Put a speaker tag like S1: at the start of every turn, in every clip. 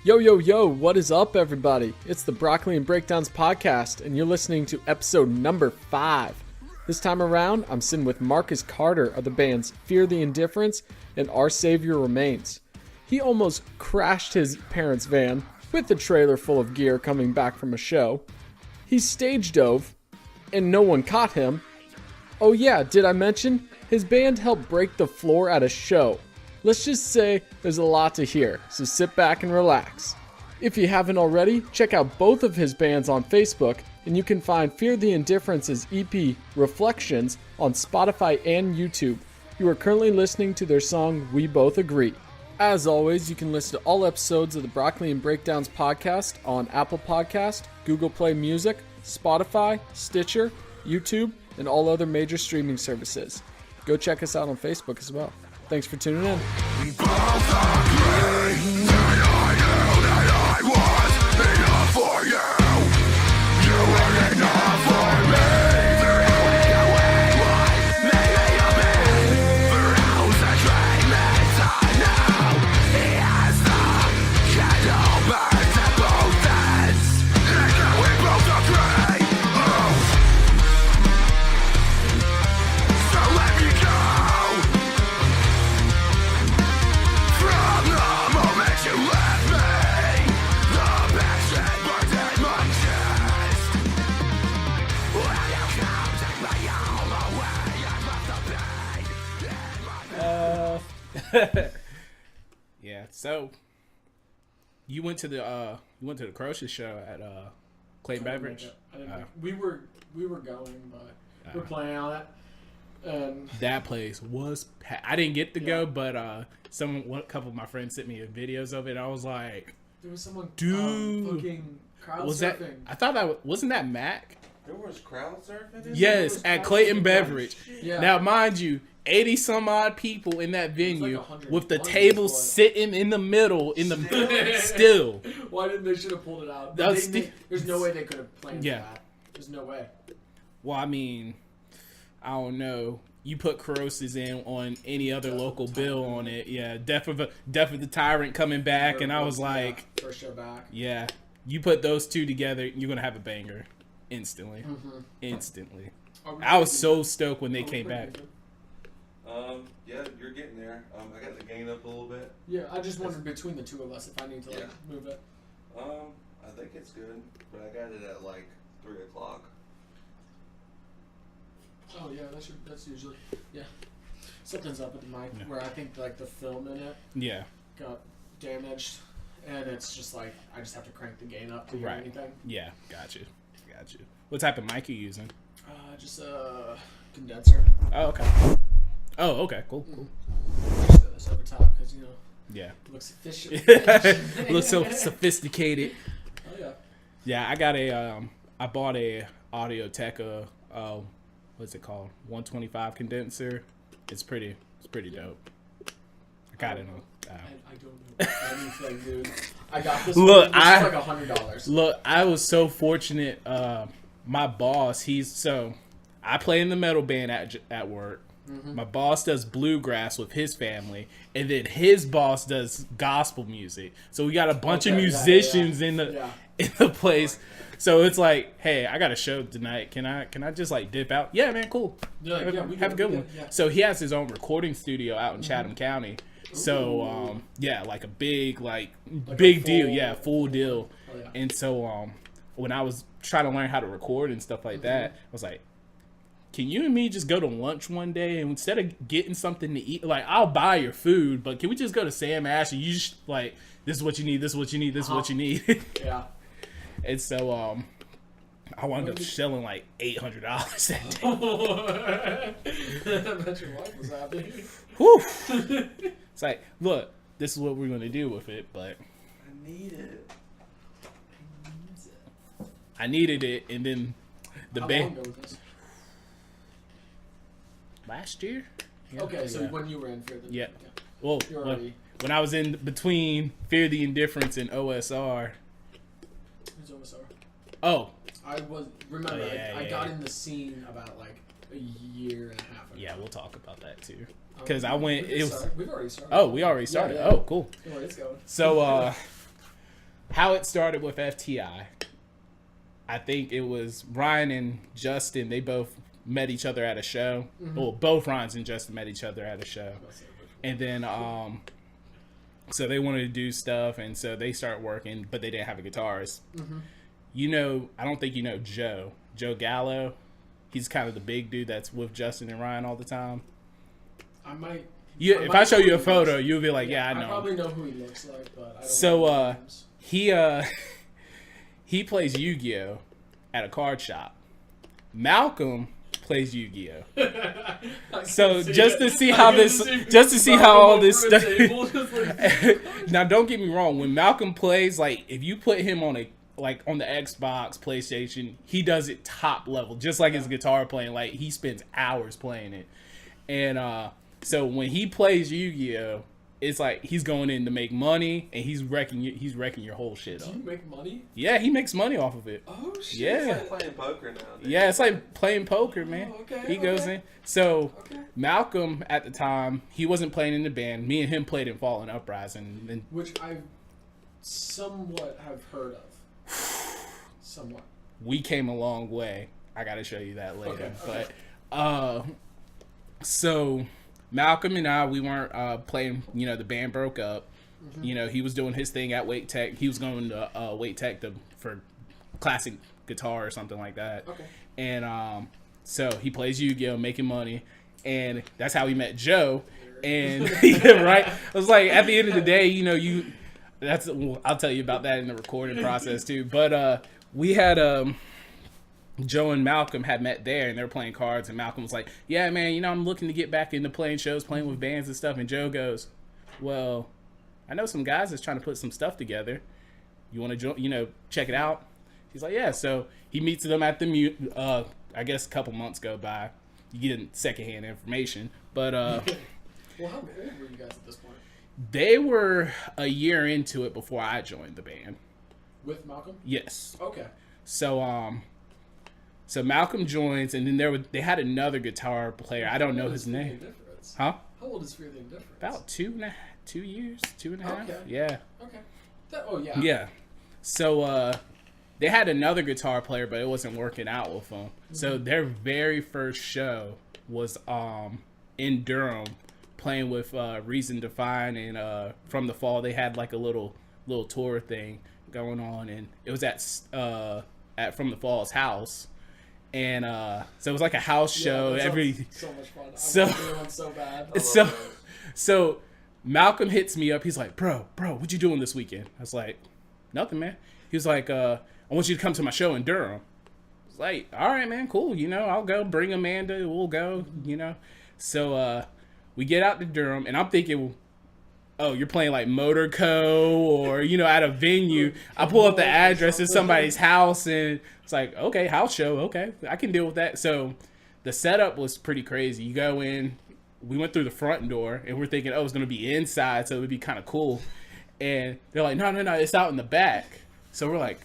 S1: Yo, yo, yo, what is up, everybody? It's the Broccoli and Breakdowns podcast, and you're listening to episode number 5. This time around, I'm sitting with Marcus Carter of the bands Fear the Indifference and Our Savior Remains. He almost crashed his parents' van with a trailer full of gear coming back from a show. He stage dove, and no one caught him. Oh yeah, did I mention? His band helped break the floor at a show. Let's just say there's a lot to hear, so sit back and relax. If you haven't already, check out both of his bands on Facebook, and you can find Fear the Indifference's EP, Reflections, on Spotify and YouTube. You are currently listening to their song, We Both Agree. As always, you can listen to all episodes of the Broccoli and Breakdowns podcast on Apple Podcast, Google Play Music, Spotify, Stitcher, YouTube, and all other major streaming services. Go check us out on Facebook as well. Thanks for tuning in.
S2: We both agree that I was enough for you. You were enough for me. For how we away, maybe a bit. For hours I drain me to know. As the candle burns at both ends, and now we both agree. So let me go. You left me, the passion burns in my chest. Will you come take me all away? I left the pain.
S3: Yeah. So you went to the Crocious show at Clayton Beverage.
S1: We were going, but we're planning on it.
S3: That place was packed. I didn't get to go, but a couple of my friends sent me videos of it. I was like,
S1: There was someone
S3: dude,
S1: crowd
S3: was
S1: surfing.
S3: that? I thought wasn't that Mac?
S4: There was crowd surfing?
S3: Yes, at Clayton Beverage.
S1: Yeah.
S3: Now, mind you, 80 some odd people in that venue
S1: like 100
S3: with the
S1: 100
S3: tables
S1: people.
S3: sitting in the middle still.
S1: Why didn't they should have pulled it out?
S3: That was
S1: There's no way they could have planned
S3: Yeah.
S1: that. There's no way.
S3: Well, I mean, I don't know. You put Corrosives in on any other local bill on it. Yeah, Death of the Tyrant coming back, and I was like,
S1: first show back.
S3: yeah, you put those two together, you're gonna have a banger instantly.
S1: Mm-hmm.
S3: Instantly. I was so stoked when they came back.
S4: Yeah, you're getting there. I got the gain up a little bit.
S1: Yeah, I just wondered between the two of us if I need to move it.
S4: I think it's good, but I got it at like 3 o'clock.
S1: Oh yeah, that's usually something's up with the mic where I think like the film in it got damaged, and it's just like I just have to crank the gain up to hear anything.
S3: Yeah, got you. What type of mic are you using?
S1: Just a condenser.
S3: Oh, okay. Cool.
S1: Just got this over top because
S3: Yeah.
S1: it looks efficient.
S3: Looks so sophisticated.
S1: Oh yeah.
S3: Yeah, I got I bought a Audio Technica, what's it called? 125 condenser. It's pretty dope. I got it on.
S1: I don't know anything, dude. I got this.
S3: Look,
S1: one. This is like $100.
S3: Look, I was so fortunate. My boss, I play in the metal band at work. Mm-hmm. My boss does bluegrass with his family, and then his boss does gospel music. So we got a bunch of musicians in the place. So it's like, hey, I got a show tonight. Can I just like dip out? Yeah, man, cool. Have a good one. Yeah. So he has his own recording studio out in Chatham County. So like a big big deal. Yeah, full deal.
S1: Oh, yeah.
S3: And so when I was trying to learn how to record and stuff like that, I was like, can you and me just go to lunch one day, and instead of getting something to eat, like I'll buy your food, but can we just go to Sam Ash and you just like, this is what you need, this is what you need, this is what you need.
S1: Yeah.
S3: And so I wound up shelling like $800 that day.
S1: I bet your wife was happy.
S3: Whew. It's like, look, this is what we're gonna do with it, but
S4: I need it.
S3: I needed it, and then the
S1: How
S3: band
S1: long ago was this?
S3: last year. Yeah.
S1: Okay, so when you were in Fear the
S3: Yeah. Well,
S1: You're already...
S3: when I was in between Fear the Indifference and OSR.
S1: Who's OSR?
S3: Oh.
S1: I was... Remember, I
S3: yeah.
S1: got in the scene about like a year and a half ago.
S3: Yeah, we'll talk about that too. Because I went...
S1: We've already started.
S3: Oh, we already started.
S1: Yeah.
S3: Oh, cool.
S1: It's going.
S3: So, how it started with FTI. I think it was Ryan and Justin. They both met each other at a show. Well, both Ryan and Justin met each other at a show. And then, so they wanted to do stuff, and so they started working, but they didn't have a guitarist. You know, I don't think you know Joe Gallo. He's kind of the big dude that's with Justin and Ryan all the time.
S1: I might.
S3: If I show you a photo, you'll be like, yeah, I know.
S1: I probably know who he looks like, but I don't know
S3: So,
S1: names.
S3: he plays Yu-Gi-Oh at a card shop. Malcolm plays Yu-Gi-Oh. So just to see how all this stuff. Now, don't get me wrong. When Malcolm plays, like if you put him on on the Xbox, PlayStation, he does it top level, just like his guitar playing. Like he spends hours playing it, and so when he plays Yu-Gi-Oh, it's like he's going in to make money, and he's wrecking your whole shit up.
S1: Do you make money?
S3: Yeah, he makes money off of it.
S1: Oh shit!
S3: Yeah.
S4: It's like playing poker now. Dude.
S3: Yeah, it's like playing poker, man.
S1: Oh, okay,
S3: He goes
S1: okay.
S3: in. So
S1: Okay.
S3: Malcolm at the time, he wasn't playing in the band. Me and him played in Fallen Uprising. And
S1: Which I somewhat have heard of. Somewhat.
S3: we came a long way. I got to show you that later.
S1: Okay.
S3: But so Malcolm and I, we weren't playing. You know, the band broke up. You know, he was doing his thing at Wake Tech. He was going to Wake Tech for classic guitar or something like that.
S1: Okay.
S3: And so he plays Yu-Gi-Oh, making money, and that's how we met Joe. And yeah, right, I was like, at the end of the day, you know, I'll tell you about that in the recording process too. But we had Joe and Malcolm had met there, and they were playing cards, and Malcolm was like, yeah, man, you know, I'm looking to get back into playing shows, playing with bands and stuff. And Joe goes, well, I know some guys that's trying to put some stuff together. You want to check it out? He's like, yeah. So he meets them at the I guess a couple months go by. You get secondhand information, but
S1: Well, how old were you guys at this point?
S3: they were a year into it before I joined the band.
S1: With Malcolm?
S3: Yes.
S1: Okay.
S3: So so Malcolm joins, and then they had another guitar player. I don't know his name.
S1: Indifference?
S3: Huh?
S1: How old is Fear the Indifference?
S3: About 2 years, 2.5.
S1: Okay.
S3: Yeah.
S1: Okay. Oh yeah.
S3: Yeah. So they had another guitar player, but it wasn't working out with them. So their very first show was in Durham, playing with Reason Define, and From the Fall. They had like a little tour thing going on, and it was at From the Fall's house. And so it was like a house show.
S1: that
S3: Every
S1: sounds so much fun.
S3: So-
S1: I want to do one so bad.
S3: so Malcolm hits me up. He's like, bro, what you doing this weekend? I was like, nothing, man. He was like, I want you to come to my show in Durham. I was like, all right, man, cool. You know, I'll go. Bring Amanda. We'll go. You know. So we get out to Durham, and I'm thinking, oh, you're playing like Motor Co. or, you know, at a venue. I pull up the address of somebody's house, and it's like, okay, house show. Okay, I can deal with that. So the setup was pretty crazy. You go in. We went through the front door, and we're thinking, oh, it's going to be inside, so it would be kind of cool. And they're like, no, it's out in the back. So we're like,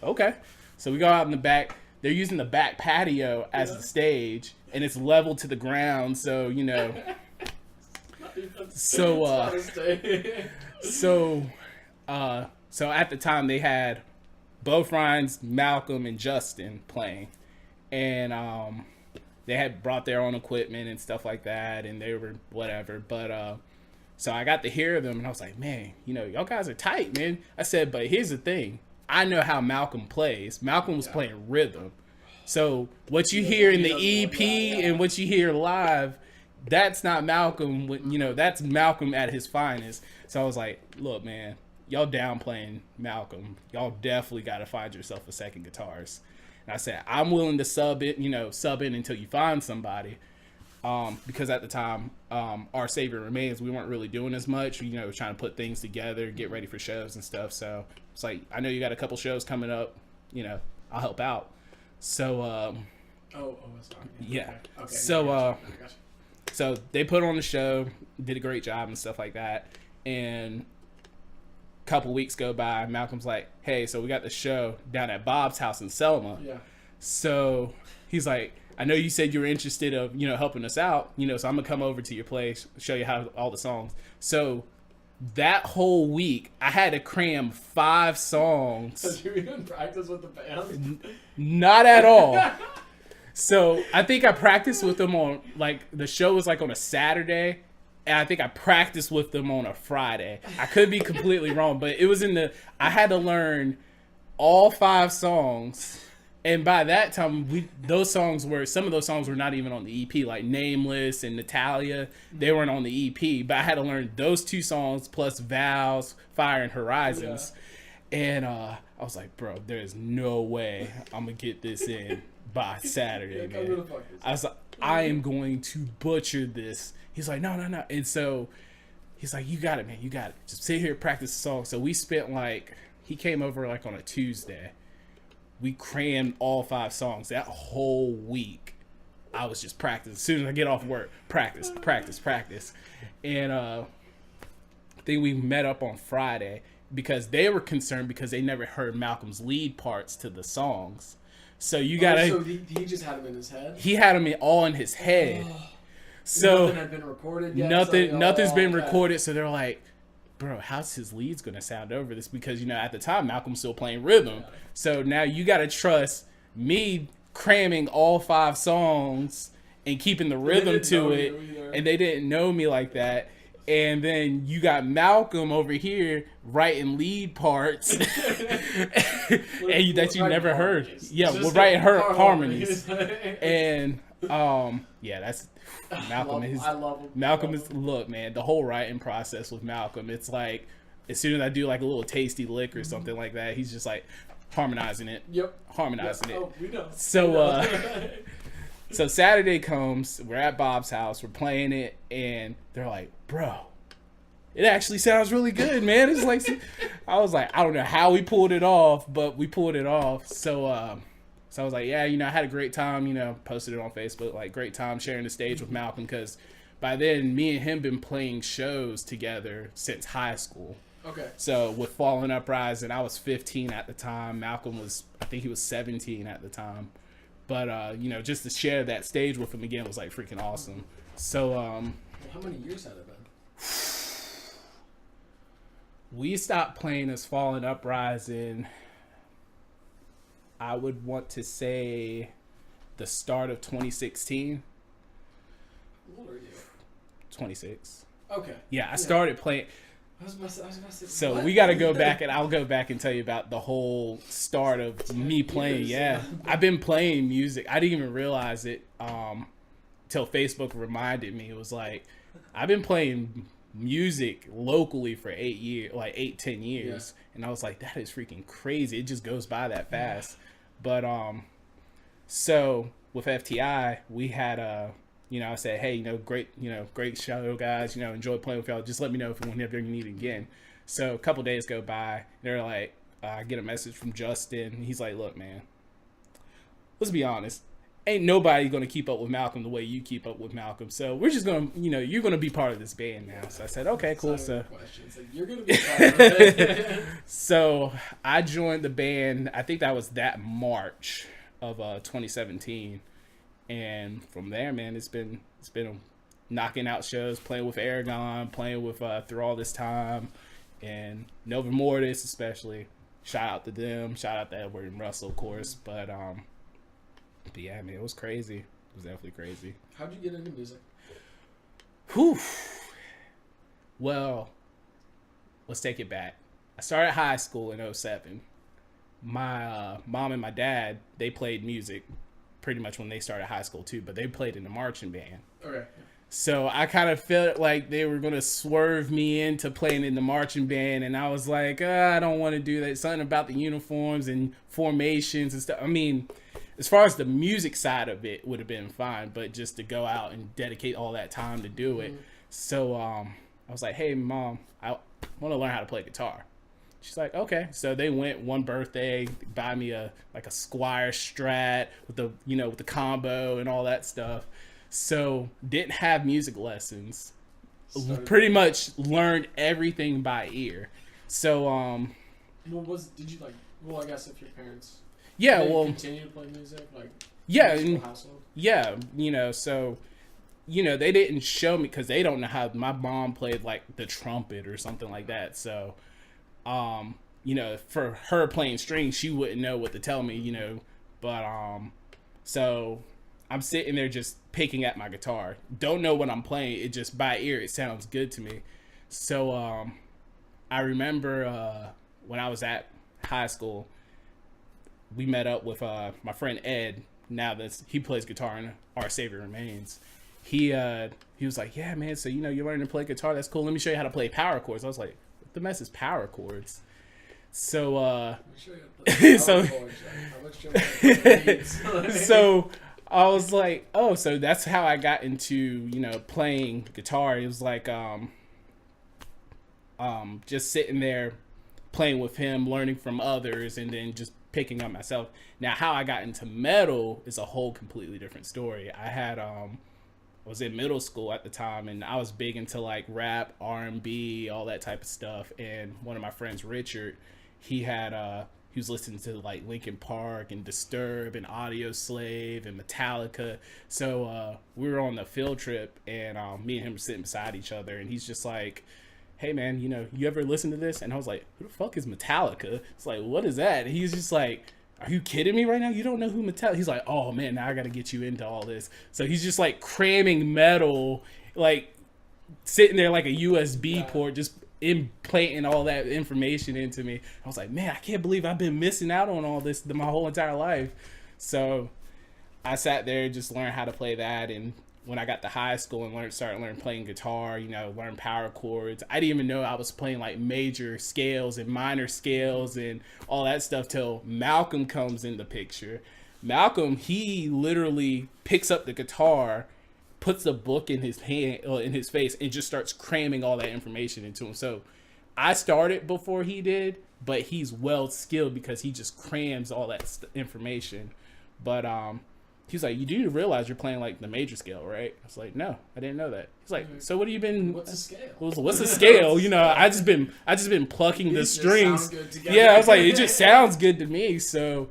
S3: okay. So we go out in the back. They're using the back patio as the stage, and it's level to the ground, so, you know. So at the time, they had both Ryan's, Malcolm, and Justin playing. And they had brought their own equipment and stuff like that, and they were whatever. But so I got to hear them, and I was like, man, you know, y'all guys are tight, man. I said, but here's the thing. I know how Malcolm plays. Malcolm was playing rhythm. So what you hear in the EP and what you hear live, that's not Malcolm. You know, that's Malcolm at his finest. So I was like, look, man, y'all downplaying Malcolm. Y'all definitely got to find yourself a second guitarist. And I said, I'm willing to sub in until you find somebody. Because at the time, Our Savior Remains, we weren't really doing as much, you know, trying to put things together, get ready for shows and stuff. So it's like, I know you got a couple shows coming up, you know, I'll help out. So, yeah.
S1: Okay.
S3: So,
S1: I gotcha.
S3: so they put on the show, did a great job and stuff like that. And a couple weeks go by, Malcolm's like, hey, so we got the show down at Bob's house in Selma.
S1: Yeah.
S3: So he's like, I know you said you were interested of, you know, helping us out, you know, so I'm gonna come over to your place, show you how all the songs. So that whole week, I had to cram 5 songs.
S1: Did you even practice with the band?
S3: Not at all. So I think I practiced with them on, like, the show was like on a Saturday, and I think I practiced with them on a Friday. I could be completely wrong, but it was I had to learn all 5 songs. And by that time, some of those songs were not even on the EP, like Nameless and Natalia. They weren't on the EP, but I had to learn those 2 songs plus Vows, Fire, and Horizons. Yeah. And I was like, bro, there's no way I'm going to get this in by Saturday, man. I was like, I am going to butcher this. He's like, no. And so he's like, you got it, man. You got it. Just sit here and practice the song. So we spent he came over like on a Tuesday. We crammed all 5 songs that whole week. I was just practicing. As soon as I get off work, practice. And I think we met up on Friday because they were concerned because they never heard Malcolm's lead parts to the songs. So you gotta.
S1: So he just had them in his head.
S3: He had them all in his head. So
S1: nothing had been recorded yet.
S3: Nothing's been recorded. So they're like, bro, how's his leads gonna sound over this? Because at the time Malcolm's still playing rhythm. Yeah. So now you gotta trust me cramming all 5 songs and keeping the rhythm to it. And they didn't know me like that. And then you got Malcolm over here writing lead parts and that you never heard. Yeah, we're writing harmonies. And that's Malcolm.
S1: I love him.
S3: Malcolm is, look, man, the whole writing process with Malcolm, it's like as soon as I do like a little tasty lick or something like that, he's just like harmonizing it.
S1: Yep.
S3: Harmonizing it.
S1: Oh, we know.
S3: So so Saturday comes, we're at Bob's house, we're playing it, and they're like, bro, it actually sounds really good, man. It's like, I was like, I don't know how we pulled it off, but we pulled it off. So I was like, yeah, I had a great time, posted it on Facebook, like great time sharing the stage with Malcolm, because by then me and him been playing shows together since high school.
S1: Okay.
S3: So with Falling Uprising, I was 15 at the time. Malcolm I think he was 17 at the time. But, just to share that stage with him again was, like, freaking awesome. So,
S1: how many years had it been?
S3: We stopped playing as Fallen Uprising, I would want to say the start of 2016.
S1: How old are you?
S3: 26.
S1: Okay.
S3: Yeah, I started playing...
S1: I was about to say,
S3: so
S1: what?
S3: we got to go back, and I'll go back and tell you about the whole start of me playing. Yeah, I've been playing music. I didn't even realize it till Facebook reminded me. It was like, I've been playing music locally for 8 years, like 10 years. Yeah. And I was like, that is freaking crazy. It just goes by that fast. But so with FTI, we had I said, hey, great show, guys. Enjoy playing with y'all. Just let me know whenever you need it again. So a couple days go by. They're like, I get a message from Justin. He's like, look, man, let's be honest. Ain't nobody going to keep up with Malcolm the way you keep up with Malcolm. So we're just going to, you're going to be part of this band now. So I said, okay, cool. So
S1: you're going to be part of it.
S3: So I joined the band. I think that was that March of 2017. And from there, man, it's been knocking out shows, playing with Aragon, playing with Through All This Time, and Nova Mortis especially. Shout out to them. Shout out to Edward and Russell, of course. But yeah, man, it was crazy. It was definitely crazy.
S1: How'd you get into music?
S3: Whew. Well, let's take it back. I started high school in 2007. My mom and my dad, they played music pretty much when they started high school too, but they played in the marching band.
S1: Okay.
S3: So I kind of felt like they were going to swerve me into playing in the marching band, and I was like, I don't want to do that. Something about the uniforms and formations and stuff. I mean, as far as the music side of it would have been fine, but just to go out and dedicate all that time to do it. So I was like, hey, Mom, I want to learn how to play guitar. She's like, okay. So they went one birthday, buy me a Squire Strat with the combo and all that stuff. So didn't have music lessons. Pretty much learned everything by ear. So I
S1: guess if your parents
S3: continue
S1: to play music, like
S3: yeah,
S1: household?
S3: yeah, so you know, they didn't show me because they don't know how my mom played like the trumpet or something like that. So, you know, for her playing strings, she wouldn't know what to tell me, you know. But so I'm sitting there just picking at my guitar. Don't know what I'm playing. It just by ear, it sounds good to me. So I remember when I was at high school, we met up with my friend Ed. Now that he plays guitar in Our Savior Remains. He was like, yeah, man, so, you know, you're learning to play guitar. That's cool. Let me show you how to play power chords. I was like, what the mess is power chords? So, so I was like, oh, so that's how I got into, you know, playing guitar. It was like, just sitting there playing with him, learning from others, and then just picking up myself. Now, how I got into metal is a whole completely different story. I was in middle school at the time, and I was big into like rap, R&B, all that type of stuff. And one of my friends, Richard, he was listening to like Linkin Park and Disturbed and Audio Slave and Metallica. So we were on the field trip, and me and him were sitting beside each other, and he's just like, hey man, you know, you ever listen to this? And I was like, who the fuck is Metallica? It's like, what is that? And he's just like, are you kidding me right now? You don't know who Metallica? He's like, oh man, now I gotta get you into all this. So he's just like cramming metal, like sitting there like a USB port, just implanting all that information into me. I was like, man, I can't believe I've been missing out on all this my whole entire life. So I sat there and just learned how to play that. And when I got to high school and started learning playing guitar, you know, learn power chords. I didn't even know I was playing like major scales and minor scales and all that stuff till Malcolm comes in the picture. Malcolm, he literally picks up the guitar, puts the book in his hand, in his face, and just starts cramming all that information into him. So I started before he did, but he's well skilled because he just crams all that information. But he's like, you do realize you're playing like the major scale, right? I was like, no, I didn't know that. He's like, so what have you been?
S1: What's the scale?
S3: What's the scale? You know, I just been plucking the strings. Yeah, I was like, it just sounds good to me. So,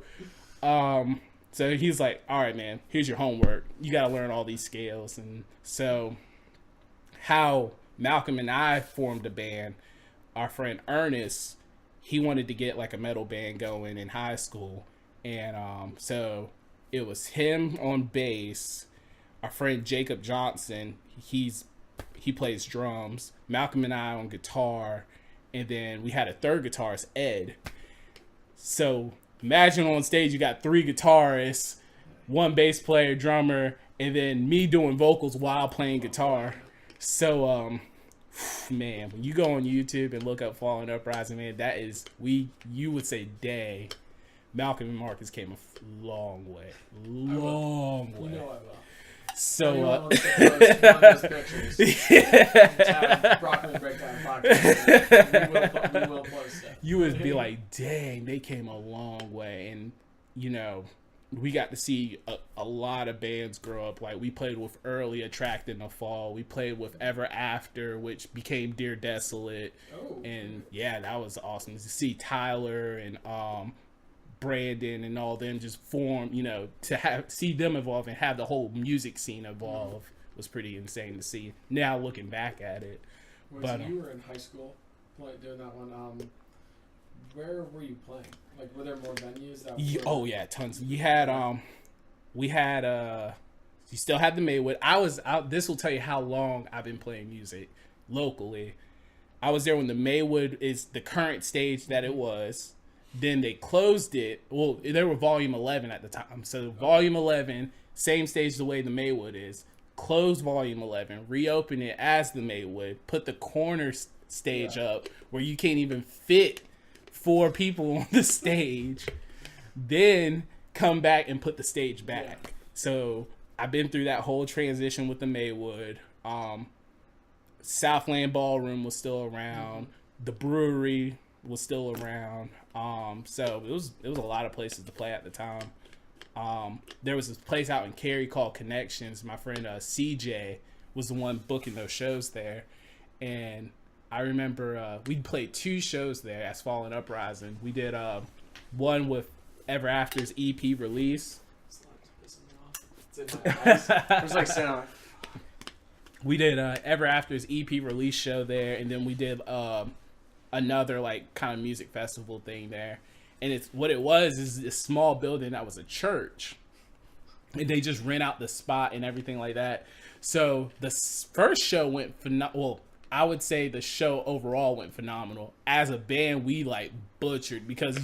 S3: so he's like, all right, man, here's your homework. You got to learn all these scales. And so, how Malcolm and I formed a band. Our friend Ernest, he wanted to get like a metal band going in high school, and so it was him on bass, our friend Jacob Johnson, he plays drums, Malcolm and I on guitar, and then we had a third guitarist, Ed. So imagine on stage you got 3 guitarists, 1 bass player, drummer, and then me doing vocals while playing guitar. So man, when you go on YouTube and look up Fallen Uprising, man, that is, you would say, dang, Malcolm and Marcus came a long way. Long way.
S1: You know I will.
S3: So,
S1: Broccoli Breakdown podcast. We will post that.
S3: You would be like, dang, they came a long way. And, you know, we got to see a lot of bands grow up. Like, we played with Early Attract in the fall. We played with Ever After, which became Dear Desolate.
S1: Oh.
S3: And, yeah, that was awesome to see Tyler and Brandon and all them just form, you know, to see them evolve and have the whole music scene evolve was pretty insane to see. Now looking back at it.
S1: So you were in high school doing that one. Where were you playing? Like, were there more venues that
S3: oh yeah, tons. You had you still had the Maywood. I was out. This will tell you how long I've been playing music locally. I was there when the Maywood is the current stage that it was. Then they closed it. Well, they were Volume 11 at the time. So Volume 11, same stage the way the Maywood is. Closed Volume 11, reopen it as the Maywood, put the corner stage up where you can't even fit 4 people on the stage. Then come back and put the stage back. Yeah. So I've been through that whole transition with the Maywood. Southland Ballroom was still around. The brewery was still around. So it was a lot of places to play at the time. There was this place out in Cary called Connections. My friend CJ was the one booking those shows there, and I remember we played 2 shows there as Fallen Uprising. We did one with Ever After's EP release.
S1: It's in my eyes. It was like sound.
S3: We did Ever After's EP release show there, and then we did another like kind of music festival thing there. And it's what it was is this small building that was a church, and they just rent out the spot and everything like that. So the first show went well. I would say the show overall went phenomenal. As a band, we like butchered because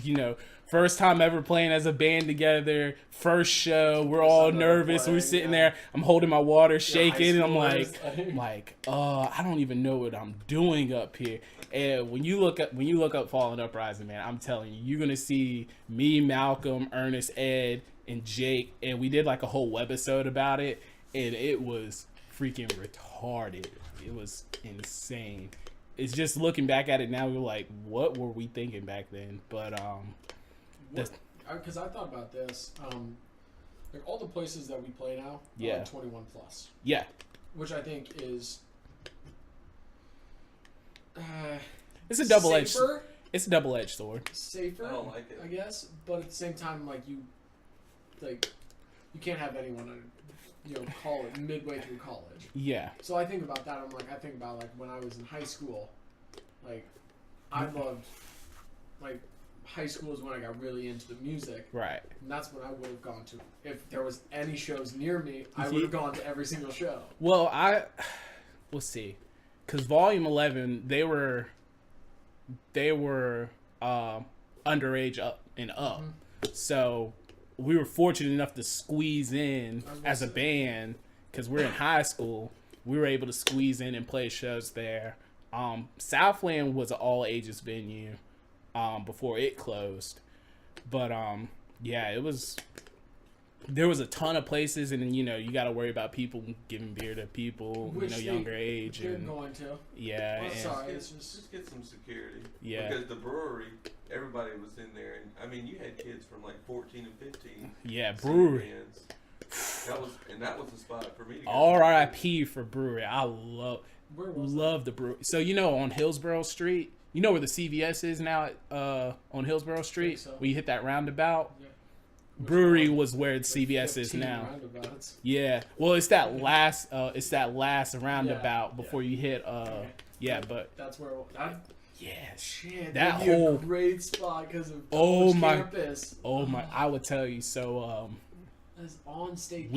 S3: first time ever playing as a band together. First show, we're all nervous. We're sitting there. I'm holding my water, shaking, and I'm like, I don't even know what I'm doing up here. And when you look up Falling Uprising, man, I'm telling you, you're gonna see me, Malcolm, Ernest, Ed, and Jake, and we did like a whole webisode about it, and it was freaking retarded. It was insane. It's just looking back at it now, we're like, what were we thinking back then? But
S1: because I thought about this, like all the places that we play now,
S3: yeah,
S1: 21 plus,
S3: yeah,
S1: which I think is
S3: it's a double-edged sword.
S1: Safer,
S4: I don't like it.
S1: I guess, but at the same time, you can't have anyone college midway through college.
S3: Yeah.
S1: So I think about that. I think about when I was in high school, I loved high school is when I got really into the music.
S3: Right.
S1: And that's when I would have gone to, if there was any shows near me, I would have gone to every single show.
S3: Well, we'll see. Because Volume 11, they were underage up and up. Mm-hmm. So we were fortunate enough to squeeze in as a band because we're in high school. We were able to squeeze in and play shows there. Southland was an all ages venue before it closed, but yeah, there was a ton of places, and then you got to worry about people giving beer to people younger age, and
S1: going to
S3: yeah,
S4: just get some security.
S3: Yeah,
S4: because the brewery, everybody was in there, and I mean you had kids from 14 and 15.
S3: Yeah, brewery.
S4: That was the spot for me to go.
S3: R.I.P. for brewery. I love the brewery. So on Hillsborough Street, where the CVS is now on Hillsborough Street,
S1: so.
S3: where you hit that roundabout.
S1: Yeah.
S3: Brewery was where the CVS is now.
S1: Roundabouts.
S3: Yeah. Well, it's that last roundabout before you hit but
S1: that's where shit,
S3: that
S1: would be
S3: whole
S1: a great spot because of campus.
S3: I would tell you. So
S1: that's on state.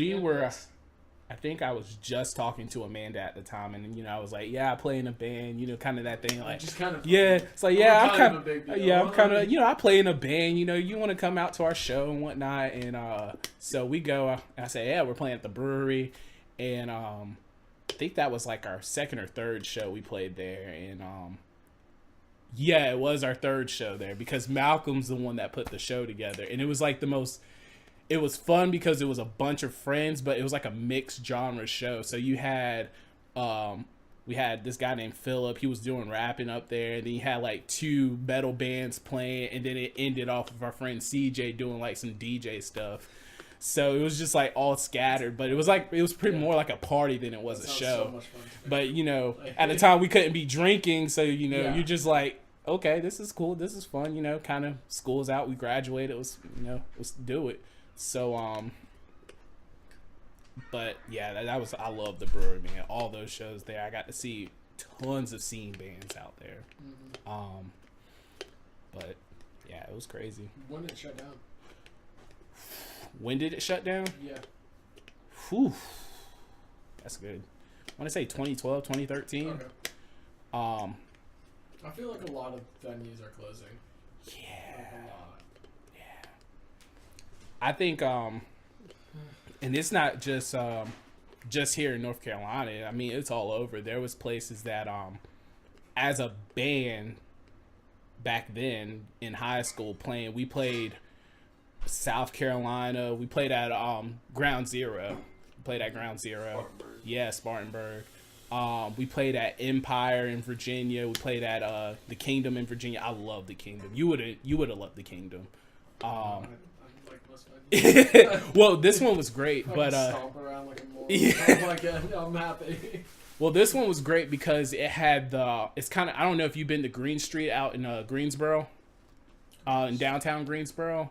S3: I think I was just talking to Amanda at the time, and I was like, "Yeah, I play in a band," kind of that thing, just kind of It's like, yeah, I'm kind of I play in a band. You want to come out to our show and whatnot, and so we go. And I say, yeah, we're playing at the brewery, and I think that was like our second or third show we played there, and yeah, it was our third show there because Malcolm's the one that put the show together, and it was like the most. It was fun because it was a bunch of friends, but it was like a mixed genre show. So you had, we had this guy named Philip. He was doing rapping up there. And then you had like two metal bands playing. And then it ended off with our friend CJ doing like some DJ stuff. So it was just like all scattered. But it was pretty more like a party than it was a show.
S1: So much fun.
S3: But, at the time we couldn't be drinking. So, you're just like, okay, this is cool. This is fun. Kind of school's out. We graduated. Let's do it. So, but yeah, I love the brewery, man. All those shows there, I got to see tons of scene bands out there. Mm-hmm. But yeah, it was crazy.
S1: When did it shut down?
S3: When did it shut down?
S1: Yeah.
S3: Whew. That's good. I want to say 2012, 2013.
S1: Okay. I feel like a lot of venues are closing.
S3: Yeah.
S1: Like a lot.
S3: I think, and it's not just here in North Carolina. I mean, it's all over. There was places that, as a band back then in high school we played South Carolina. We played at Ground Zero.
S4: Spartanburg.
S3: Yeah, Spartanburg. We played at Empire in Virginia. We played at the Kingdom in Virginia. I love the Kingdom. You would have loved the Kingdom. Well, this one was great, but
S1: stomp around like a moron.
S3: Yeah.
S1: Oh my God, I'm happy.
S3: Well, this one was great because it had it's kind of, I don't know if you've been to Green Street out in Greensboro, in downtown Greensboro.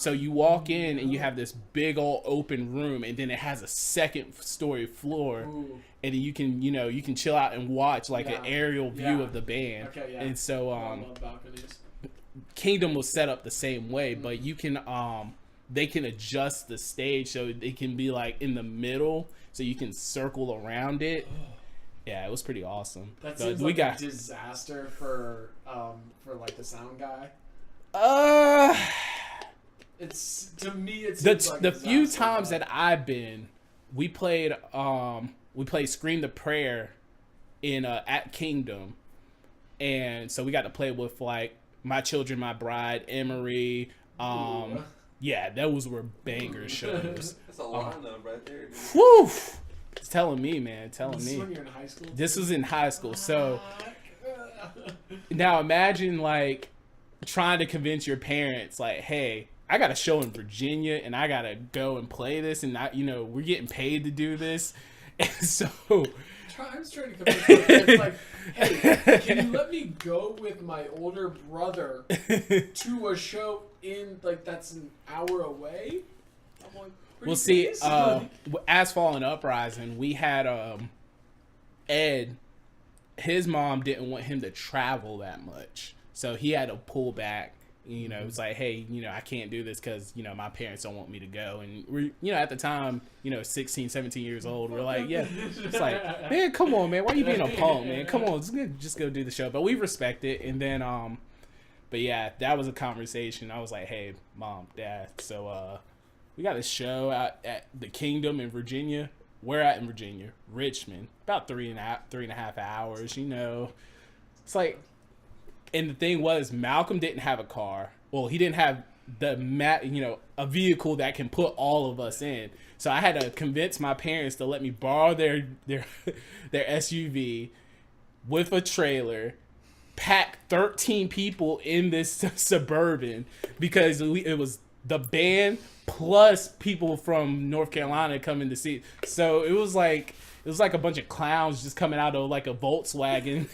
S3: So you walk in and you have this big old open room, and then it has a second story floor.
S1: Ooh.
S3: And then you can chill out and watch like an aerial view
S1: Yeah.
S3: of the band.
S1: Okay, yeah.
S3: And so
S1: I love balconies.
S3: Kingdom was set up the same way, but you can they can adjust the stage so they can be like in the middle, so you can circle around it. Yeah, it was pretty awesome.
S1: That
S3: So
S1: seems like a disaster for like the sound guy. It's to me it's like
S3: the few
S1: disaster,
S3: times
S1: but-
S3: that I've been, we played Scream the Prayer in at Kingdom, and so we got to play with like My Children, My Bride, Emery.
S1: Ooh.
S3: Yeah, those were banger shows.
S4: That's a lineup right there, dude.
S3: Whew! It's telling me, man. Telling
S1: This is
S3: me.
S1: when you're in high school.
S3: This was in high school, so now imagine like trying to convince your parents, like, hey, I got a show in Virginia and I gotta go and play this, and we're getting paid to do this, and so
S1: I was trying to convince my parents, like, hey, can you let me go with my older brother to a show that's an hour away? I'm like,
S3: we'll see. As Fallen Uprising, we had Ed. His mom didn't want him to travel that much, so he had to pull back. It's like, hey, I can't do this because, my parents don't want me to go. And we're, at the time, 16, 17 years old. We're like, yeah. It's like, man, come on, man. Why are you being a punk, man? Come on, just go do the show. But we respect it. And then, but yeah, that was a conversation. I was like, hey, Mom, Dad, so we got this show out at the Kingdom in Virginia. We're at in Virginia, Richmond, about 3.5 hours, It's like, and the thing was, Malcolm didn't have a car. Well, he didn't have a vehicle that can put all of us in. So I had to convince my parents to let me borrow their SUV with a trailer, pack 13 people in this Suburban, because it was the band plus people from North Carolina coming to see. So it was like a bunch of clowns just coming out of like a Volkswagen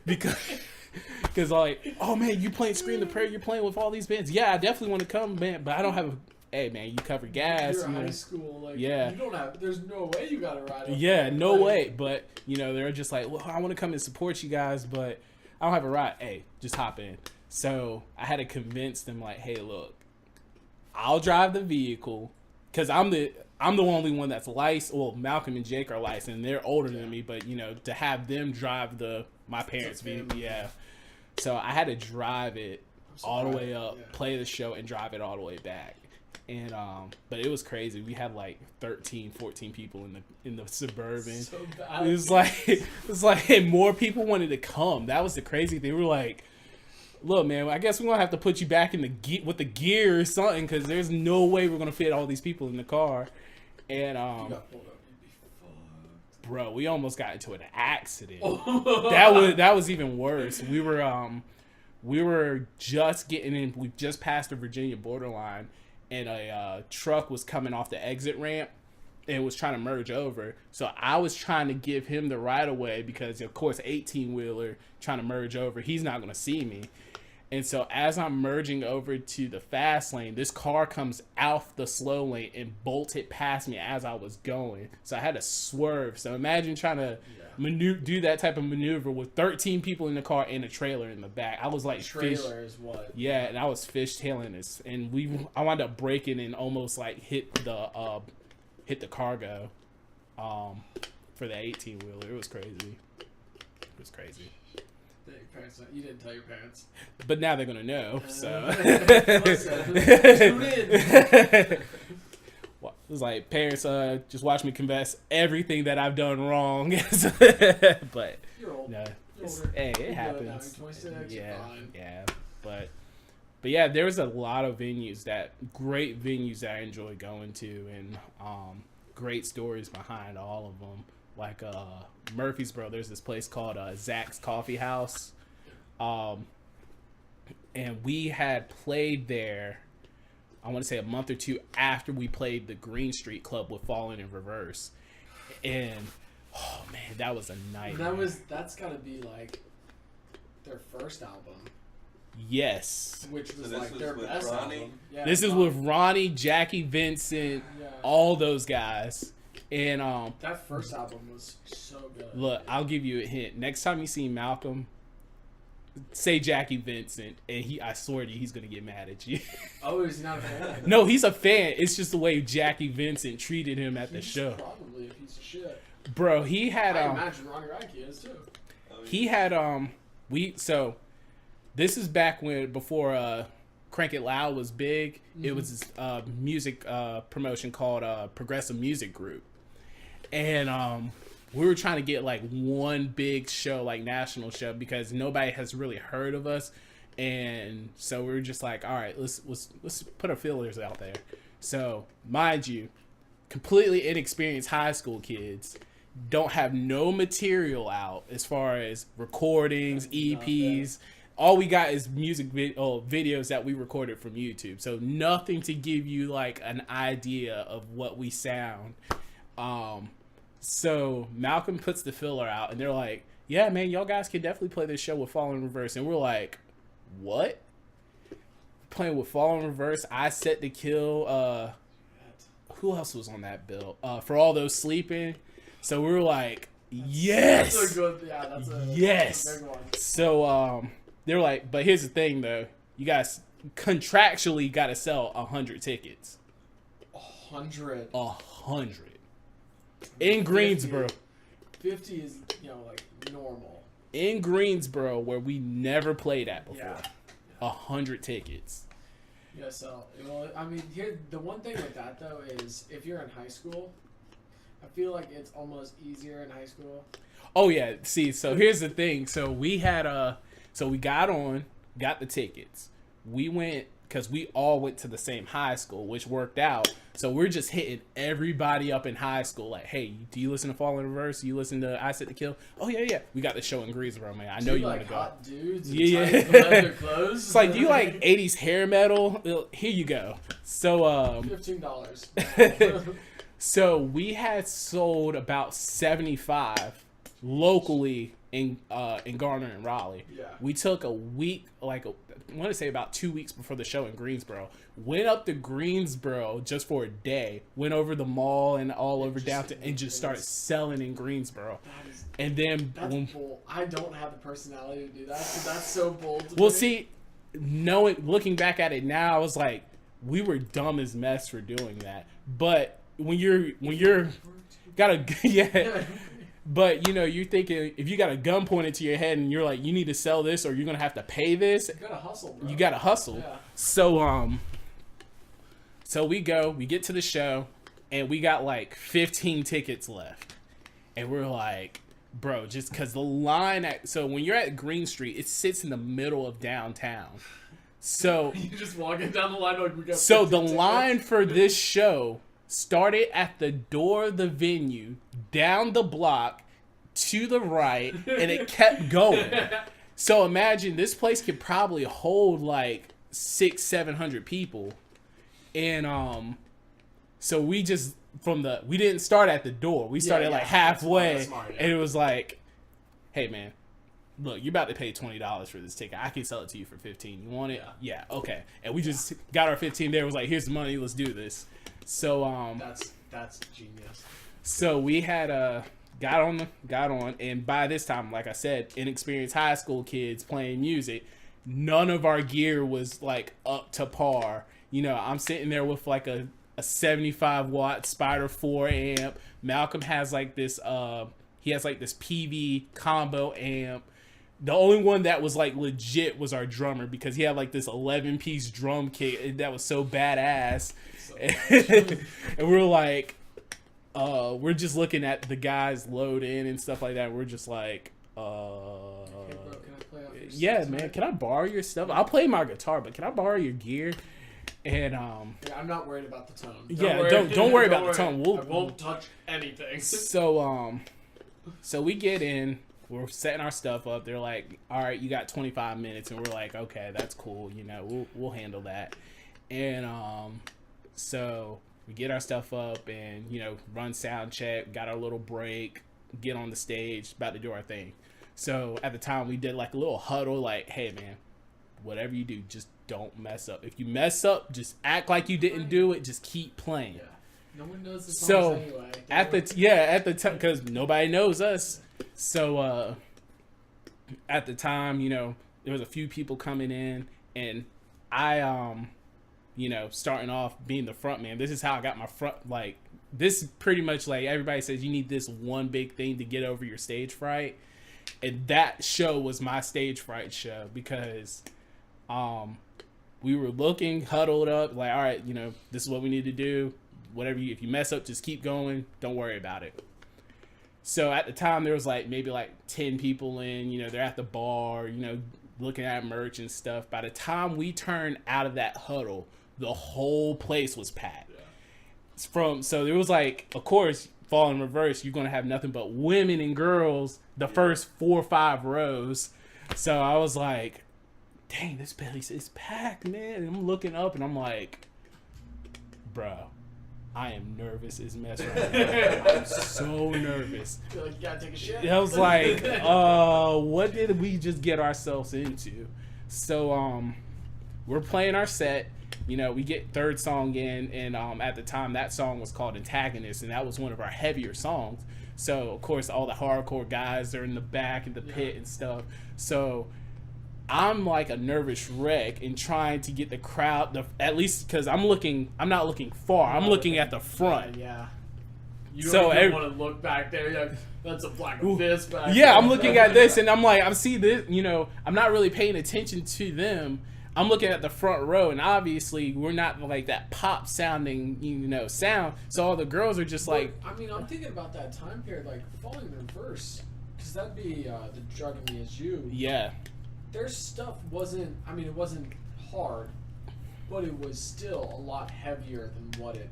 S3: because like, oh man, you playing Scream the Prayer, you're playing with all these bands. Yeah, I definitely want to come, man, but I don't have hey man, you cover gas.
S1: You're in high school, like,
S3: yeah.
S1: You don't have. There's no way you gotta ride.
S3: Yeah, no way. But they're just like, well, I want to come and support you guys, but I don't have a ride. Hey, just hop in. So I had to convince them, like, hey, look, I'll drive the vehicle because I'm the only one that's licensed. Well, Malcolm and Jake are licensed, and they're older than me. But to have them drive my parents' vehicle, yeah. So I had to drive it all the way up, play the show, and drive it all the way back. And but it was crazy. We had like 13, 14 people in the Suburban. So bad. It was like and more people wanted to come. That was the crazy thing. We were like, look, man, I guess we're gonna have to put you back in with the gear or something, because there's no way we're gonna fit all these people in the car. And
S1: you got pulled up, you'd be fucked.
S3: Bro, we almost got into an accident. That was even worse. We were just getting in. We just passed the Virginia borderline, and a truck was coming off the exit ramp and was trying to merge over. So I was trying to give him the right of way because, of course, 18-wheeler trying to merge over, he's not going to see me. And so as I'm merging over to the fast lane, this car comes out the slow lane and bolted past me as I was going. So I had to swerve. So imagine trying to do that type of maneuver with 13 people in the car and a trailer in the back. I was like
S1: trailer is what?
S3: Yeah, and I was fishtailing this, and I wound up braking and almost like hit the cargo for the 18-wheeler. It was crazy.
S1: You didn't tell your parents.
S3: But now they're going to know, so.
S1: Tune in.
S3: Well, it was like, parents, just watch me confess everything that I've done wrong. But,
S1: You're old.
S3: no.
S1: You're older.
S3: Hey, it
S1: You're
S3: happens.
S1: good now. You're 26, you're fine.
S3: Yeah. But yeah, there's a lot of great venues that I enjoy going to, and great stories behind all of them. Like Murfreesboro, there's this place called Zach's Coffee House. And we had played there, I want to say a month or two after we played the Green Street Club with Fallen in Reverse. And, oh man, that was a nightmare.
S1: That's got to be like their first album.
S3: Yes.
S1: which was
S4: this
S1: like
S4: was
S1: their
S4: with
S1: best
S4: Ronnie?
S1: album. Yeah,
S3: This is with Ronnie, Jackie Vincent,
S1: Yeah.
S3: all those guys. And
S1: That first album was so good.
S3: look, I'll give you a hint. Next time you see Malcolm, say Jackie Vincent, and I swear to you, he's gonna get mad at you.
S1: Oh, he's not a fan.
S3: No, he's a fan. It's just the way Jackie Vincent treated him at the
S1: He's
S3: show.
S1: probably a piece of shit.
S3: Bro, he had
S1: I imagine Ronnie Radke is too.
S3: he had this is back before Crank It Loud was big. It was this music promotion called Progressive Music Group. And we were trying to get like one big show, like national show, because nobody has really heard of us. And so we were just like, all right, let's put our feelers out there. So mind you, completely inexperienced high school kids don't have no material out as far as recordings, EPs. All we got is music videos that we recorded from YouTube. So nothing to give you like an idea of what we sound. So Malcolm puts the filler out and they're like, yeah, man, y'all guys can definitely play this show with Fall in Reverse. And we're like, what? Playing with Fall in Reverse, I Set to Kill. Who else was on that bill? For All Those Sleeping. So we were like, yes.
S1: That's a good, that's a big one.
S3: So they were like, but here's the thing though, you guys contractually got to sell 100 tickets.
S1: 100.
S3: 100 in Greensboro.
S1: 50 is like normal.
S3: In Greensboro, where we never played at before.
S1: Yeah.
S3: 100 tickets.
S1: Yeah, so I mean, here the one thing with that though is if you're in high school, I feel like it's almost easier in high school.
S3: Oh yeah, see, so here's the thing. So we had so we got the tickets. We went because we all went to the same high school, which worked out. So we're just hitting everybody up in high school. Like, hey, do you listen to Fall in Reverse? Do you listen to I Set to Kill? Oh yeah. We got the show in Greensboro, man. I know you want to go.
S1: Hot dudes.
S3: Yeah.
S1: Leather clothes.
S3: It's like, do you like 80s hair metal? Here you go. So
S1: $15.
S3: so we had sold about 75 locally in Garner and Raleigh.
S1: Yeah.
S3: We took a week, I want to say about 2 weeks before the show in Greensboro. Went up to Greensboro just for a day. Went over the mall and all over downtown and just started selling in Greensboro. And then
S1: That's bold. I don't have the personality to do that. So that's so bold. To
S3: well,
S1: me.
S3: see, looking back at it now, I was like, we were dumb as mess for doing that. But when you're got a but you're thinking if you got a gun pointed to your head and you're like, you need to sell this or you're gonna have to pay this.
S1: You gotta hustle, bro.
S3: You gotta hustle.
S1: Yeah.
S3: So we get to the show and we got like 15 tickets left, and we're like, bro, just because the line so when you're at Green Street, it sits in the middle of downtown. So
S1: You just walking down the line like we got.
S3: so the
S1: 15
S3: line
S1: tickets.
S3: for this show started at the door of the venue, down the block, to the right, and it kept going. So imagine this place could probably hold like 600-700 people. And so we just we didn't start at the door. We started like halfway,
S1: That's smart, yeah.
S3: and it was like, hey man, look, you're about to pay $20 for this ticket. I can sell it to you for $15. You want it? Yeah, okay. And we just got our 15 there. It was like, here's the money. Let's do this. So
S1: that's genius.
S3: so we had got on, and by this time, like I said, inexperienced high school kids playing music. None of our gear was like up to par. I'm sitting there with like a 75 watt Spider 4 amp. Malcolm has like this he has like this PV combo amp. The only one that was like legit was our drummer, because he had like this 11-piece drum kit that was so badass. And we're like, we're just looking at the guys load in and stuff like that. We're just like,
S1: Hey, bro, can I play off your
S3: yeah,
S1: stuff?
S3: man, can I borrow your stuff? I'll play my guitar, but can I borrow your gear? And
S1: Yeah, I'm not worried about the tone.
S3: don't worry about the tone.
S1: I won't touch anything.
S3: So we get in, we're setting our stuff up. They're like, all right, you got 25 minutes, and we're like, okay, that's cool. We'll handle that. And so we get our stuff up and run sound check, got our little break, get on the stage, about to do our thing. So at the time we did like a little huddle, like, hey man, whatever you do, just don't mess up. If you mess up, just act like you didn't do it. Just keep playing.
S1: Yeah. No one knows the songs
S3: So
S1: anyway.
S3: at the time, because nobody knows us. So at the time, you know, there was a few people coming in, and I you know, starting off being the front man. This is how I got my front. Like, this is pretty much like everybody says you need this one big thing to get over your stage fright, and that show was my stage fright show because we were looking huddled up like, all right, you know, this is what we need to do. Whatever if you mess up, just keep going. Don't worry about it. So at the time, there was like maybe like 10 people in. You know, they're at the bar, you know, looking at merch and stuff. By the time we turned out of that huddle, the whole place was packed. Yeah. So there was like, of course, fall in reverse, you're gonna have nothing but women and girls the first 4 or 5 rows. So I was like, dang, this place is packed, man. And I'm looking up and I'm like, bro, I am nervous as mess right now. I'm so nervous.
S1: I feel like you gotta take a shit.
S3: I was like, what did we just get ourselves into? So we're playing our set. You know, we get third song in, and at the time that song was called Antagonist, and that was one of our heavier songs. So of course all the hardcore guys are in the back in the pit and stuff. So I'm like a nervous wreck and trying to get the crowd, at least because I'm not looking far. I'm looking at the front.
S1: Yeah. You
S3: So
S1: don't even want to look back there. You're like, that's a black fist back there.
S3: Yeah, I'm looking at this and I'm like, I see this, you know, I'm not really paying attention to them. I'm looking at the front row, and obviously we're not like that pop sounding, you know, sound. So all the girls are just like,
S1: I mean, I'm thinking about that time period, like falling in reverse, because that'd be the Drugging Me As You.
S3: yeah.
S1: Their stuff wasn't, I mean, it wasn't hard, but it was still a lot heavier than what it.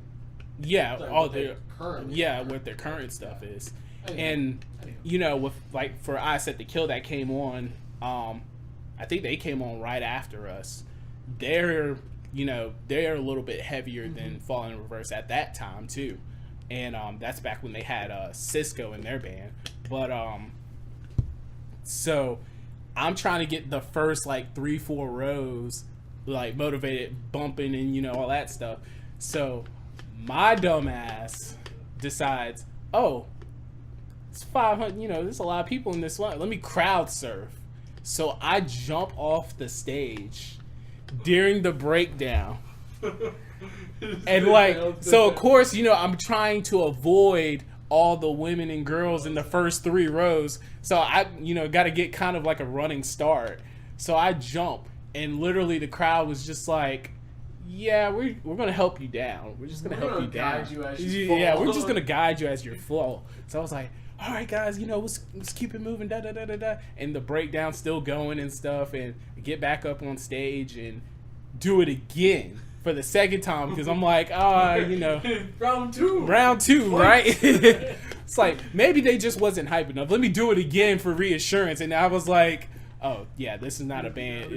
S3: Yeah,
S1: like
S3: all
S1: what they
S3: their
S1: currently
S3: what their current stuff is.
S1: Anyway.
S3: And you know, with like for I Set to Kill that came on, I think they came on right after us. They're a little bit heavier than Falling in Reverse at that time too. And that's back when they had Cisco in their band. But so I'm trying to get the first like 3-4 rows like motivated, bumping and you know all that stuff. So my dumb ass decides, oh, it's 500, you know, there's a lot of people in this one. Let me crowd surf. So I jump off the stage during the breakdown. And like, so of course, you know, I'm trying to avoid all the women and girls in the first 3 rows. So I, you know, got to get kind of like a running start. So I jump, and literally the crowd was just like, yeah, we're going to help you down. We're just going to help you down.
S1: Guide you as you fall.
S3: Yeah, we're just going to guide you as you fall. So I was like, all right, guys, you know, let's keep it moving, da da da da da. And the breakdown's still going and stuff, and get back up on stage and do it again for the second time because I'm like, you know, round two, right? It's like maybe they just wasn't hype enough. Let me do it again for reassurance. And I was like, oh yeah, this is not a band.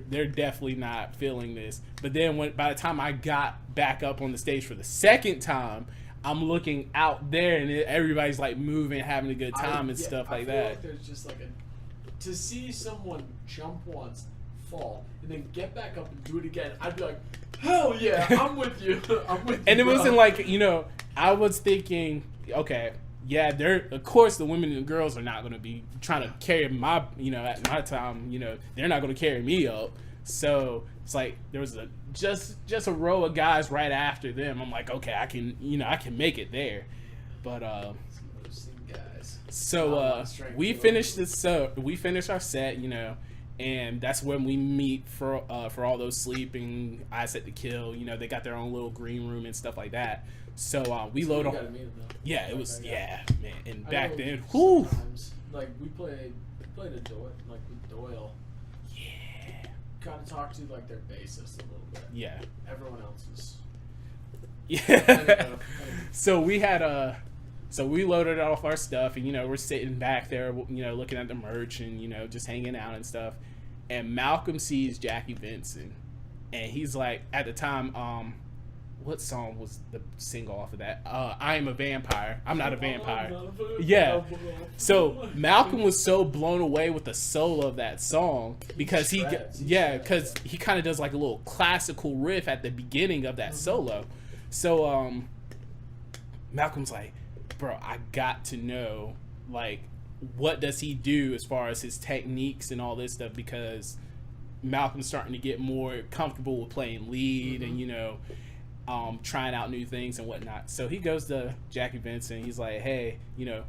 S3: They're definitely not feeling this. But then by the time I got back up on the stage for the second time, I'm looking out there and everybody's like moving, having a good time and stuff like that.
S1: Like there's just like to see someone jump once, fall, and then get back up and do it again. I'd be like, hell yeah, I'm with you. I'm with you.
S3: And it wasn't like, you know, I was thinking, okay, yeah, of course the women and girls are not going to be trying to carry my, you know, at my time, you know, they're not going to carry me up. So it's like there was just a row of guys right after them. I'm like, okay, I can make it there. But so we finished our set, you know, and that's when we meet for all those sleeping I Set to Kill. You know, they got their own little green room and stuff like that. So we load on. Yeah, it was man. And back then, whoo.
S1: Like we played a Doyle, like with Doyle.
S3: Yeah.
S1: Got to talk to like their bassist a little bit.
S3: Yeah.
S1: Everyone else is.
S3: Yeah. So we had so we loaded off our stuff, and you know we're sitting back there, you know, looking at the merch and you know just hanging out and stuff. And Malcolm sees Jackie Vincent, and he's like, at the time, what song was the single off of that? I Am a Vampire. I'm not a vampire. Yeah. So Malcolm was so blown away with the solo of that song because he kind of does like a little classical riff at the beginning of that solo. So Malcolm's like, bro, I got to know, like, what does he do as far as his techniques and all this stuff, because Malcolm's starting to get more comfortable with playing lead and, you know, trying out new things and whatnot. So he goes to Jackie Vincent. He's like, hey, you know,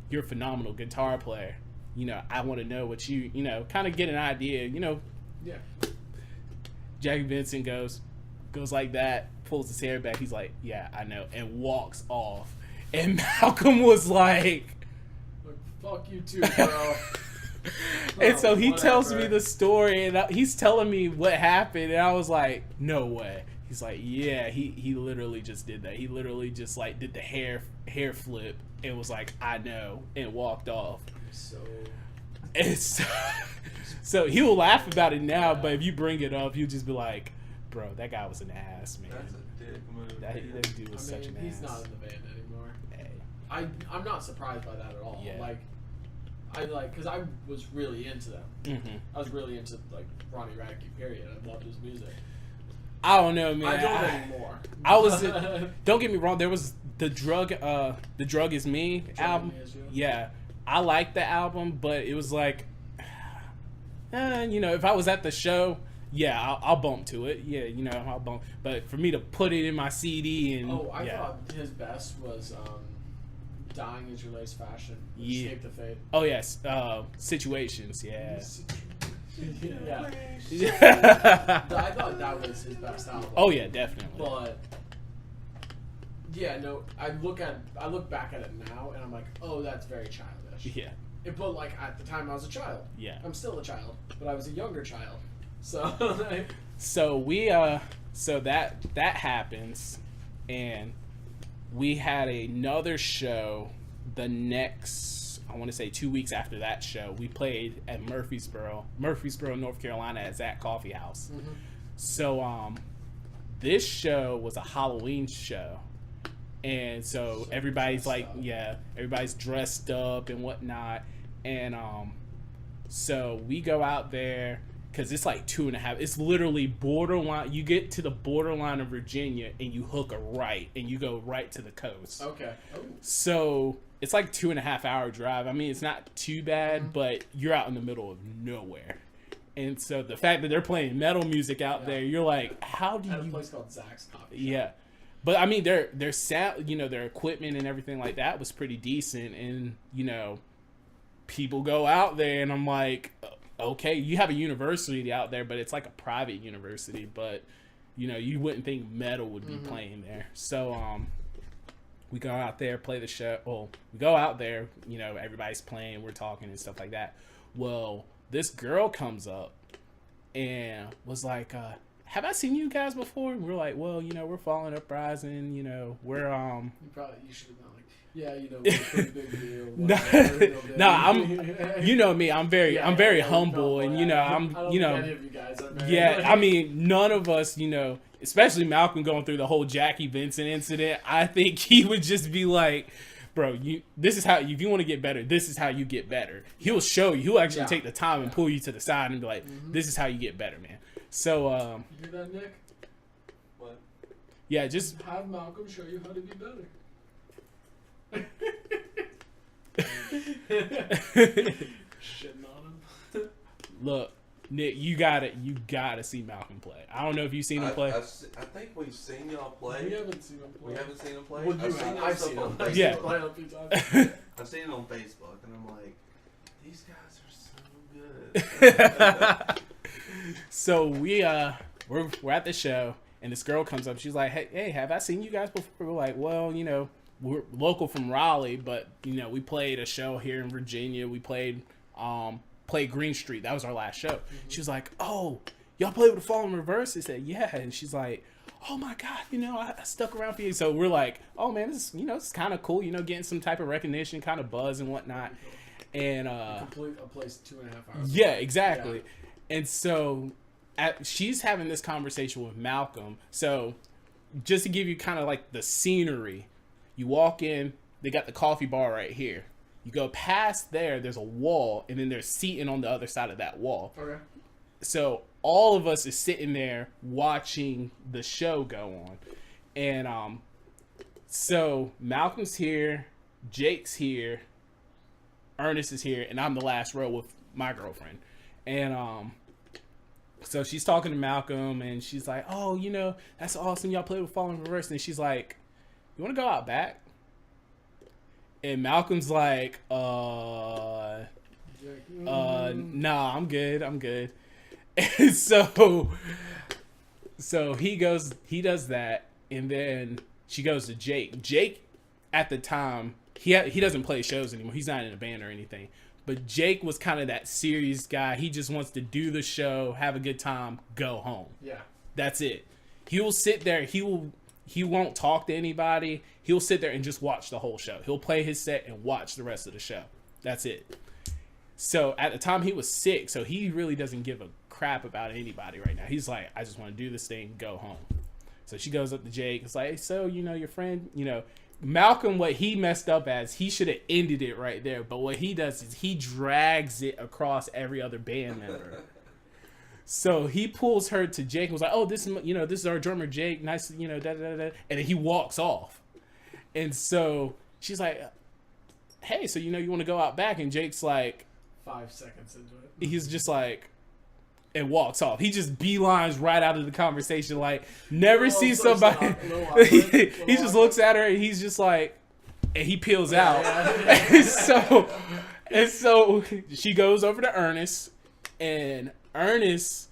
S3: you're a phenomenal guitar player. You know, I want to know what you know, kind of get an idea, you know.
S1: Yeah.
S3: Jackie Vincent goes like that, pulls his hair back. He's like, yeah, I know, and walks off. And Malcolm was like,
S1: fuck you too, bro.
S3: And so he tells me the story, and he's telling me what happened, and I was like, no way. He's like, yeah, he literally just did that. He literally just like did the hair flip and was like, I know, and walked off. So he will laugh about it now, but if you bring it up, he'll just be like, bro, that guy was an ass, man.
S4: That's a dick move.
S3: That dude was such an ass.
S1: He's not in the band anymore.
S3: Hey.
S1: I'm not surprised by that at all.
S3: Yeah.
S1: Because I was really into them.
S3: Mm-hmm.
S1: I was really into like Ronnie Radke. Period. I loved his music.
S3: I don't know, man.
S1: I don't anymore.
S3: I was. Don't get me wrong. There was the drug. The Drug Is Me album. Yeah, I liked the album, but it was like, you know, if I was at the show, yeah, I'll bump to it. Yeah, you know, I'll bump. But for me to put it in my CD and
S1: I thought his best was Dying Is Your Latest Fashion. Escape the Fate.
S3: Oh yes, Situations. Yeah.
S1: Yeah. I thought that was his best album.
S3: Oh yeah, definitely.
S1: But yeah, no, I look back at it now and I'm like, oh, that's very childish.
S3: Yeah.
S1: But like at the time I was a child.
S3: Yeah.
S1: I'm still a child, but I was a younger child. So
S3: so we so that happens, and we had another show the next, I want to say 2 weeks after that show. We played at Murfreesboro, North Carolina, at Zach Coffee House. Mm-hmm. So this show was a Halloween show, and so everybody's like, everybody's dressed up and whatnot, and so we go out there. Because it's like 2.5. It's literally borderline. You get to the borderline of Virginia and you hook a right and you go right to the coast.
S1: Okay. Oh.
S3: So it's like 2.5 hour drive. I mean, it's not too bad, but you're out in the middle of nowhere. And so the fact that they're playing metal music out there, you're like, how do
S1: At
S3: you?
S1: a place called Zach's Coffee Shop.
S3: Yeah, but I mean, their sound, you know, their equipment and everything like that was pretty decent, and you know, people go out there, and I'm like, okay, you have a university out there, but it's like a private university, but you know, you wouldn't think metal would be playing there. So we go out there, play the show. Well, we go out there, you know, everybody's playing, we're talking and stuff like that. Well, this girl comes up and was like, have I seen you guys before? And we're like, well, you know, we're Falling Uprising, you know, we're
S1: You should have been like, yeah, you know, we're a pretty big deal.
S3: No, you know me, I'm very humble, and you know,
S1: any of you guys are very,
S3: I mean, none of us, you know, especially Malcolm going through the whole Jackie Vincent incident, I think he would just be like, bro, this is how, if you want to get better, this is how you get better. He'll show you. He'll actually take the time and pull you to the side and be like, this is how you get better, man. So,
S1: you hear that, Nick?
S4: What?
S3: Yeah, just
S1: have Malcolm show you how to be better. Shitting on him.
S3: Look, Nick, you gotta see Malcolm play. I don't know if you've seen him play.
S4: I think we've seen y'all play.
S1: We haven't seen him play.
S4: We haven't seen him play.
S1: Well, I've seen him. I've
S3: Yeah.
S1: seen him play a few times.
S4: I've seen it on Facebook, and I'm like, these guys are so good.
S3: So we're at the show, and this girl comes up. She's like, hey, have I seen you guys before? We're like, well, you know, we're local from Raleigh, but you know, we played a show here in Virginia. We played Green Street. That was our last show. She was like, oh, y'all played with the Fallen Reverse? I said, yeah. And she's like, oh my God, you know, I stuck around for you. So we're like, oh man, this is kind of cool, you know, getting some type of recognition, kind of buzz and whatnot. And
S1: complete a place 2.5 hours.
S3: Yeah, exactly. Yeah. And so she's having this conversation with Malcolm. So just to give you kind of like the scenery, you walk in, they got the coffee bar right here. You go past there's a wall, and then there's seating on the other side of that wall.
S1: Okay.
S3: So all of us is sitting there watching the show go on. And so Malcolm's here, Jake's here, Ernest is here, and I'm the last row with my girlfriend. And so she's talking to Malcolm, and she's like, oh, you know, that's awesome. Y'all play with Fall in Reverse. And she's like, you want to go out back? And Malcolm's like, nah, I'm good. And so he does that, and then she goes to Jake. Jake, at the time, he doesn't play shows anymore. He's not in a band or anything. But Jake was kind of that serious guy. He just wants to do the show, have a good time, go home.
S1: Yeah.
S3: That's it. He will sit there. He won't talk to anybody. He'll sit there and just watch the whole show. He'll play his set and watch the rest of the show. That's it. So at the time he was sick, so he really doesn't give a crap about anybody right now. He's like, I just want to do this thing, go home. So she goes up to Jake. It's like, so, you know, your friend, you know, Malcolm, what he messed up as, he should have ended it right there. But what he does is he drags it across every other band member. So he pulls her to Jake and was like, oh, this is our drummer, Jake. Nice, you know, da-da-da-da. And then he walks off. And so she's like, hey, so, you know, you want to go out back? And Jake's like,
S1: 5 seconds into it.
S3: he's just like, and walks off. He just beelines right out of the conversation. Like, never sees somebody. He just looks at her and he's just like, and he peels out. And so she goes over to Ernest, and Ernest,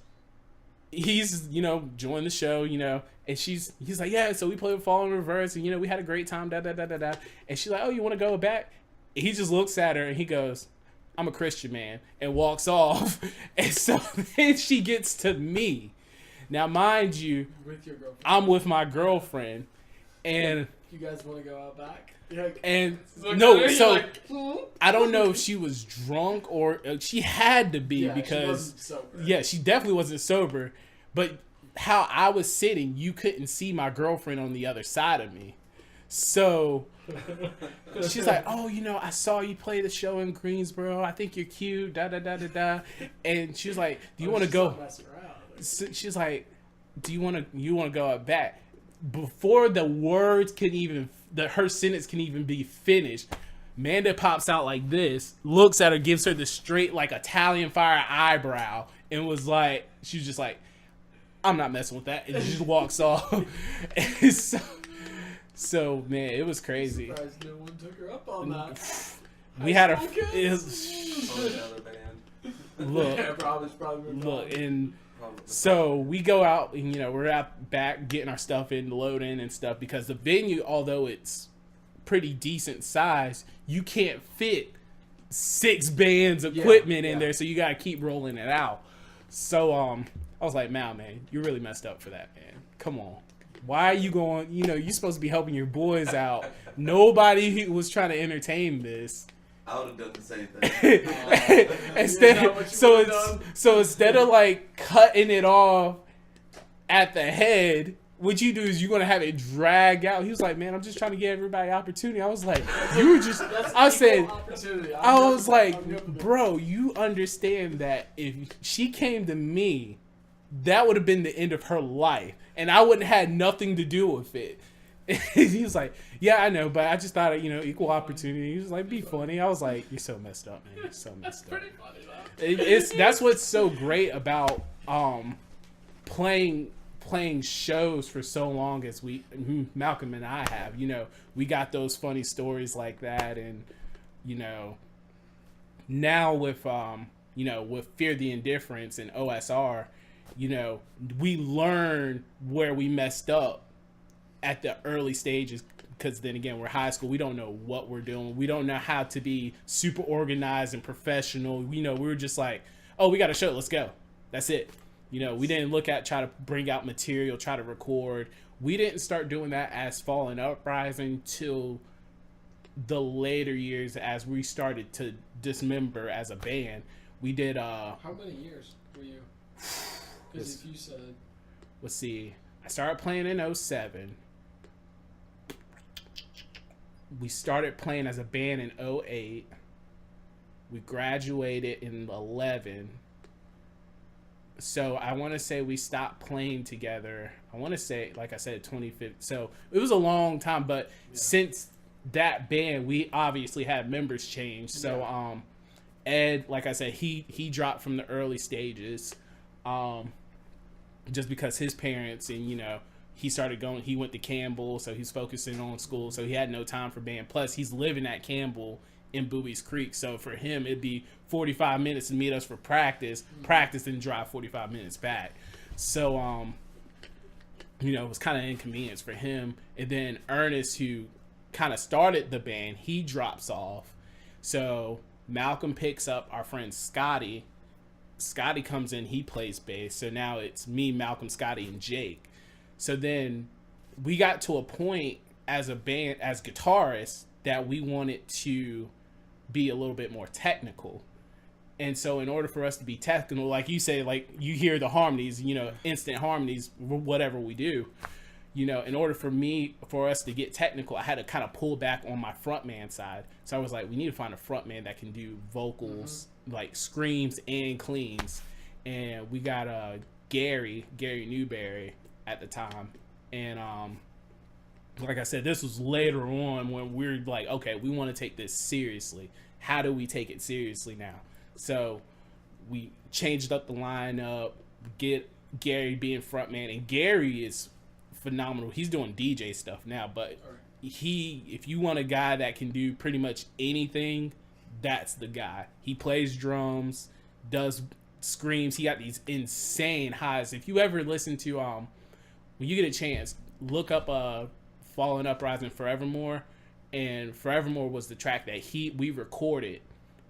S3: he's, you know, joined the show, you know, and he's like, yeah, so we played Fall in Reverse, and, you know, we had a great time, da-da-da-da-da. And she's like, oh, you want to go back? And he just looks at her and he goes, I'm a Christian man, and walks off. And so then she gets to me. Now, mind you,
S1: With your girlfriend.
S3: I'm with my girlfriend, and
S1: You guys want to go out back?
S3: and
S1: Look
S3: no,
S1: at her,
S3: so
S1: you're like, hmm?
S3: I don't know if she was drunk or she had to be
S1: Yeah, she
S3: because
S1: wasn't sober.
S3: yeah, she definitely wasn't sober. But how I was sitting, you couldn't see my girlfriend on the other side of me. So she's like, oh, you know, I saw you play the show in Greensboro. I think you're cute, da-da-da-da-da. And she was like, do you want to go? So she's like, do you want to go out back? Before the words can even, her sentence can even be finished, Amanda pops out like this, looks at her, gives her the straight, like, Italian fire eyebrow, and was like, she was just like, I'm not messing with that. And she just walks off. And so, man, it was crazy.
S1: Surprised no one took her up on that.
S3: We had a
S4: Another band.
S3: look,
S1: Yeah, probably
S3: look, and
S4: Probably.
S3: so we go out and, you know, we're out back getting our stuff in, loading and stuff, because the venue, although it's pretty decent size, you can't fit 6 bands of equipment in there, so you gotta keep rolling it out. So I was like, man, you really messed up for that, man. Come on. Why are you going, you know, you're supposed to be helping your boys out. Nobody was trying to entertain this.
S4: I would have done the same thing.
S3: So instead of like cutting it off at the head, what you do is you're gonna have it drag out. He was like, man, I'm just trying to give everybody opportunity. I was like, you were just, I said, I was like, bro, you understand that if she came to me, that would have been the end of her life, and I wouldn't have had nothing to do with it. He was like, yeah, I know, but I just thought, you know, equal opportunity. He was like, be funny. I was like, you're so messed up, man. You're so messed up.
S1: Pretty funny, though.
S3: That's what's so great about playing shows for so long as Malcolm and I have. You know, we got those funny stories like that, and, you know, now with you know, with Fear the Indifference and OSR, you know, we learn where we messed up at the early stages, because then again, we're high school. We don't know what we're doing. We don't know how to be super organized and professional. You know, we were just like, oh, we got a show, let's go. That's it. You know, we didn't try to bring out material, try to record. We didn't start doing that as Fallen Uprising till the later years, as we started to dismember as a band. We did
S1: How many years were you? Because if you said,
S3: let's see, I started playing in '07. We started playing as a band in '08. We graduated in 11. So I want to say we stopped playing together. I want to say, like I said, 2015. So it was a long time, but since that band, we obviously had members change. So Ed, like I said, he dropped from the early stages, just because his parents and he started going. He went to Campbell, so he's focusing on school. So he had no time for band. Plus, he's living at Campbell in Bowie's Creek, so for him it'd be 45 minutes to meet us for practice, and drive 45 minutes back. So it was kind of inconvenience for him. And then Ernest, who kind of started the band, he drops off. So Malcolm picks up our friend Scotty. Scotty comes in, he plays bass. So now it's me, Malcolm, Scotty, and Jake. So then we got to a point as a band, as guitarists, that we wanted to be a little bit more technical. And so in order for us to be technical, like you say, like you hear the harmonies, instant harmonies, whatever we do, in order for us to get technical, I had to kind of pull back on my frontman side. So I was like, we need to find a frontman that can do vocals, like screams and cleans. And we got Gary Newberry at the time. And like I said, this was later on when we're like, okay, we want to take this seriously. How do we take it seriously now? So we changed up the lineup, get Gary being frontman, and Gary is phenomenal. He's doing DJ stuff now, but if you want a guy that can do pretty much anything, that's the guy. He plays drums, does screams. He got these insane highs. If you ever listen to when you get a chance, look up Fallen Uprising Forevermore, and Forevermore was the track that we recorded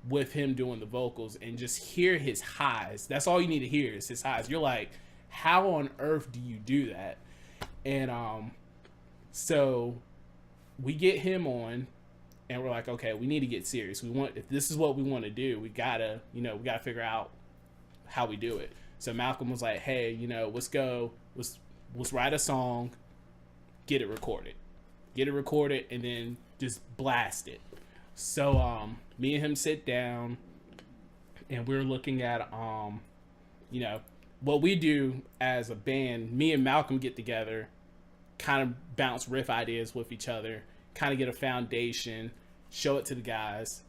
S3: with him doing the vocals, and just hear his highs. That's all you need to hear is his highs. You're like, how on earth do you do that? And so we get him on, and we're like, okay, we need to get serious. If this is what we want to do, we gotta figure out how we do it. So Malcolm was like, hey, let's write a song, get it recorded, and then just blast it. So me and him sit down, and we're looking at what we do as a band. Me and Malcolm get together, kind of bounce riff ideas with each other, kind of get a foundation, show it to the guys.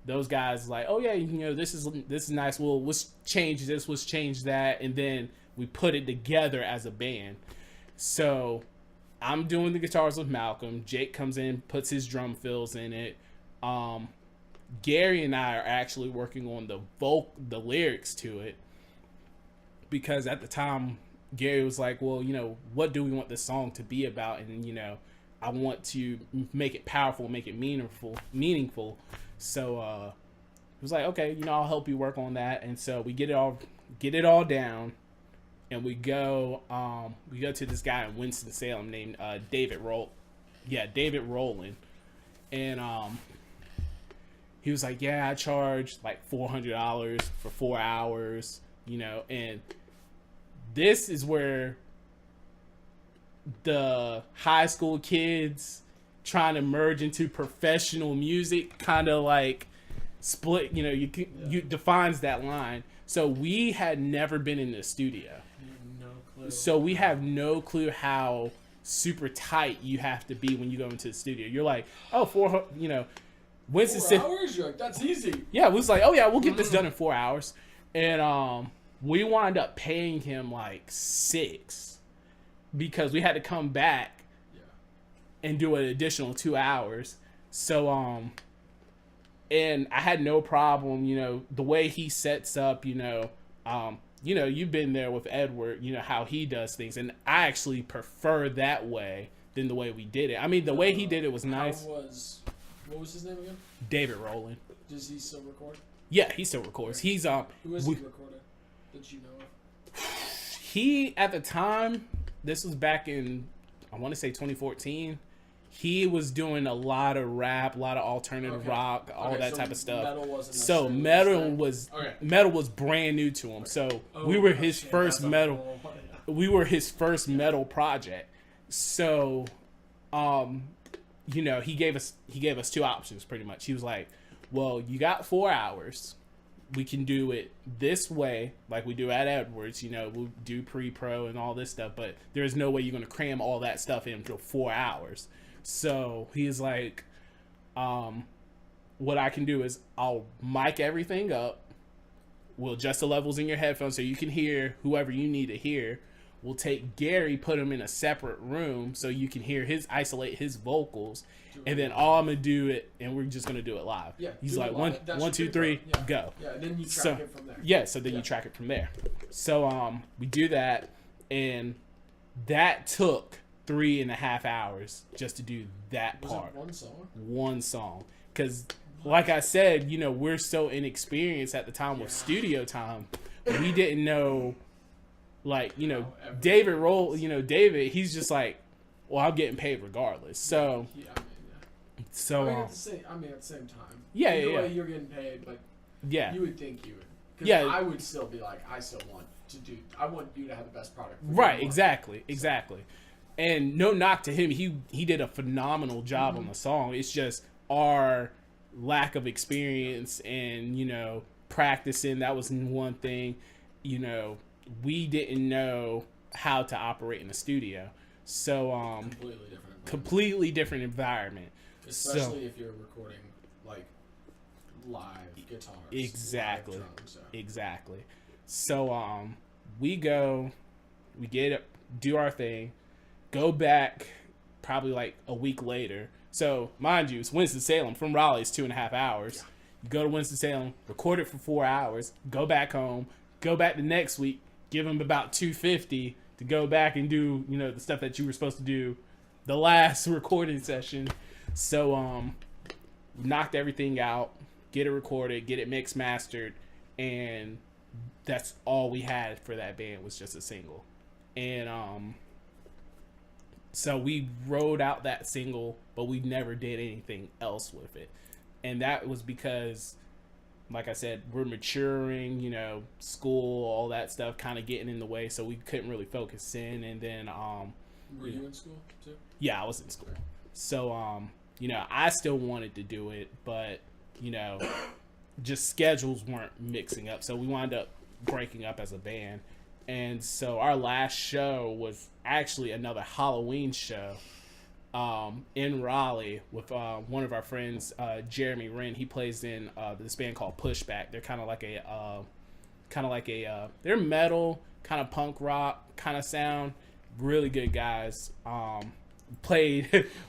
S3: Those guys like, oh yeah, this is nice. Well, let's change this, let's change that, and then we put it together as a band. So I'm doing the guitars with Malcolm. Jake comes in, puts his drum fills in it. Gary and I are actually working on the lyrics to it, because at the time Gary was like, well, what do we want this song to be about? And I want to make it powerful, make it meaningful. So he was like, okay, I'll help you work on that. And so we get it all down, and we go to this guy in Winston-Salem named David Rowland. And he was like, yeah, I charge like $400 for 4 hours, and this is where the high school kids trying to merge into professional music kind of like split, you defines that line. So we had never been in the studio.
S1: No clue.
S3: So we have no clue how super tight you have to be when you go into the studio. You're like, oh, 4
S1: hours? You're like, that's easy.
S3: Yeah, it was like, oh yeah, we'll get this done in 4 hours. And we wound up paying him like 6, because we had to come back and do an additional 2 hours. So and I had no problem, the way he sets up, you've been there with Edward, how he does things, and I actually prefer that way than the way we did it. I mean, the way he did it was nice.
S1: What was his name again?
S3: David Rowland.
S1: Does he still record?
S3: Yeah, he still records. He's
S1: Who is he recording that you know of?
S3: He, at the time, this was back in, I want to say 2014. He was doing a lot of rap, a lot of alternative rock, all that type of stuff.
S1: Metal wasn't
S3: so metal was brand new to him. So we were his first metal. we were his first metal project. So, you know, he gave us 2 options pretty much. He was like, well, you got 4 hours. We can do it this way, like we do at Edwards. You know, we'll do pre-pro and all this stuff, but there's no way you're going to cram all that stuff into 4 hours. So he's like, what I can do is I'll mic everything up. We'll adjust the levels in your headphones so you can hear whoever you need to hear. We'll take Gary, put him in a separate room so you can isolate his vocals, and then all I'm gonna do it, and we're just gonna do it live.
S1: Yeah,
S3: he's like one, 2, 3, go.
S1: Yeah, and then you track it from there.
S3: Yeah, so then you track it from there. So we do that, and that took 3.5 hours just to do that part.
S1: Was it one song?
S3: One song, because like I said, you know, we're so inexperienced at the time with studio time, we didn't know. Like, you know, David, he's just like, well, I'm getting paid regardless. So,
S1: So, at the same time.
S3: Yeah,
S1: Either
S3: yeah,
S1: way you're getting paid, like,
S3: yeah.
S1: you would think you would. Because
S3: Yeah.
S1: I would still be like, I want you to have the best product. for
S3: Right,
S1: your
S3: exactly. And no knock to him. He did a phenomenal job on the song. It's just our lack of experience and, you know, practicing. That was one thing, you know. We didn't know how to operate in the studio, so completely different environment.
S1: Especially if you're recording like live guitars.
S3: Exactly.
S1: Live drums,
S3: Exactly. So we get up, do our thing, go back probably like a week later. So mind you, it's Winston-Salem. From Raleigh, it's 2.5 hours. You go to Winston-Salem, record it for 4 hours, go back home, go back the next week. Give them about $250 to go back and do, you know, the stuff that you were supposed to do the last recording session. So, knocked everything out, get it recorded, get it mixed, mastered, and that's all we had for that band was just a single. And, so we wrote out that single, but we never did anything else with it. And that was because, like I said, we're maturing, you know, school, all that stuff kind of getting in the way, so we couldn't really focus in. And then
S1: Were you in school too?
S3: Yeah, I was in school. So you know, I still wanted to do it, but, you know, just schedules weren't mixing up, so we wound up breaking up as a band. And so our last show was actually another Halloween show in Raleigh with one of our friends, Jeremy Wren. He plays in this band called Pushback. They're kind of like a they're metal, kind of punk rock kind of sound. Really good guys.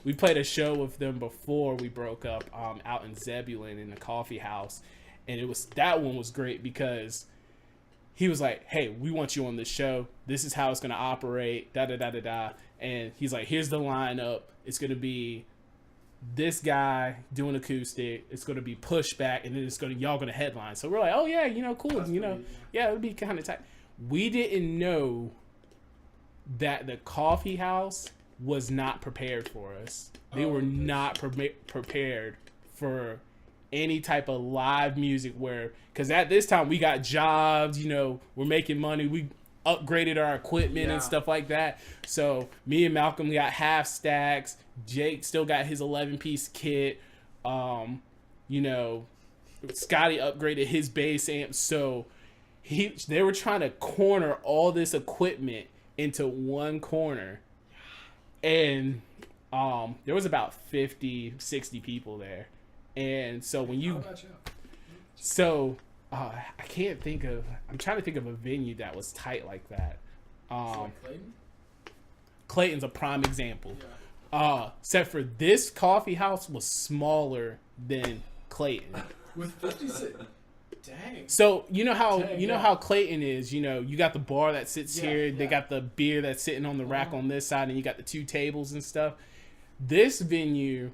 S3: We played a show with them before we broke up out in Zebulon in the coffee house, and that one was great because he was like, hey, we want you on this show. This is how it's going to operate, da-da-da-da-da. And he's like, here's the lineup. It's going to be this guy doing acoustic. It's going to be Pushback, and then y'all going to headline. So we're like, oh, yeah, you know, cool. That's yeah, it would be kind of tight. We didn't know that the coffee house was not prepared for us. They were not prepared for any type of live music because at this time we got jobs, you know, we're making money, we upgraded our equipment and stuff like that. So me and Malcolm got half stacks, Jake still got his 11-piece kit, you know, Scotty upgraded his bass amp. So they were trying to corner all this equipment into one corner, and there was about 50, 60 people there. And so when you, I can't think of, I'm trying to think of a venue that was tight like that.
S1: Clayton?
S3: Clayton's a prime example. Except for this coffee house was smaller than Clayton.
S1: With 56. Dang.
S3: So you know how Clayton is, you know, you got the bar that sits here, they got the beer that's sitting on the rack on this side, and you got the 2 tables and stuff. This venue,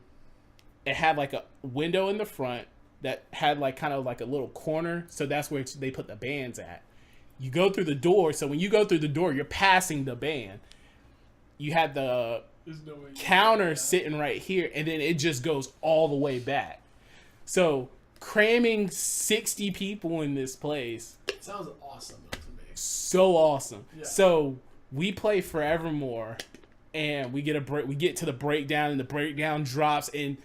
S3: it had like a window in the front that had like kind of like a little corner, so that's where they put the bands at. You go through the door, so when you go through the door, you're passing the band. You had the counter sitting right here, and then it just goes all the way back. So cramming 60 people in this place
S1: sounds awesome to me.
S3: so awesome. So we play Forevermore, and we get to the breakdown, and the breakdown drops, and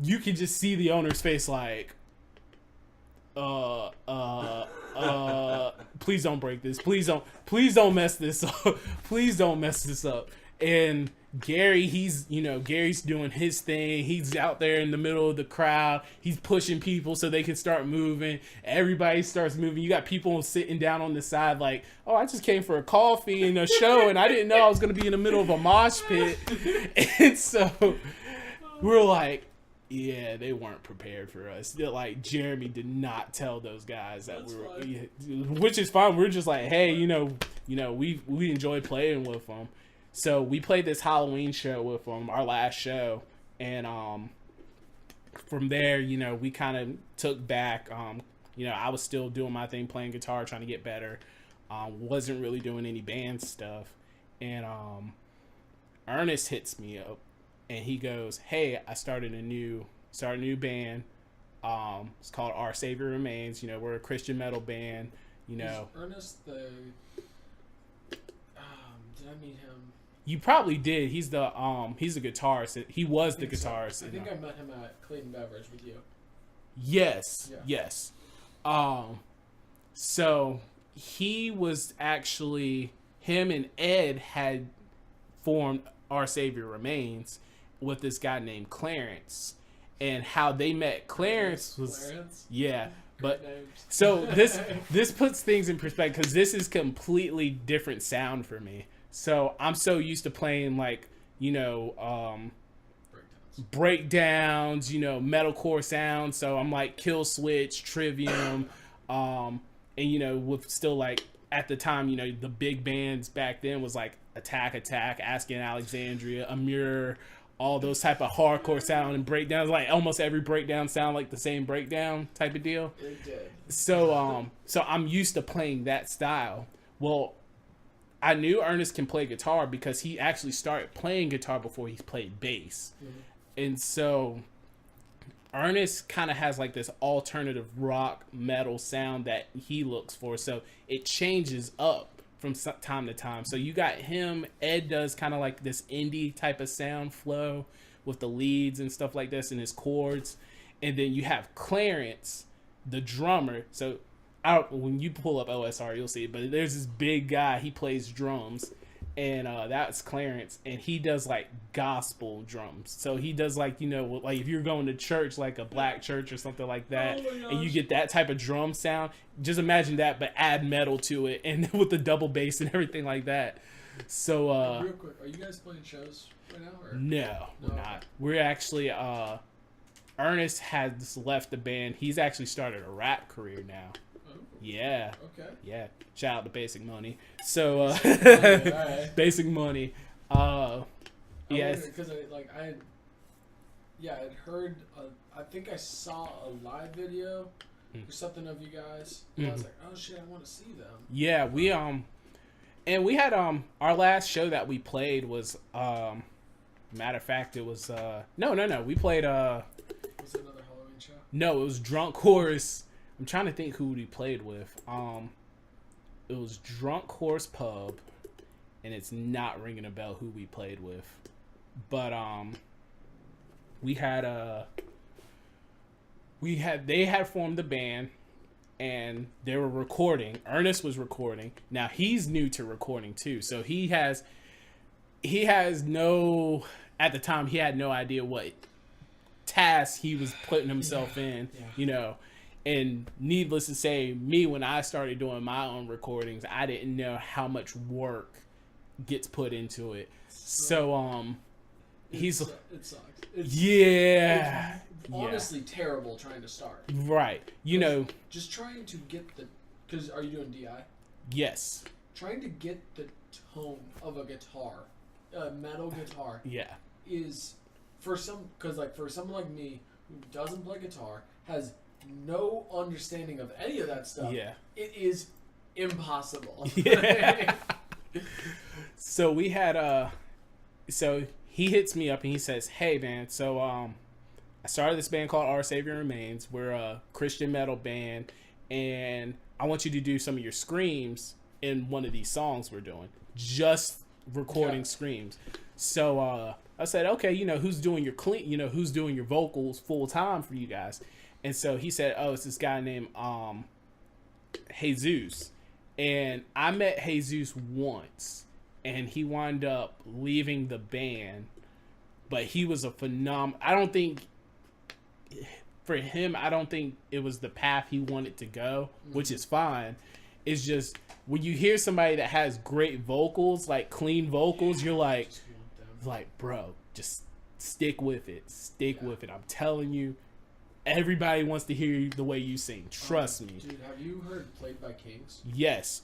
S3: you can just see the owner's face like, please don't break this. Please don't mess this up. Please don't mess this up. And Gary, Gary's doing his thing. He's out there in the middle of the crowd. He's pushing people so they can start moving. Everybody starts moving. You got people sitting down on the side like, oh, I just came for a coffee and a show, and I didn't know I was going to be in the middle of a mosh pit. And so we're like, yeah, they weren't prepared for us. Like, Jeremy did not tell those guys that which is fine. We're just like, hey, we enjoy playing with them. So we played this Halloween show with them, our last show, and from there, we kind of took back. I was still doing my thing, playing guitar, trying to get better. Wasn't really doing any band stuff, and Ernest hits me up, and he goes, "Hey, I started a new band. It's called Our Savior Remains. We're a Christian metal band.
S1: Is Ernest the? Did I meet him?
S3: You probably did. He's the guitarist. He was the guitarist.
S1: So. I think I met him at Clayton Beverage with you.
S3: Yes.
S1: Yeah.
S3: Yes. So he was actually, him and Ed had formed Our Savior Remains with this guy named Clarence. And how they met Clarence was yeah. But so this puts things in perspective, because this is completely different sound for me. So I'm so used to playing like, breakdowns, metalcore sounds. So I'm like Kill Switch, Trivium, and with still like at the time, the big bands back then was like Attack, Asking Alexandria, Amur, all those type of hardcore sound and breakdowns. Like almost every breakdown sound like the same breakdown type of deal.
S1: It did.
S3: So I'm used to playing that style. Well, I knew Ernest can play guitar because he actually started playing guitar before he played bass. Mm-hmm. And so Ernest kind of has like this alternative rock metal sound that he looks for. So it changes up from time to time. So you got him. Ed does kind of like this indie type of sound flow with the leads and stuff like this and his chords. And then you have Clarence, the drummer. So when you pull up OSR, you'll see it. But there's this big guy. He plays drums. And that's Clarence. And he does like gospel drums. So he does like, like if you're going to church, like a black church or something like that, and you get that type of drum sound, just imagine that, but add metal to it, and with the double bass and everything like that. So
S1: real quick, are you guys playing shows right now? Or?
S3: No, we're not. We're actually Ernest has left the band. He's actually started a rap career now. Yeah. Okay. Yeah. Shout out to Basic Money. So,
S1: right.
S3: Basic Money. Yes.
S1: Because I had heard. I think I saw a live video or something of you guys. And I was like, oh shit, I want to see them.
S3: Yeah, we and we had our last show that we played was matter of fact, it was no. We played
S1: Was it another Halloween show?
S3: No, it was Drunk Horse. I'm trying to think who we played with. It was Drunk Horse Pub, and it's not ringing a bell who we played with. But they had formed the band, and they were recording. Ernest was recording. Now he's new to recording too, so he has no, at the time he had no idea what task he was putting himself in, And needless to say, me, when I started doing my own recordings, I didn't know how much work gets put into it. So, it sucks. It's
S1: honestly terrible trying to start.
S3: Right.
S1: Just trying to get because are you doing DI?
S3: Yes.
S1: Trying to get the tone of a guitar, a metal guitar.
S3: Yeah.
S1: Is for someone like me who doesn't play guitar, has no understanding of any of that stuff.
S3: Yeah.
S1: It is impossible.
S3: Yeah. So we had so he hits me up and he says, "Hey man, so I started this band called Our Savior Remains. We're a Christian metal band, and I want you to do some of your screams in one of these songs we're doing." just recording screams. So I said, okay, who's doing your who's doing your vocals full time for you guys? And so he said, oh, it's this guy named Jesus. And I met Jesus once, and he wound up leaving the band, but he was a phenomenal. I don't think it was the path he wanted to go, which is fine. It's just when you hear somebody that has great vocals, like clean vocals, you're like, bro, just stick with it. Stick with it. I'm telling you, everybody wants to hear you the way you sing. Trust me.
S1: Dude, have you heard Played by Kings?
S3: Yes.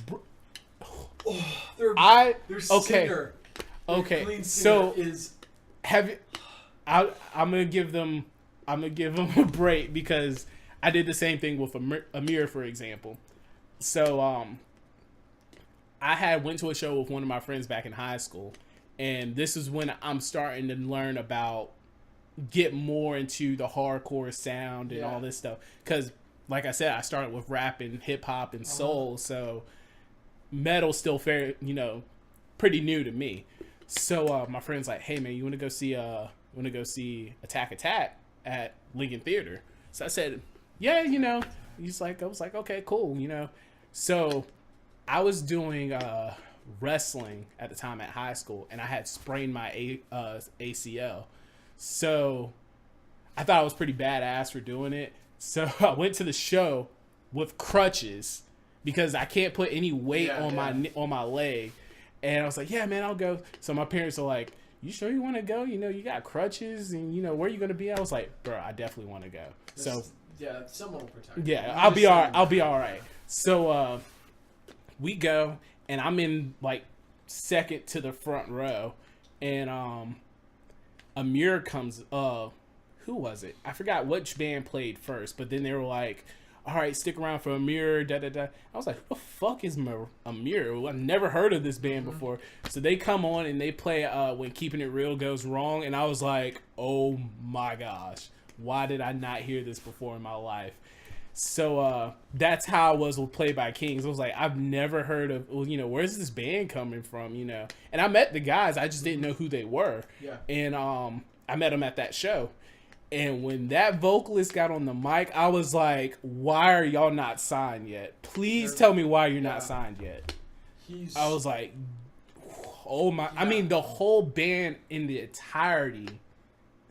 S1: Their
S3: okay.
S1: singer.
S3: Okay.
S1: Clean
S3: So
S1: singer is
S3: I'm gonna give them a break because I did the same thing with Amir, for example. So I went to a show with one of my friends back in high school, and this is when I'm starting to learn get more into the hardcore sound and all this stuff. Because, like I said, I started with rap and hip hop and soul, so metal's still pretty new to me. So my friend's like, "Hey man, you want to go see Attack Attack at Lincoln Theater?" So I said, "Yeah, I was like, okay, cool, So I was doing wrestling at the time at high school, and I had sprained my ACL. So I thought I was pretty badass for doing it. So I went to the show with crutches because I can't put any weight on my leg. And I was like, yeah, man, I'll go. So my parents are like, you sure you want to go? You got crutches and where are you going to be? I was like, bro, I definitely want to go.
S1: Someone will protect you.
S3: Yeah, I'll be all right. So we go, and I'm in like second to the front row, and Amir comes. Who was it? I forgot which band played first, but then they were like, all right, stick around for Amir, da da da. I was like, who the fuck is Amir? I've never heard of this band before. So they come on and they play When Keeping It Real Goes Wrong, and I was like, oh my gosh, why did I not hear this before in my life? So that's how I was with Played by Kings. I was like, I've never heard of, where's this band coming from, And I met the guys, I just didn't know who they were.
S1: Yeah.
S3: And I met them at that show. And when that vocalist got on the mic, I was like, why are y'all not signed yet? Please tell me why you're not signed yet. I was like, oh my. I mean, the whole band in the entirety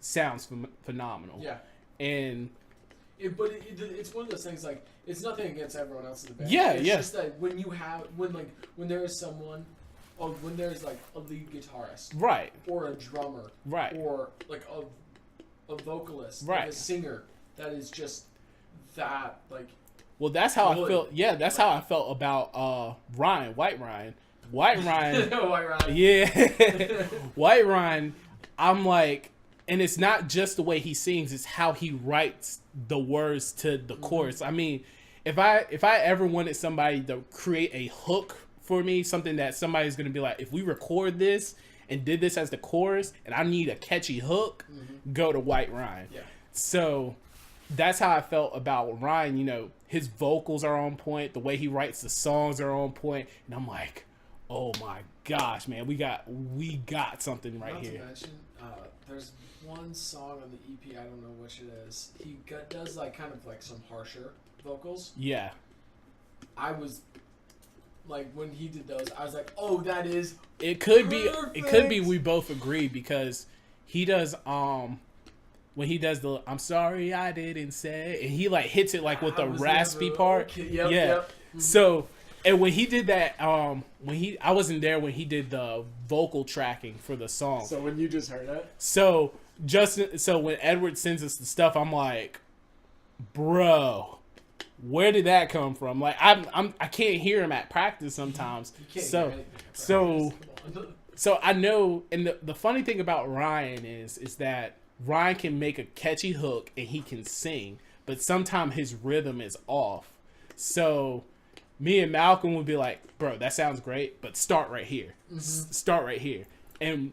S3: sounds phenomenal.
S1: Yeah.
S3: And
S1: it's one of those things, like, it's nothing against everyone else in the band.
S3: Yeah,
S1: it's
S3: yeah.
S1: just that when there is someone, when there's like a lead guitarist,
S3: right,
S1: or a drummer,
S3: right,
S1: or like a vocalist,
S3: right,
S1: like a singer that is just that, like.
S3: Well, that's how I felt. Yeah, that's how I felt about White Ryan. White Ryan. Yeah. White Ryan, I'm like, and it's not just the way he sings, it's how he writes the words to the chorus. I mean, if I ever wanted somebody to create a hook for me, something that somebody's going to be like, if we record this and did this as the chorus and I need a catchy hook, go to White Ryan. Yeah. So that's how I felt about Ryan. His vocals are on point. The way he writes the songs are on point. And I'm like, oh my gosh, man, we got something right here.
S1: Not to mention, there's one song on the EP, I don't know which it is. He does like kind of like some harsher vocals.
S3: Yeah.
S1: I was like, when he did those, I was like, oh, that is
S3: It could
S1: perfect.
S3: be. It could be. We both agree because he does. When he does the "I'm sorry I didn't say," and he like hits it like with the raspy part.
S1: Okay.
S3: Yeah.
S1: Yep.
S3: So, and when he did that, I wasn't there when he did the vocal tracking for the song.
S1: So when you just heard it.
S3: So when Edward sends us the stuff, I'm like, bro, where did that come from? Like I can't hear him at practice sometimes.
S1: You can't hear anything at practice.
S3: So I know, and the funny thing about Ryan is that Ryan can make a catchy hook and he can sing, but sometimes his rhythm is off. So me and Malcolm would be like, bro, that sounds great, but start right here. Start right here. And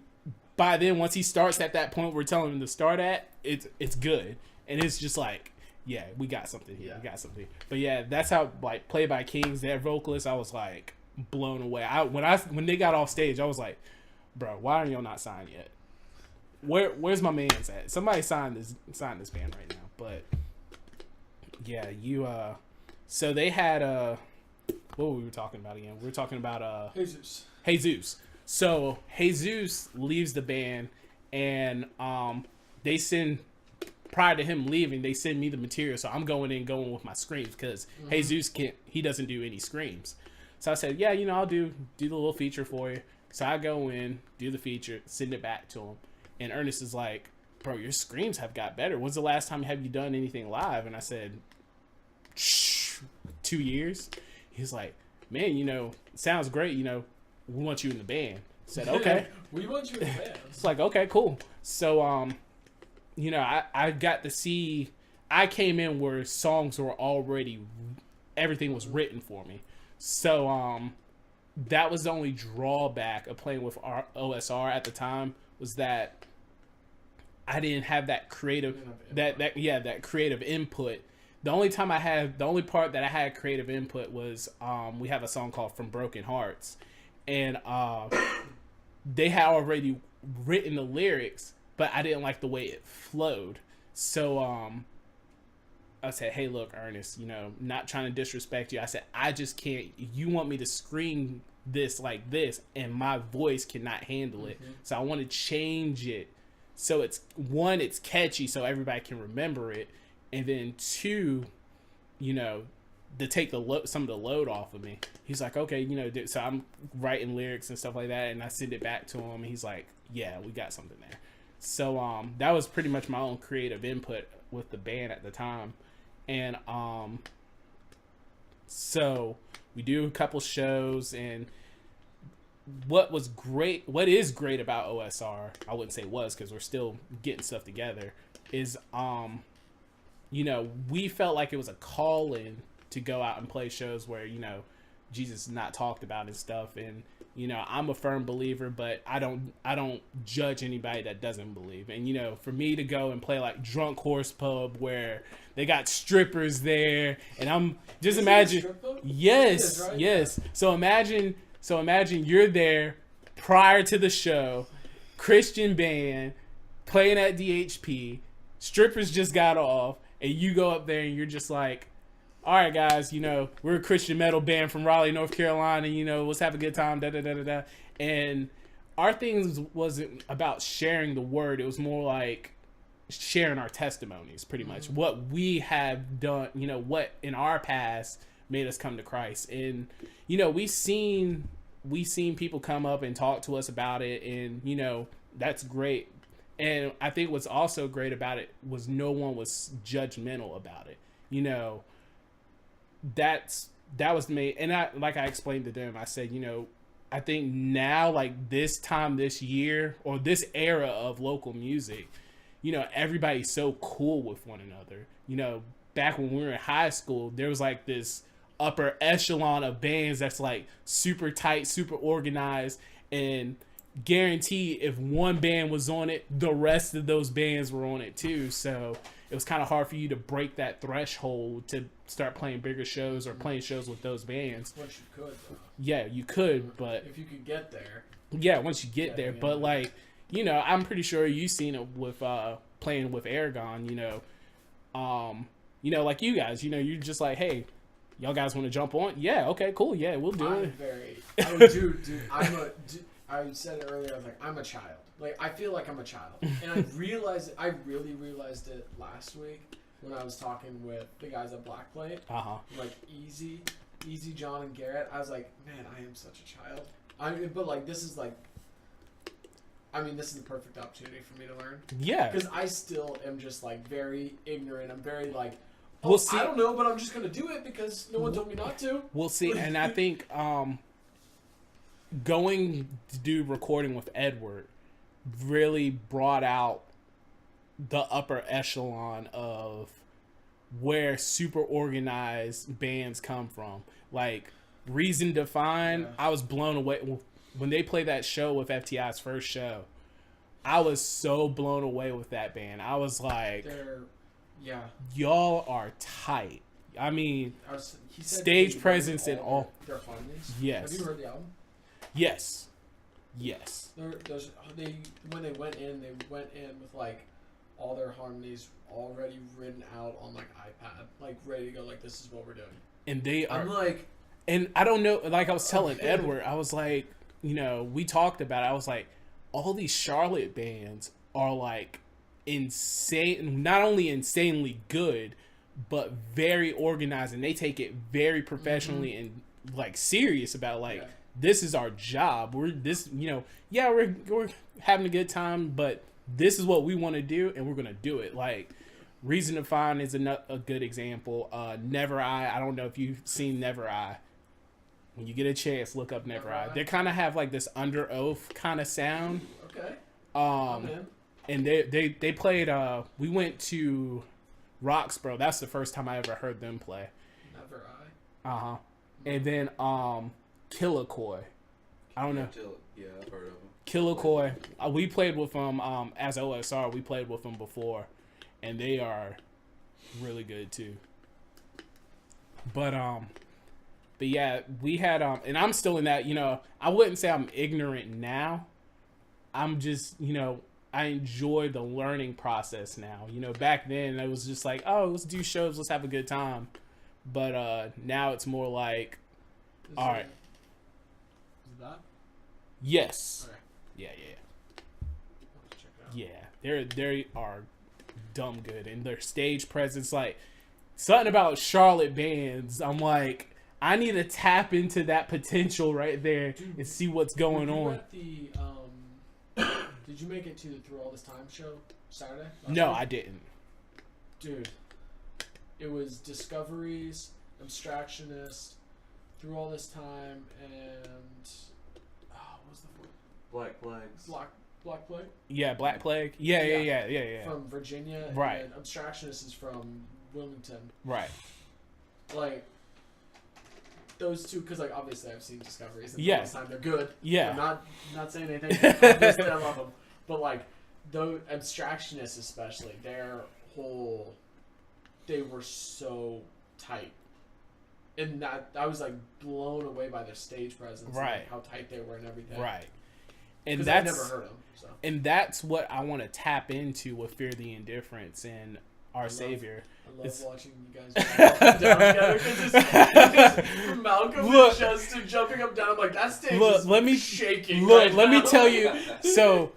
S3: by then, once he starts at that point we're telling him to start at, it's good. And it's just like, yeah, we got something here. We got something. But yeah, that's how, like, Played by Kings, their vocalist, I was like, blown away. When they got off stage, I was like, bro, why are y'all not signed yet? Where's my man's at? Somebody sign this band right now. But yeah, so they had what were we talking about again? We were talking about Jesus. So Jesus leaves the band, and they send, prior to him leaving, they send me the material. So I'm going with my screams because Jesus he doesn't do any screams. So I said, yeah, I'll do the little feature for you. So I go in, do the feature, send it back to him. And Ernest is like, bro, your screams have got better. When's the last time have you done anything live? And I said, 2 years. He's like, man, it sounds great. We want you in the band. I said, okay.
S1: We want you in the band.
S3: It's like, okay, cool. So, I got to see, I came in where songs were already, everything was written for me. So, that was the only drawback of playing with our OSR at the time, was that I didn't have that creative, that creative input. The only part that I had creative input was, we have a song called From Broken Hearts, and, they had already written the lyrics, but I didn't like the way it flowed. So, I said, hey, look, Ernest, not trying to disrespect you. I said, I just can't, you want me to scream this like this, and my voice cannot handle it. So I want to change it. So it's catchy so everybody can remember it. And then 2, to take some of the load off of me. He's like, okay, so I'm writing lyrics and stuff like that, and I send it back to him, and he's like, yeah, we got something there. So that was pretty much my own creative input with the band at the time. And so we do a couple shows, and what is great about OSR, I wouldn't say was, because we're still getting stuff together, is we felt like it was a call-in to go out and play shows where Jesus is not talked about and stuff. And I'm a firm believer, but I don't judge anybody that doesn't believe. And for me to go and play like Drunk Horse Pub where they got strippers there, and I'm just imagine, yes, right? Yes. So imagine you're there prior to the show, Christian band playing at DHP, strippers just got off, and you go up there and you're just like, all right, guys, we're a Christian metal band from Raleigh, North Carolina, let's have a good time, da-da-da-da-da. And our thing wasn't about sharing the word. It was more like sharing our testimonies, pretty much. What we have done, what in our past made us come to Christ. And, we've seen people come up and talk to us about it, and, that's great. And I think what's also great about it was no one was judgmental about it. That was me. And I explained to them, I said, I think now, like this time this year, or this era of local music, everybody's so cool with one another. Back when we were in high school, there was like this upper echelon of bands that's like super tight, super organized, and guarantee if one band was on it, the rest of those bands were on it too. So it was kind of hard for you to break that threshold to start playing bigger shows or playing shows with those bands.
S1: Once you could, though.
S3: Yeah, you could, but
S1: if you could get there.
S3: Yeah, once you get there. But like, I'm pretty sure you've seen it with playing with Aragon, like you guys, you're just like, hey, y'all guys want to jump on? Yeah, okay, cool. Yeah, we'll do it.
S1: I said it earlier, I was like, I'm a child. Like, I feel like I'm a child. And I really realized it last week when I was talking with the guys at Black Plate. Like, Easy, John, and Garrett. I was like, man, I am such a child. But, like, this is the perfect opportunity for me to learn.
S3: Yeah.
S1: Because I still am just, like, very ignorant. I'm very, like,
S3: we'll see.
S1: I don't know, but I'm just going to do it because no one told me not to.
S3: We'll see. And I think going to do recording with Edward really brought out the upper echelon of where super organized bands come from. Like Reason Defined, yeah. I was blown away when they played that show with FTI's first show. I was so blown away with that band. I was like, y'all are tight. I mean,
S1: He said
S3: stage
S1: he
S3: presence
S1: heard
S3: and all.
S1: their harmonies.
S3: Yes.
S1: Have you heard the album?
S3: Yes.
S1: When they went in with like all their harmonies already written out on like iPad, like ready to go. Like, this is what we're doing.
S3: And they are.
S1: I'm like,
S3: and I don't know. Like I was telling Edward, I was like, we talked about it. I was like, all these Charlotte bands are like insane. Not only insanely good, but very organized, and they take it very professionally and like serious about like. Yeah. This is our job. We're having a good time, but this is what we want to do, and we're gonna do it. Like, Reason to Find is a good example. Never I don't know if you've seen Never I. When you get a chance, look up Never I. They kind of have like this Under Oath kind of sound.
S1: Okay.
S3: And they played. We went to Roxborough. That's the first time I ever heard them play.
S1: Never I.
S3: And then Killakoi. I don't know.
S4: Yeah, I've heard of them.
S3: Killakoi. We played with them as OSR. We played with them before, and they are really good too. But yeah, we had and I'm still in that. I wouldn't say I'm ignorant now. I'm just I enjoy the learning process now. Back then it was just like, oh, let's do shows, let's have a good time. But now it's more like, all right.
S1: Is that?
S3: Yes.
S1: Okay.
S3: Yeah. Yeah, they are dumb good, and their stage presence, like something about Charlotte bands. I'm like, I need to tap into that potential right there and see what's going on.
S1: At the, did you make it to the Through All This Time show Saturday?
S3: No, I didn't.
S1: Dude, it was Discoveries, Abstractionist, Through All This Time, and what was the fourth?
S4: Black Plagues.
S1: Black Plague?
S3: Yeah, Black Plague. Yeah.
S1: From Virginia.
S3: Right.
S1: And Abstractionist is from Wilmington.
S3: Right.
S1: Like, those two, because like obviously I've seen Discoveries and
S3: yeah.
S1: all this time they're good.
S3: Yeah.
S1: I'm not saying anything. Obviously I love them, but like those Abstractionists especially, they were so tight, and that I was like blown away by their stage presence,
S3: right?
S1: And, like, how tight they were and everything,
S3: right? And
S1: I've never heard them, so.
S3: And that's what I want to tap into with Fear the Indifference and Our Savior.
S1: I love watching you guys jump up and down together, because from Malcolm and Justin jumping up and down, I'm like, that stage is shaking.
S3: Let me tell you. So,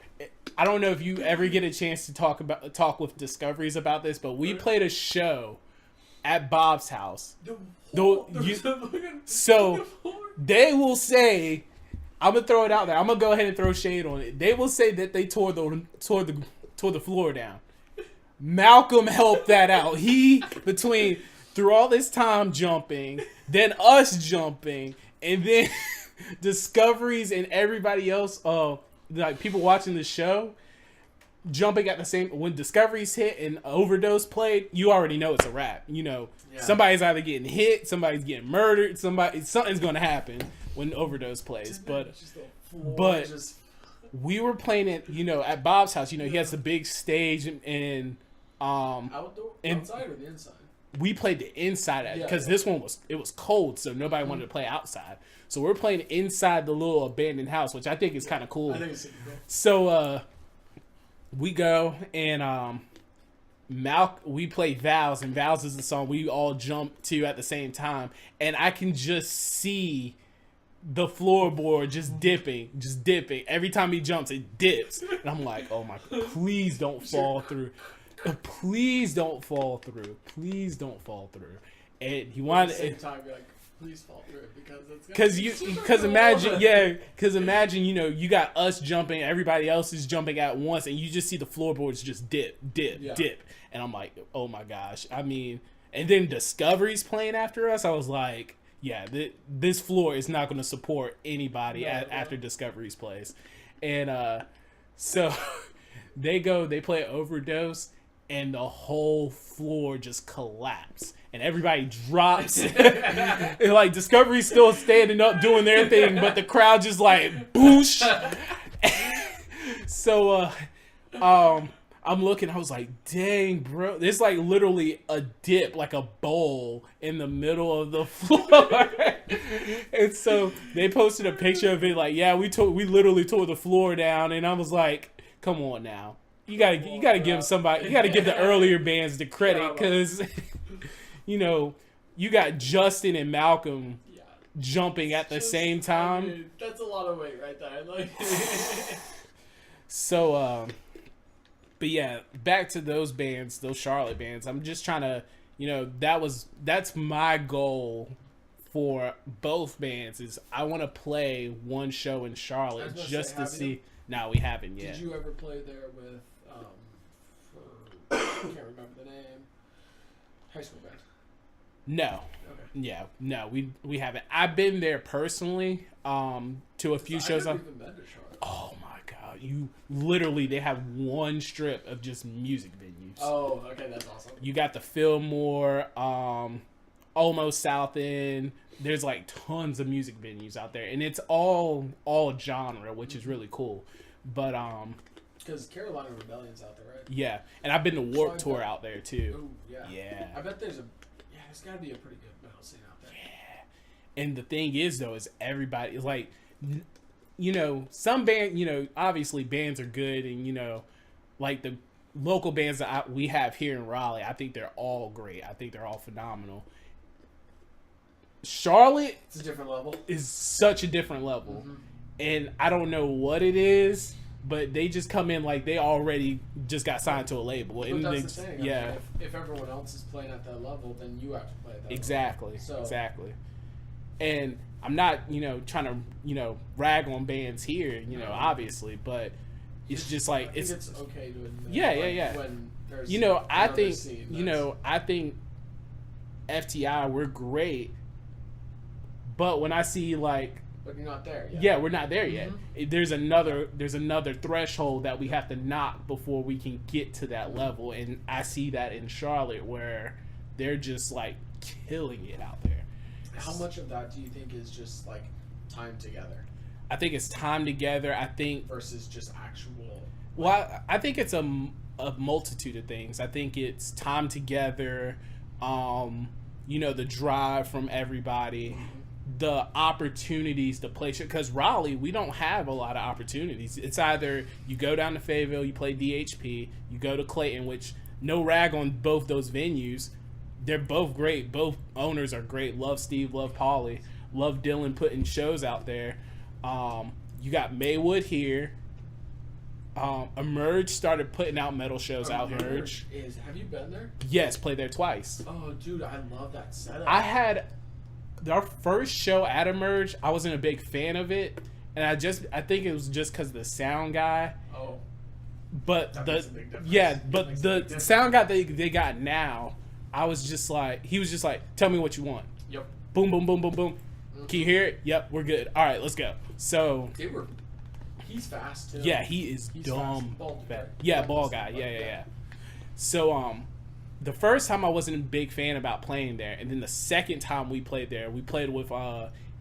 S3: I don't know if you ever get a chance to talk with Discoveries about this, but we played a show at Bob's house. So they will say, I'm gonna throw it out there. I'm gonna go ahead and throw shade on it. They will say that they tore the floor down. Malcolm helped that out. Between Through All This Time jumping, then us jumping, and then Discoveries and everybody else, like people watching the show, jumping at the same. When Discoveries hit and Overdose played, you already know it's a wrap. Somebody's either getting hit, somebody's getting murdered, something's gonna happen when Overdose plays. But we were playing it, at Bob's house. He has the big stage and
S1: outdoor, outside or the inside.
S3: We played the inside because this one was cold, so nobody wanted to play outside. So we're playing inside the little abandoned house, which I think is kind of cool.
S1: I think it's super cool.
S3: So we go and we play Vows, and Vows is the song we all jump to at the same time, and I can just see the floorboard just dipping. Every time he jumps, it dips, and I'm like, oh my, please don't fall through. Please don't fall through. Please don't fall through. And he wanted.
S1: At the same time, you're like, please fall through it because imagine, you got us jumping, everybody else is jumping at once, and you just see the floorboards just dip, and I'm like, oh my gosh. I mean, and then Discovery's playing after us. I was like, yeah, this floor is not going to support anybody after Discovery's plays, and so they play Overdose. And the whole floor just collapsed. And everybody drops. And like Discovery's still standing up doing their thing, but the crowd just like boosh. So I
S3: I'm looking, I was like, dang, bro. There's like literally a dip, like a bowl in the middle of the floor. And so they posted a picture of it like, yeah, we literally tore the floor down. And I was like, come on now. You gotta give the earlier bands the credit, because, you know, you got Justin and Malcolm jumping at the same time.
S1: I mean, that's a lot of weight right there. Like,
S3: so, but yeah, back to those bands, those Charlotte bands. I'm just trying to, you know, that's my goal for both bands. Is I want to play one show in Charlotte just to see. No, we haven't yet.
S1: Did you ever play there with? I can't remember the name. High school band.
S3: No.
S1: Okay.
S3: Yeah, no, we haven't. I've been there personally to a few shows.
S1: I've never even been to Charlotte.
S3: Oh my god, they have one strip of just music venues.
S1: Oh, okay, that's awesome.
S3: You got the Fillmore, almost South End. There's like tons of music venues out there, and it's all genre, which is really cool. But
S1: because Carolina Rebellion's out there, right?
S3: Yeah, and I've been to Warped Tour out there too.
S1: Ooh, yeah.
S3: Yeah.
S1: I bet there's got to be a pretty good metal scene out there.
S3: Yeah. And the thing is, though, is everybody is like, you know, some band, you know, obviously bands are good, and you know, like the local bands that we have here in Raleigh, I think they're all great. I think they're all phenomenal. Charlotte,
S1: it's a different level.
S3: Is such a different level, and I don't know what it is, but they just come in like they already just got signed to a label.
S1: But
S3: and
S1: that's the thing.
S3: Yeah.
S1: I mean, if everyone else is playing at that level, then you have to play at that
S3: Exactly.
S1: level. So,
S3: exactly. And I'm not, you know, trying to, you know, rag on bands here, you know, obviously, but it's just like
S1: I think it's okay to admit.
S3: Yeah.
S1: When there's,
S3: you know, I think,
S1: scene
S3: you know, I think FTI, we're great, but when I see like,
S1: but you're not there yet.
S3: Yeah, we're not there yet. There's another threshold that we have to knock before we can get to that level, and I see that in Charlotte where they're just like killing it out there.
S1: How much of that do you think is just like time together?
S3: I think it's time together. I think
S1: versus just actual.
S3: Well, I think it's a multitude of things. I think it's time together. You know, the drive from everybody. The opportunities to play shit, because Raleigh, we don't have a lot of opportunities. It's either you go down to Fayetteville, you play DHP, you go to Clayton, which no rag on both those venues. They're both great. Both owners are great. Love Steve, love Paulie, love Dylan putting shows out there. You got Maywood here. Emerge started putting out metal shows out here.
S1: Have you been there?
S3: Yes, played there twice.
S1: Oh, dude, I love that setup.
S3: I had our first show at Emerge. I wasn't a big fan of it, and I think it was just because of the sound guy.
S1: Oh,
S3: but
S1: that makes a big difference.
S3: The sound guy they got now, I was just like, he was just like, tell me what you want.
S1: Yep.
S3: Boom, boom, boom, boom, boom. Can you hear it? Yep, we're good. All right, let's go. So
S1: he's fast too.
S3: Yeah, he's dumb.
S1: Bald,
S3: fast.
S1: right?
S3: Yeah, ball guy. Yeah. So the first time I wasn't a big fan about playing there, and then the second time we played there, we played with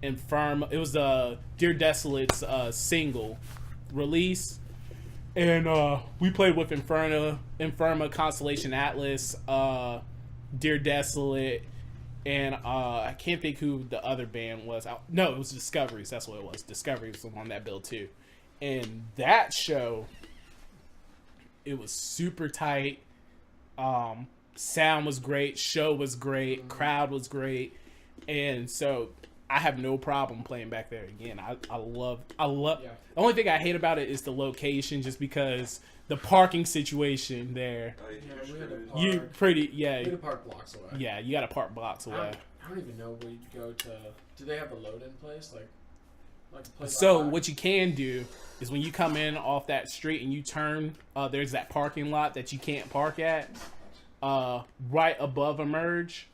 S3: Infirma. It was the Dear Desolate's single release, and we played with Infirma, Constellation Atlas, Dear Desolate, and I can't think who the other band was. No, it was Discoveries. That's what it was. Discoveries was on that bill too, and that show, it was super tight. Sound was great, show was great, crowd was great, and so I have no problem playing back there again. I love. The only thing I hate about it is the location, just because the parking situation there.
S1: We had to park blocks away.
S3: Yeah, you got to park blocks away.
S1: I don't even know where you go to. Do they have a load-in place like a place?
S3: So
S1: like
S3: what you can do is when you come in off that street and you turn, there's that parking lot that you can't park at. Right above Emerge,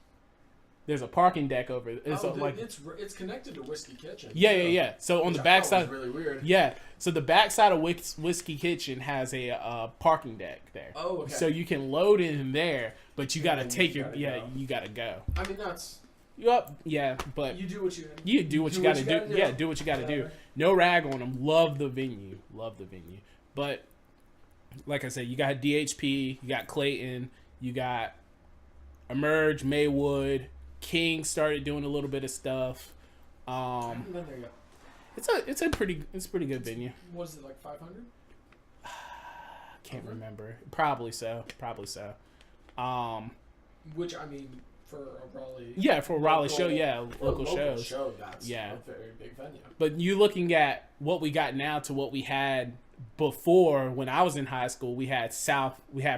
S3: there's a parking deck over.
S1: It's connected to Whiskey Kitchen.
S3: Yeah. So on the backside,
S1: really weird.
S3: Yeah. So the backside of Whiskey Kitchen has a parking deck there.
S1: Oh, okay.
S3: So you can load in there, but you gotta take you gotta go.
S1: I mean that's.
S3: Yeah, but
S1: you do what you
S3: gotta do. Yeah, do what you gotta do. No rag on them. Love the venue, but like I said, you got DHP, you got Clayton, you got Emerge, Maywood, King started doing a little bit of stuff.
S1: There you go.
S3: It's a pretty good venue.
S1: Was it like 500?
S3: Can't remember. Probably so.
S1: Which, I mean, for a Raleigh...
S3: Yeah, for a Raleigh show, yeah,
S1: for
S3: local
S1: a local
S3: shows.
S1: show, that's
S3: Yeah.
S1: a very big venue.
S3: But you looking at what we got now to what we had before when I was in high school, we had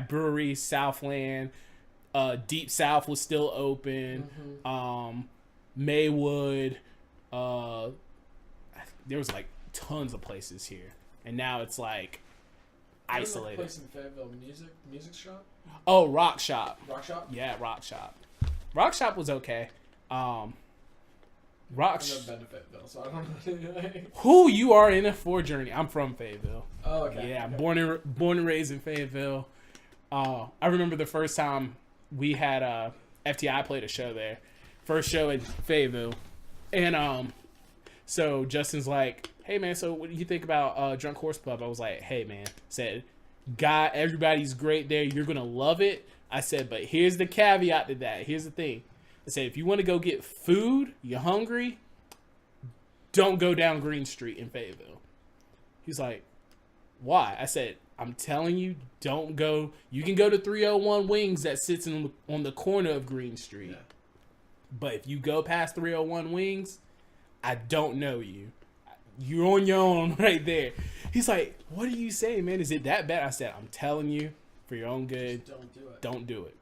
S3: Brewery, Southland, Deep South was still open, Maywood, there was like tons of places here, and now it's like isolated.
S1: Place in Fayetteville, music shop?
S3: Oh, Rock Shop.
S1: Rock shop?
S3: Yeah, Rock Shop. Rock Shop was okay. Rock.
S1: I've never been to Fayetteville, so I don't know anything.
S3: Who you are in a 4 journey? I'm from Fayetteville.
S1: Oh, okay.
S3: Yeah,
S1: okay.
S3: born and raised in Fayetteville. I remember the first time we had FTI played a show there. First show in Fayetteville, and so Justin's like, "Hey man, so what do you think about Drunk Horse Pub?" I was like, "Hey man," said, "God, everybody's great there. You're gonna love it." I said, "But here's the caveat to that. Here's the thing." I said, "If you want to go get food, you're hungry, don't go down Green Street in Fayetteville." He's like, "Why?" I said, "I'm telling you, don't go. You can go to 301 Wings that sits on the corner of Green Street.
S1: Yeah.
S3: But if you go past 301 Wings, I don't know you. You're on your own right there." He's like, "What are you saying, man? Is it that bad?" I said, "I'm telling you, for your own good,
S1: Just don't do it.
S3: don't do it."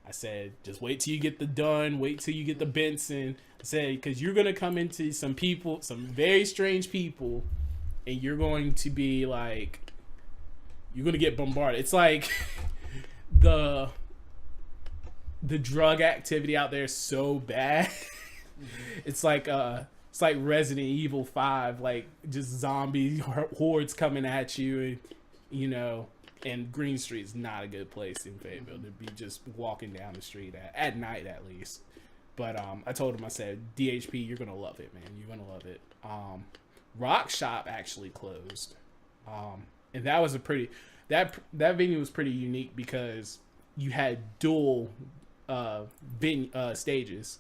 S3: I said, "Just wait till you get the Dunn, wait till you get the Benson." I said, because you're going to come into some people, some very strange people, and you're going to be like, you're going to get bombarded. It's like the drug activity out there is so bad. It's like Resident Evil 5, like just zombie hordes coming at you, and you know, and Green Street is not a good place in Fayetteville to be just walking down the street at night, at least. But I told him, I said, DHP, you're gonna love it, man. You're gonna love it. Rock Shop actually closed, and that was that venue was pretty unique because you had dual stages.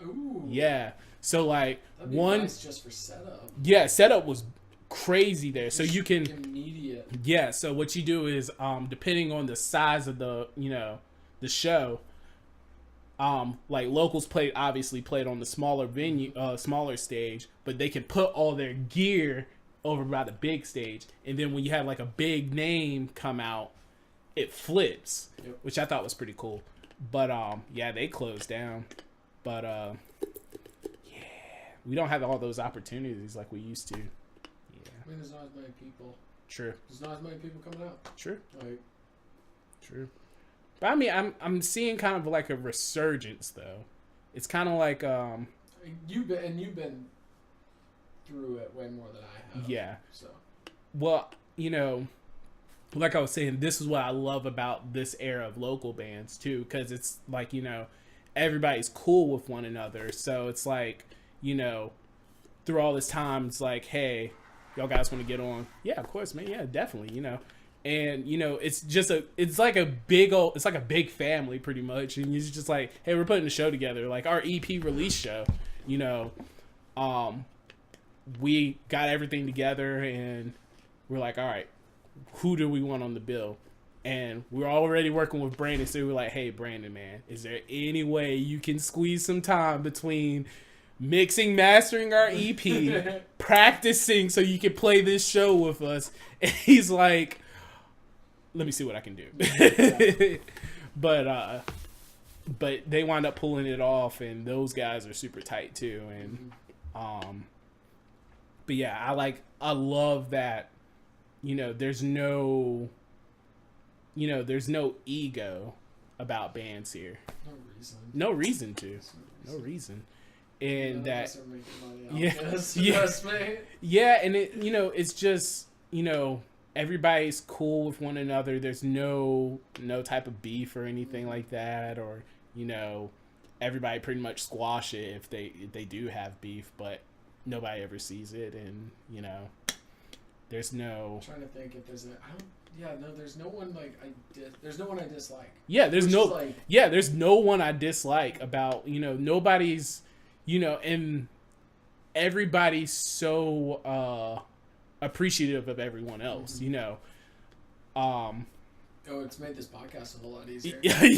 S1: Ooh.
S3: Yeah, so like
S1: That'd be
S3: one,
S1: nice just for setup.
S3: yeah, setup was crazy there. So you can,
S1: Immediate.
S3: yeah. So what you do is, depending on the size of the show, like locals obviously played on the smaller venue, smaller stage, but they can put all their gear over by the big stage, and then when you have like a big name come out, it flips,
S1: Yep.
S3: which I thought was pretty cool. But yeah, they closed down. But yeah, we don't have all those opportunities like we used to. Yeah,
S1: I mean, there's not as many people.
S3: true,
S1: There's not as many people coming out.
S3: true,
S1: Like,
S3: true. But I mean, I'm seeing kind of like a resurgence though. It's kind of like
S1: you've been through it way more than I have.
S3: yeah.
S1: So.
S3: Well, you know, like I was saying, this is what I love about this era of local bands too, because it's like, you know, everybody's cool with one another. So it's like, you know, through all this time, it's like, hey, y'all guys want to get on? Yeah, of course, man. Yeah, definitely. You know, and you know, it's like a big family pretty much. And it's just like, hey, we're putting a show together, like our EP release show. You know, we got everything together and we're like, all right, who do we want on the bill? And we're already working with Brandon, so we're like, hey, Brandon, man, is there any way you can squeeze some time between mixing, mastering our EP, practicing so you can play this show with us? And he's like, let me see what I can do. But they wind up pulling it off, and those guys are super tight too. And but yeah, I love that, you know, there's no ego about bands here.
S1: No reason.
S3: No reason to. No reason. And that,
S1: yeah, trust me.
S3: yeah, and it, you know, it's just, you know, everybody's cool with one another. There's no type of beef or anything like that, or, you know, everybody pretty much squash it if they do have beef, but nobody ever sees it. And, you know, There's no.
S1: I'm trying to think if there's there's no one like there's no one I dislike.
S3: Yeah, there's
S1: Which
S3: no.
S1: is like,
S3: Yeah, there's no one I dislike about, nobody's, and everybody's so appreciative of everyone else,
S1: oh, it's made this podcast a whole lot easier.
S3: Yeah.
S1: I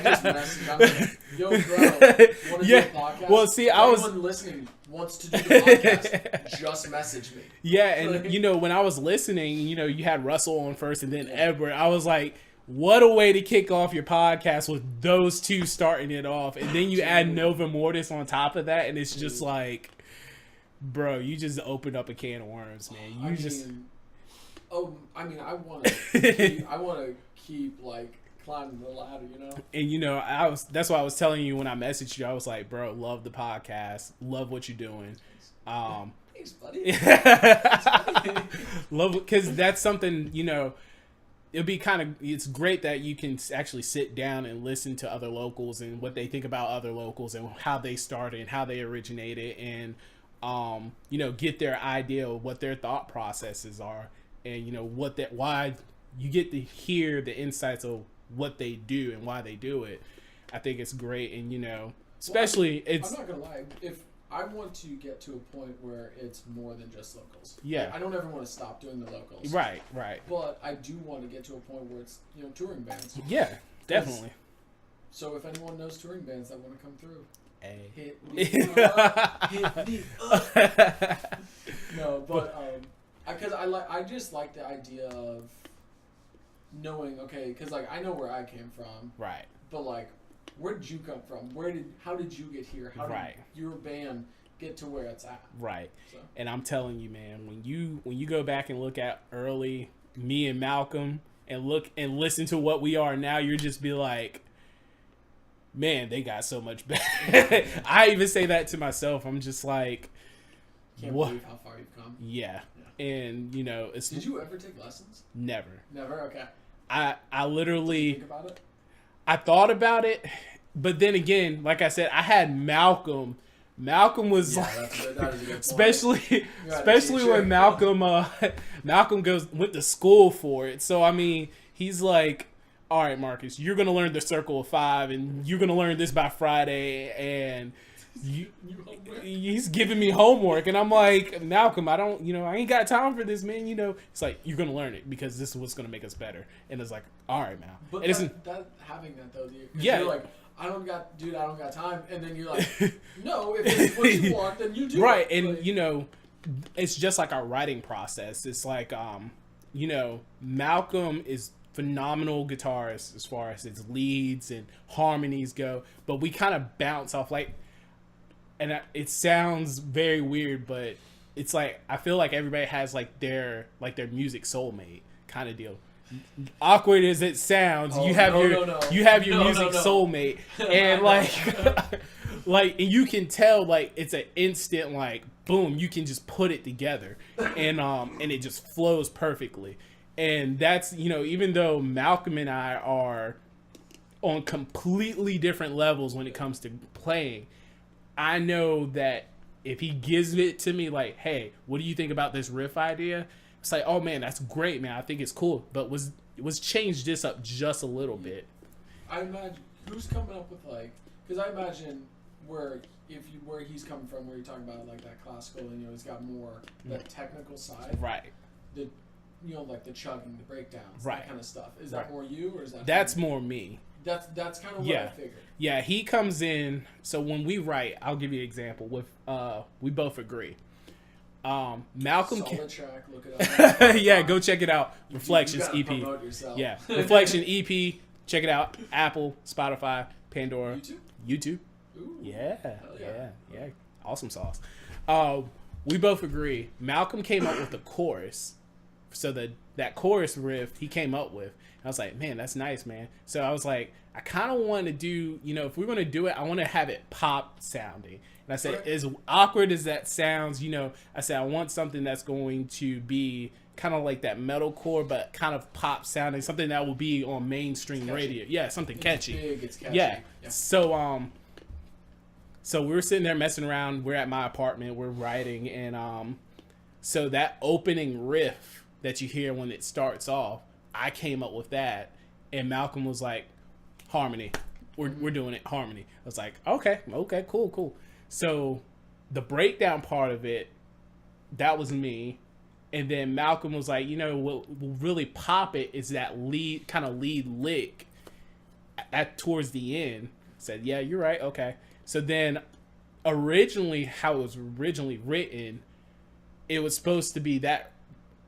S1: just messaged. I'm like, yo, bro, want to do a podcast?
S3: Well, see,
S1: if anyone listening wants to do the podcast, just message me.
S3: Yeah, and when I was listening, you had Russell on first and then Edward. I was like, what a way to kick off your podcast with those two starting it off. And then you add Nova Mortis on top of that, and it's just like, bro, you just opened up a can of worms, man.
S1: I want to keep like climbing the ladder,
S3: And that's why I was telling you when I messaged you, I was like, bro, love the podcast, love what you're doing.
S1: Thanks, buddy.
S3: Love, because that's something, it'll be it's great that you can actually sit down and listen to other locals and what they think about other locals and how they started and how they originated and get their idea of what their thought processes are. And why you get to hear the insights of what they do and why they do it. I think it's great, and especially
S1: I'm not gonna lie. If I want to get to a point where it's more than just locals,
S3: yeah,
S1: I don't ever want to stop doing the locals.
S3: Right.
S1: But I do want to get to a point where it's touring bands.
S3: Yeah, definitely.
S1: So if anyone knows touring bands that want to come through,
S3: hey,
S1: hit me up. Hit me up. No, but because I just like the idea of knowing, okay, because like I know where I came from,
S3: right?
S1: But like, where did you come from? How did you get here? How did your band get to where it's at?
S3: Right.
S1: So.
S3: And I'm telling you, man, when you go back and look at early me and Malcolm and look and listen to what we are now, you'll just be like, man, they got so much better. I even say that to myself. I'm just like,
S1: can't believe how far you've come.
S3: Yeah. And
S1: Did you ever take lessons?
S3: Never.
S1: Okay.
S3: I literally.
S1: Did you think about it?
S3: I thought about it, but then again, like I said, I had Malcolm. Malcolm was
S1: that is a good point.
S3: especially when Malcolm went to school for it. So I mean, he's like, all right, Marcus, you're gonna learn the Circle of Five, and you're gonna learn this by Friday, and. He's giving me homework, and I'm like, Malcolm, I ain't got time for this, man. It's like, you're gonna learn it because this is what's gonna make us better. And it's like, all right, Mal.
S1: But having that though, you're like, I don't got time, and then you're like, no, if it's what you want, then you do
S3: right.
S1: it.
S3: And
S1: like,
S3: it's just like our writing process. It's like, Malcolm is phenomenal guitarist as far as his leads and harmonies go, but we kind of bounce off like. And it sounds very weird, but it's like I feel like everybody has like their music soulmate kind of deal. Awkward as it sounds, you have your music soulmate, and like and you can tell like it's an instant like boom, you can just put it together, and it just flows perfectly. And that's even though Malcolm and I are on completely different levels when it comes to playing. I know that if he gives it to me, like, hey, what do you think about this riff idea? It's like, oh man, that's great, man. I think it's cool, but was change this up just a little bit.
S1: I imagine who's coming up with because I imagine where he's coming from, where you're talking about like that classical, and he's got more that technical side,
S3: right?
S1: The like the chugging, the breakdowns,
S3: right,
S1: that kind of stuff. Is that more you, or is that?
S3: That's more me.
S1: That's kind of what I figured.
S3: Yeah, he comes in. So when we write, I'll give you an example. With we both agree. Malcolm.
S1: Solid track. Look it up.
S3: Yeah, go check it out. Reflections
S1: you
S3: EP.
S1: Promote yourself.
S3: Yeah, Reflection EP. Check it out. Apple, Spotify, Pandora, YouTube.
S1: Ooh,
S3: yeah. Awesome sauce. We both agree. Malcolm came up with the chorus. So that chorus riff he came up with. I was like, man, that's nice, man. So I was like, I kind of want to do, if we're going to do it, I want to have it pop sounding. And I said, as awkward as that sounds, I said, I want something that's going to be kind of like that metalcore, but kind of pop sounding, something that will be on mainstream radio. Yeah, something catchy.
S1: It's catchy.
S3: Yeah. So we were sitting there messing around. We're at my apartment. We're writing, and So that opening riff that you hear when it starts off, I came up with that, and Malcolm was like, harmony. We're doing it harmony. I was like, okay, cool. So the breakdown part of it, that was me. And then Malcolm was like, what will really pop it is that lead lick at towards the end. Said, yeah, you're right. Okay. So then originally, how it was originally written, it was supposed to be that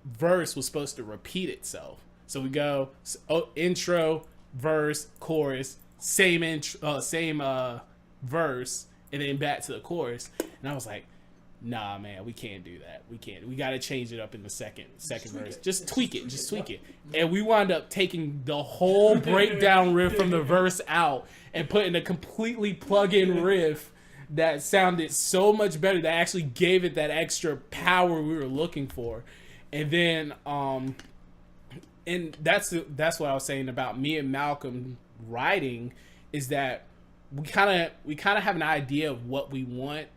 S3: verse was supposed to repeat itself. So we go intro, verse, chorus, same verse, and then back to the chorus. And I was like, nah, man, we can't do that. We got to change it up in the second verse. Just tweak it. And we wound up taking the whole breakdown riff from the verse out and putting a completely plug-in riff that sounded so much better, that actually gave it that extra power we were looking for. And then and that's what I was saying about me and Malcolm writing, is that we kind of have an idea of what we want,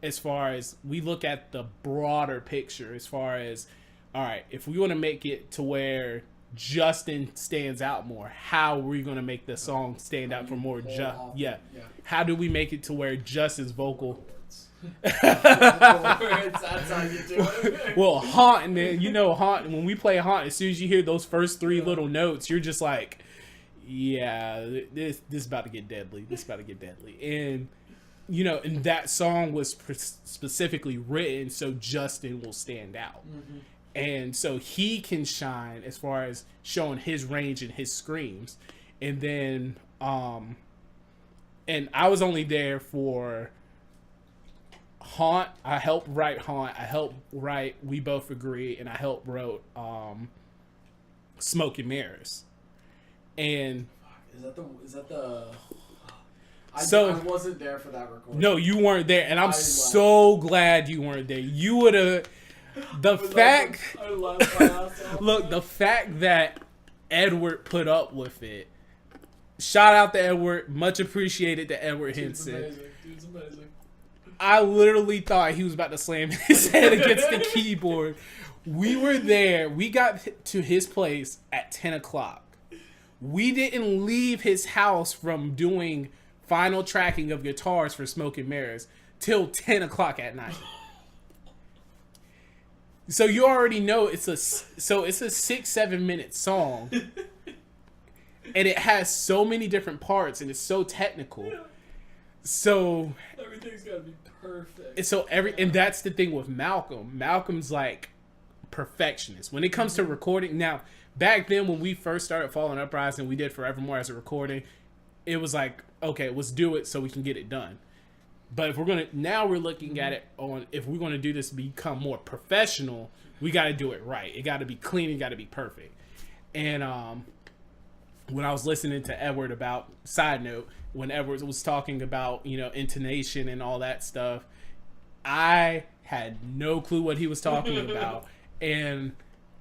S3: as far as we look at the broader picture, as far as, all right, if we want to make it to where Justin stands out more, how are we going to make the song stand out for more? How do we make it to where Justin's vocal?
S1: That's how you do it.
S3: Well, haunt, man, haunt. When we play haunt, as soon as you hear those first three little notes, you're just like, yeah, this is about to get deadly. And and that song was specifically written so Justin will stand out. Mm-hmm. And so he can shine as far as showing his range and his screams. And then, and I was only there for Haunt. I helped write Haunt. I helped write We Both Agree. And I helped wrote Smoke and Mirrors. And
S1: Is that the...
S3: I
S1: wasn't there for that recording.
S3: No, you weren't there, and I'm so glad you weren't there. You would have. The fact that Edward put up with it. Shout out to Edward. Much appreciated to Edward Henson.
S1: Dude's amazing.
S3: I literally thought he was about to slam his head against the keyboard. We were there. We got to his place at 10 o'clock. We didn't leave his house from doing final tracking of guitars for Smoke and Mirrors till 10 o'clock at night. So you already know it's a 6-7 minute song, and it has so many different parts, and it's so technical. So
S1: everything's gotta be perfect.
S3: And that's the thing with Malcolm. Malcolm's like perfectionist when it comes to recording. Now, back then when we first started Fallen Uprising, we did Forevermore as a recording. It was like, okay, let's do it so we can get it done. But if we're looking at it on, if we're going to do this to become more professional, we got to do it right. It got to be clean. It got to be perfect. And when I was listening to Edward about, side note, when Edward was talking about, intonation and all that stuff, I had no clue what he was talking about. And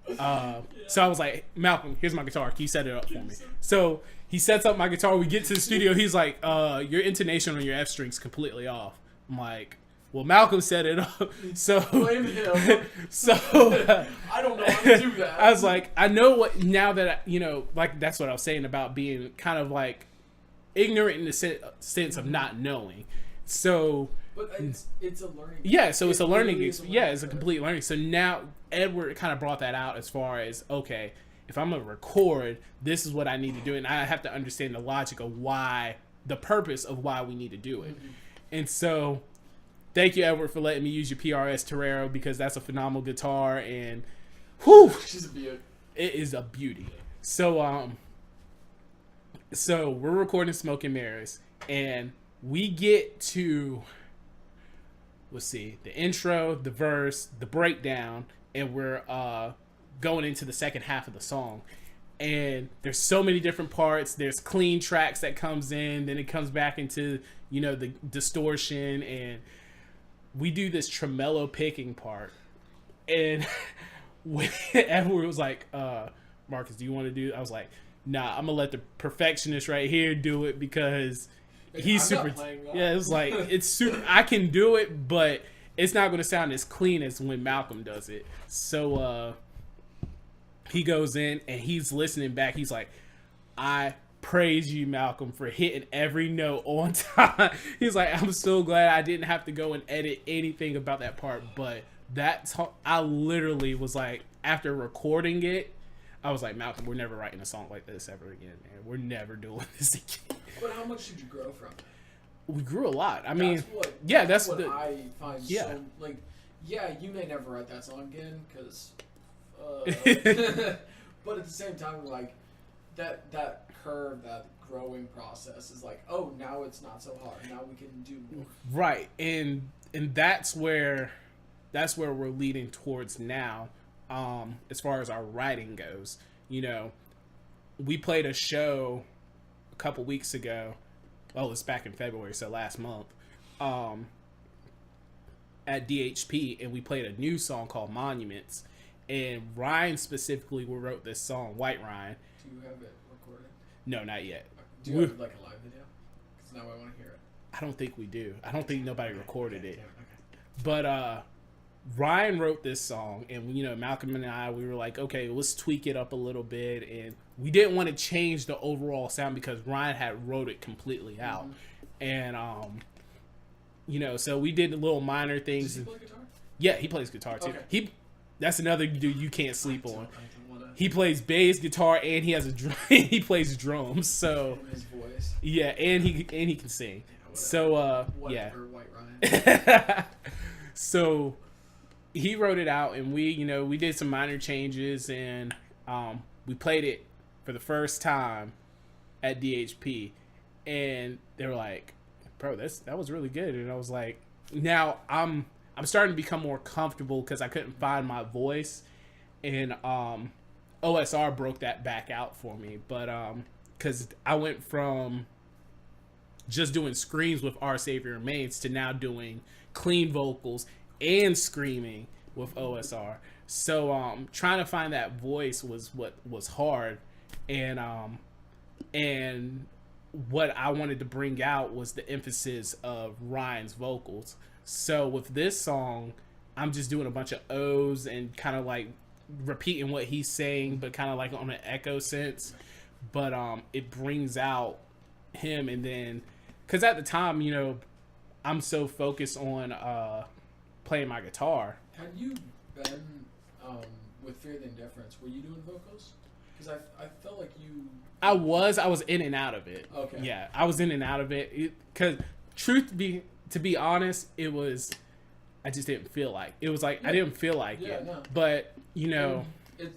S3: so I was like, Malcolm, here's my guitar. Can you set it up for me? So he sets up my guitar. We get to the studio. He's like, your intonation on your F string's completely off. I'm like, well, Malcolm set it up. So,
S1: blame him.
S3: So
S1: I don't know how to do that.
S3: I was like, I know what, now that like that's what I was saying about being kind of like ignorant in the sense of not knowing. So,
S1: but it's a learning.
S3: Yeah, so it's a learning.
S1: Really
S3: It's a complete learning. So now Edward kind of brought that out as far as, okay, if I'm gonna record, this is what I need to do, and I have to understand the logic of the purpose of why we need to do it. Mm-hmm. And so, thank you, Edward, for letting me use your PRS Torero, because that's a phenomenal guitar, and whew,
S1: she's a beauty.
S3: It is a beauty. So so we're recording Smoke and Mirrors, and we get to, let's see, the intro, the verse, the breakdown, and we're going into the second half of the song. And there's so many different parts. There's clean tracks that comes in, then it comes back into, the distortion, and we do this tremolo picking part. And when Edward was like, Marcus, do you want to do it? I was like, nah, I'm gonna let the perfectionist right here do it, because he's super. Yeah, it was like, it's super. I can do it, but it's not going to sound as clean as when Malcolm does it. So he goes in and he's listening back. He's like, I praise you, Malcolm, for hitting every note on time. He's like, I'm so glad I didn't have to go and edit anything about that part. But I literally was like, after recording it, I was like, Malcolm, we're never writing a song like this ever again, man. We're never doing this again.
S1: But how much did you grow from it?
S3: We grew a lot. I
S1: That's
S3: mean,
S1: what,
S3: yeah,
S1: that's
S3: that's
S1: what
S3: the,
S1: I find
S3: yeah.
S1: so, like, yeah, you may never write that song again, because, but at the same time, like, that curve, that growing process is like, oh, now it's not so hard. Now we can do more.
S3: Right, and that's where we're leading towards now, as far as our writing goes. You know, we played a show a couple weeks ago. Well, it's back in February, so last month, at DHP, and we played a new song called Monuments. And Ryan specifically wrote this song, White Ryan.
S1: Do you have it recorded?
S3: No, not yet.
S1: Do you have, like, a live video? Because now I want to hear it.
S3: I don't think we do. I don't think nobody recorded it.
S1: Okay.
S3: But Ryan wrote this song, and you know, Malcolm and I, we were like, okay, let's tweak it up a little bit, and we didn't want to change the overall sound because Ryan had wrote it completely out, and you know, so we did little minor things.
S1: Does he play guitar?
S3: Yeah, he plays guitar too.
S1: Okay.
S3: That's another dude you can't sleep on.
S1: I don't wanna...
S3: He plays bass guitar and he has a drum. He plays drums. So
S1: his voice.
S3: yeah, and he can sing. So yeah.
S1: White Ryan.
S3: So he wrote it out, and we did some minor changes, and we played it for the first time at DHP, and they were like, "Bro, that was really good." And I was like, "Now I'm starting to become more comfortable because I couldn't find my voice, and OSR broke that back out for me, but because I went from just doing screams with Our Savior Remains to now doing clean vocals and screaming with OSR. So trying to find that voice was what was hard, and what I wanted to bring out was the emphasis of Ryan's vocals. So with this song, I'm just doing a bunch of O's and kind of like repeating what he's saying, but kind of like on an echo sense. But it brings out him, and then because at the time, you know, I'm so focused on playing my guitar.
S1: Had you been with Fear the Indifference? Were you doing vocals? Because I felt like you.
S3: I was in and out of it.
S1: Okay.
S3: Yeah, I was in and out of it. Because to be honest, it was. I just didn't feel like it was like I didn't feel like it.
S1: No.
S3: But you know,
S1: it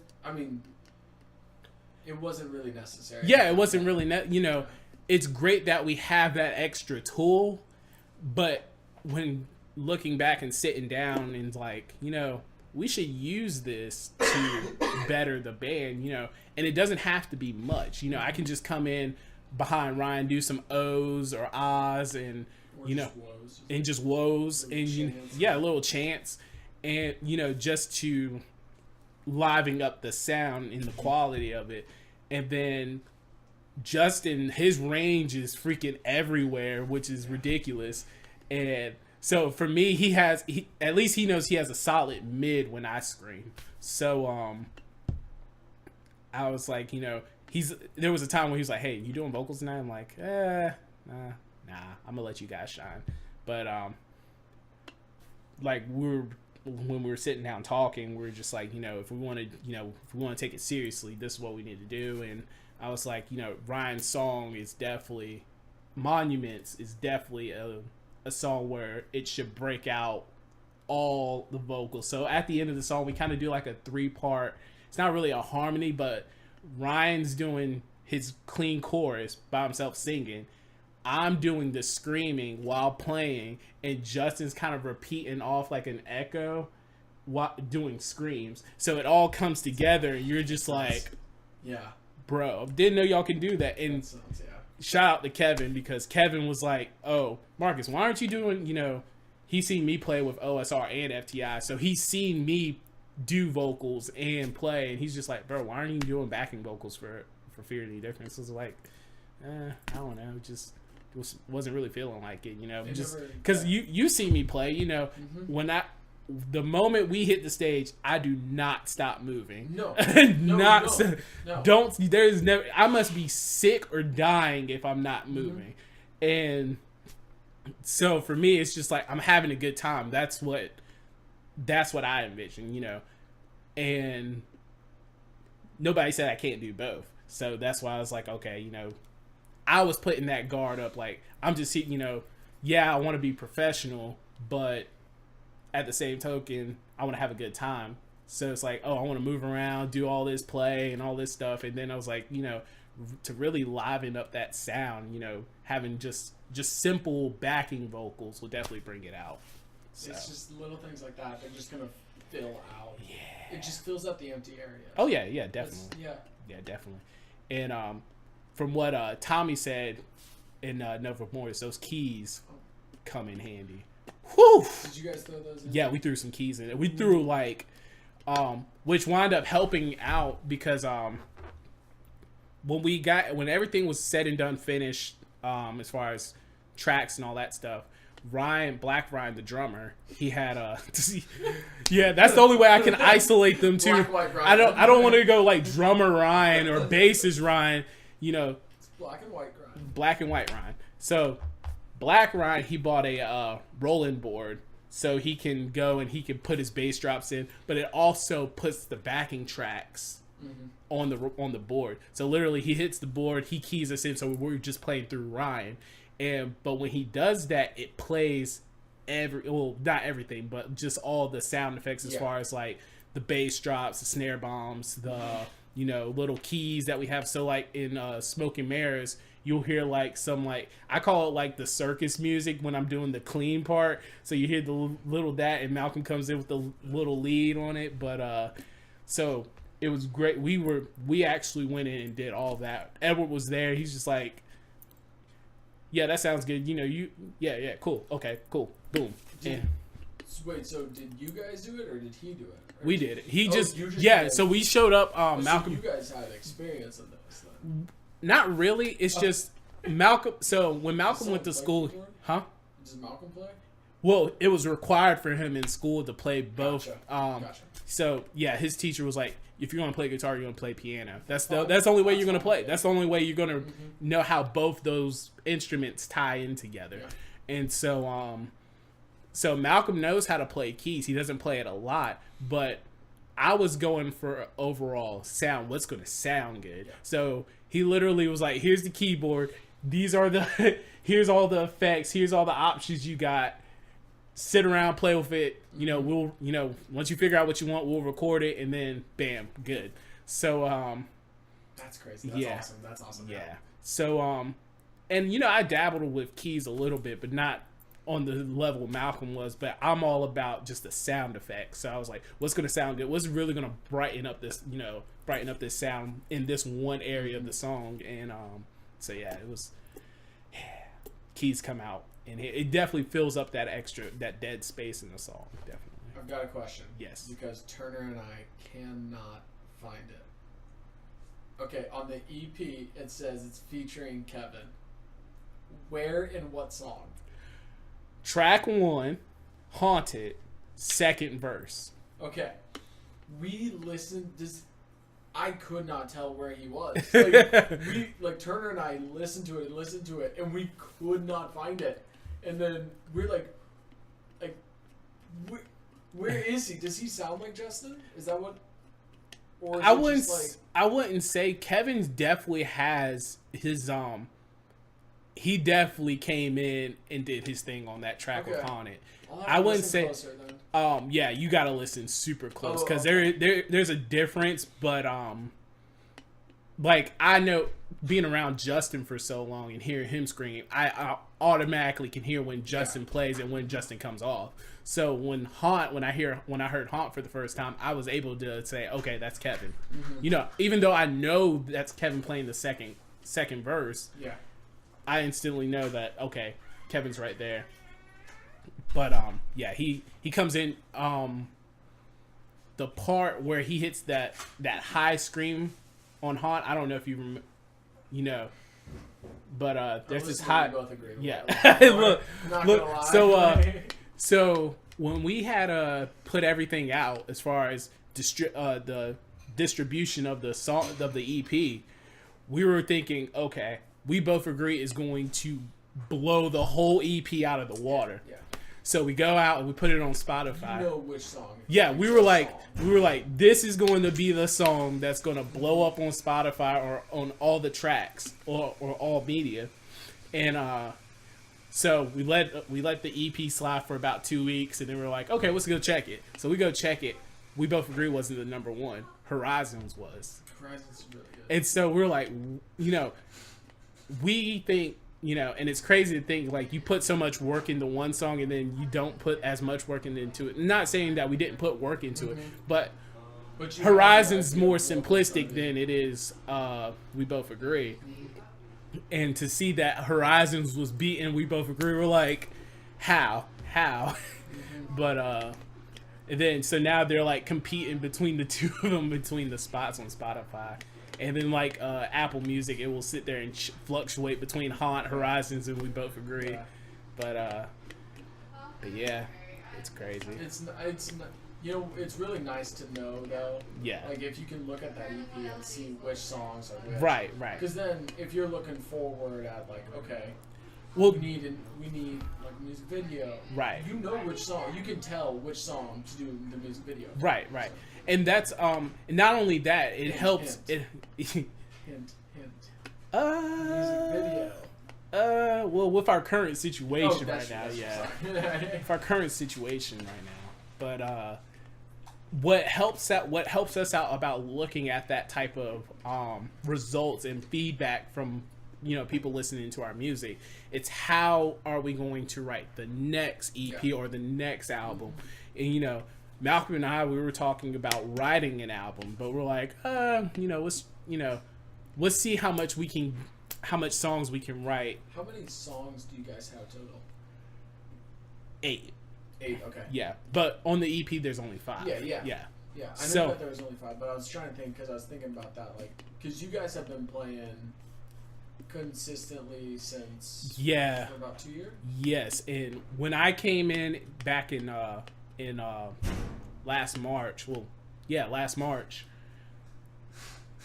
S1: wasn't really necessary.
S3: Yeah, it wasn't really. You know, it's great that we have that extra tool, but when looking back and sitting down and like, you know, we should use this to better the band, you know, and it doesn't have to be much. You know, I can just come in behind Ryan, do some O's or Ahs, and you know, and just woes and a little chants, and you know, just to liven up the sound and the quality of it. And then Justin, his range is freaking everywhere, which is ridiculous. And so for me, he at least he knows he has a solid mid when I scream. So I was like, you know, there was a time when he was like, "Hey, you doing vocals tonight?" I'm like, nah, I'm gonna let you guys shine. But like when we were sitting down talking, we were just like, you know, if we want to take it seriously, this is what we need to do. And I was like, you know, Ryan's song is definitely Monuments is definitely a song where it should break out all the vocals. So at the end of the song, we kind of do like a 3-part. It's not really a harmony, but Ryan's doing his clean chorus by himself singing. I'm doing the screaming while playing, and Justin's kind of repeating off like an echo while doing screams. So it all comes together, and you're just like,
S1: yeah,
S3: bro, didn't know y'all can do that. And shout out to Kevin, because Kevin was like, oh, Marcus, why aren't you doing, you know, he's seen me play with OSR and FTI, so he's seen me do vocals and play, and he's just like, bro, why aren't you doing backing vocals for Fear the Indifference? I was like, I don't know, just wasn't really feeling like it,
S1: It
S3: just
S1: never-
S3: because you see me play, when the moment we hit the stage, I do not stop moving.
S1: No.
S3: Not
S1: No, no.
S3: don't. There's never. I must be sick or dying if I'm not moving, and so for me, it's just like I'm having a good time. That's what I envision, and nobody said I can't do both. So that's why I was like, okay, I was putting that guard up. Like, I'm just, I want to be professional, but at the same token, I want to have a good time. So it's like, oh, I want to move around, do all this play and all this stuff. And then I was like, to really liven up that sound, having just simple backing vocals will definitely bring it out. So.
S1: It's just little things like that. They're just going to fill out. Yeah. It just fills up the empty area.
S3: Oh, yeah, definitely. Yeah, definitely. And from what Tommy said in Never Mortis, those keys come in handy. Whew! Did
S1: you guys throw those in?
S3: Yeah, we threw some keys in it. We threw which wound up helping out because when everything was said and done, finished, as far as tracks and all that stuff, Black Ryan, the drummer, he had yeah, that's the only way I can isolate them too. I don't want to go like drummer Ryan or bassist Ryan,
S1: It's black and white Ryan.
S3: Black and white Ryan. So Black Ryan, he bought a rolling board so he can go and he can put his bass drops in, but it also puts the backing tracks on the board. So literally he hits the board, he keys us in, so we're just playing through Ryan. But when he does that, it plays not everything, but just all the sound effects as far as like the bass drops, the snare bombs, the little keys that we have. So like in Smoke and Mirrors, you'll hear like some I call it like the circus music when I'm doing the clean part. So you hear the little that, and Malcolm comes in with the little lead on it. But so it was great. We actually went in and did all that. Edward was there. He's just like, yeah, that sounds good. Yeah, cool. Okay, cool. Boom.
S1: Wait, so did you guys do it or did he do it?
S3: We did it. He so we showed up. Malcolm.
S1: So you guys had experience in this then?
S3: Not really. It's just Malcolm. So when Malcolm went to school,
S1: Does Malcolm play?
S3: Well, it was required for him in school to play both.
S1: Gotcha.
S3: So yeah, his teacher was like, if you're gonna play guitar, you're gonna play piano. That's the only way you're gonna play. That's the only way you're gonna know how both those instruments tie in together. Yeah. And so so Malcolm knows how to play keys. He doesn't play it a lot, but I was going for overall sound. What's gonna sound good? Yeah. So he literally was like, here's the keyboard. These are here's all the effects. Here's all the options you got. Sit around, play with it. We'll once you figure out what you want, we'll record it, and then bam, good. So
S1: that's crazy. That's awesome.
S3: Yeah. So and I dabbled with keys a little bit, but not on the level Malcolm was. But I'm all about just the sound effects. So I was like, what's gonna sound good? What's really gonna brighten up this sound in this one area of the song? And so yeah, it was keys come out. And it definitely fills up that dead space in the song. Definitely.
S1: I've got a question.
S3: Yes.
S1: Because Turner and I cannot find it. Okay, on the EP, it says it's featuring Kevin. Where and what song?
S3: Track 1, Haunted, second verse.
S1: Okay. We listened... I could not tell where he was. Turner and I listened to it, and we could not find it. And then we're like, where is he? Does he sound like Justin? Is that what? Or is
S3: I wouldn't say Kevin definitely has his He definitely came in and did his thing on that track with Haunted. I wouldn't say.
S1: Closer, then.
S3: Yeah, you gotta listen super close because there's a difference, but I know being around Justin for so long and hearing him scream, I automatically can hear when Justin plays and when Justin comes off. So when I heard Haunt for the first time, I was able to say, okay, that's Kevin. Mm-hmm. Even though I know that's Kevin playing the second verse, I instantly know that okay, Kevin's right there. But he comes in the part where he hits that high scream on Haunt. I don't know if you But there's this
S1: We
S3: hot.
S1: both agree with
S3: Yeah.
S1: that.
S3: look,
S1: Not
S3: look.
S1: gonna lie.
S3: So when we had put everything out as far as the distribution of the song of the EP, we were thinking, okay, we both agree is going to blow the whole EP out of the water.
S1: Yeah.
S3: So we go out and we put it on Spotify.
S1: You know which song.
S3: Yeah, we were like,
S1: Song.
S3: this is going to be the song that's going to blow up on Spotify or on all the tracks or all media, and so we let the EP slide for about 2 weeks, and then we were like, okay, let's go check it. So we go check it. We both agree it wasn't the number one. Horizons was.
S1: Horizon's really good.
S3: And so we're like, we think, and it's crazy to think, like, you put so much work into one song and then you don't put as much work into it. Not saying that we didn't put work into it, but
S1: you
S3: Horizon's
S1: have
S3: more
S1: the idea of
S3: simplistic
S1: what
S3: than it is, we both agree. And to see that Horizons was beaten, we both agree, we're like, how? But, and then, so now they're, like, competing between the two of them, between the spots on Spotify. And then, like, Apple Music, it will sit there and fluctuate between Haunt, Horizons, and we both agree.
S1: Yeah.
S3: But yeah, it's crazy.
S1: It's it's really nice to know though.
S3: Yeah.
S1: Like if you can look at that EP and see which songs are which.
S3: Right.
S1: Because then if you're looking forward at like, okay,
S3: Well,
S1: we need like a music video.
S3: Right.
S1: You know which song. You can tell which song to do the music video.
S3: right. And that's not only that, it helps.
S1: Hint.
S3: It
S1: Hint. Music video.
S3: Well, with our current situation
S1: Oh,
S3: right now,
S1: that's
S3: yeah.
S1: sorry.
S3: With our current situation right now, but what helps us out about looking at that type of results and feedback from people listening to our music, it's how are we going to write the next EP or the next album. And Malcolm and I, we were talking about writing an album, but we're like, let's see how much songs we can write.
S1: How many songs do you guys have total?
S3: 8.
S1: 8. Okay.
S3: Yeah, but on the EP there's only 5.
S1: Yeah.
S3: Yeah.
S1: Yeah, I know
S3: So-
S1: that there was only 5, but I was trying to think because I was thinking about that, like, because you guys have been playing consistently since
S3: Yeah.
S1: for about 2 years.
S3: Yes, and when I came in back in last March, last March,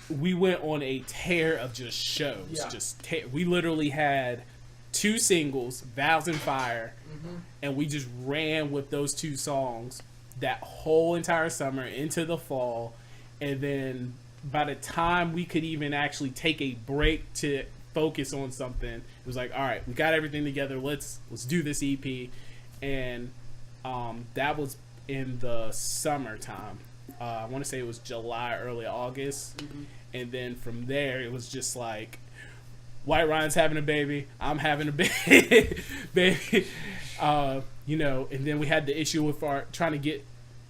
S3: we went on a tear of just shows.
S1: Yeah.
S3: We literally had 2 singles, Vows and Fire, and we just ran with those 2 songs that whole entire summer into the fall, and then by the time we could even actually take a break to focus on something, it was like, all right, we got everything together, let's do this EP. And that was in the summertime. I want to say it was July, early August. And then from there it was just like, White Ryan's having a baby, I'm having a baby. And then we had the issue with trying to get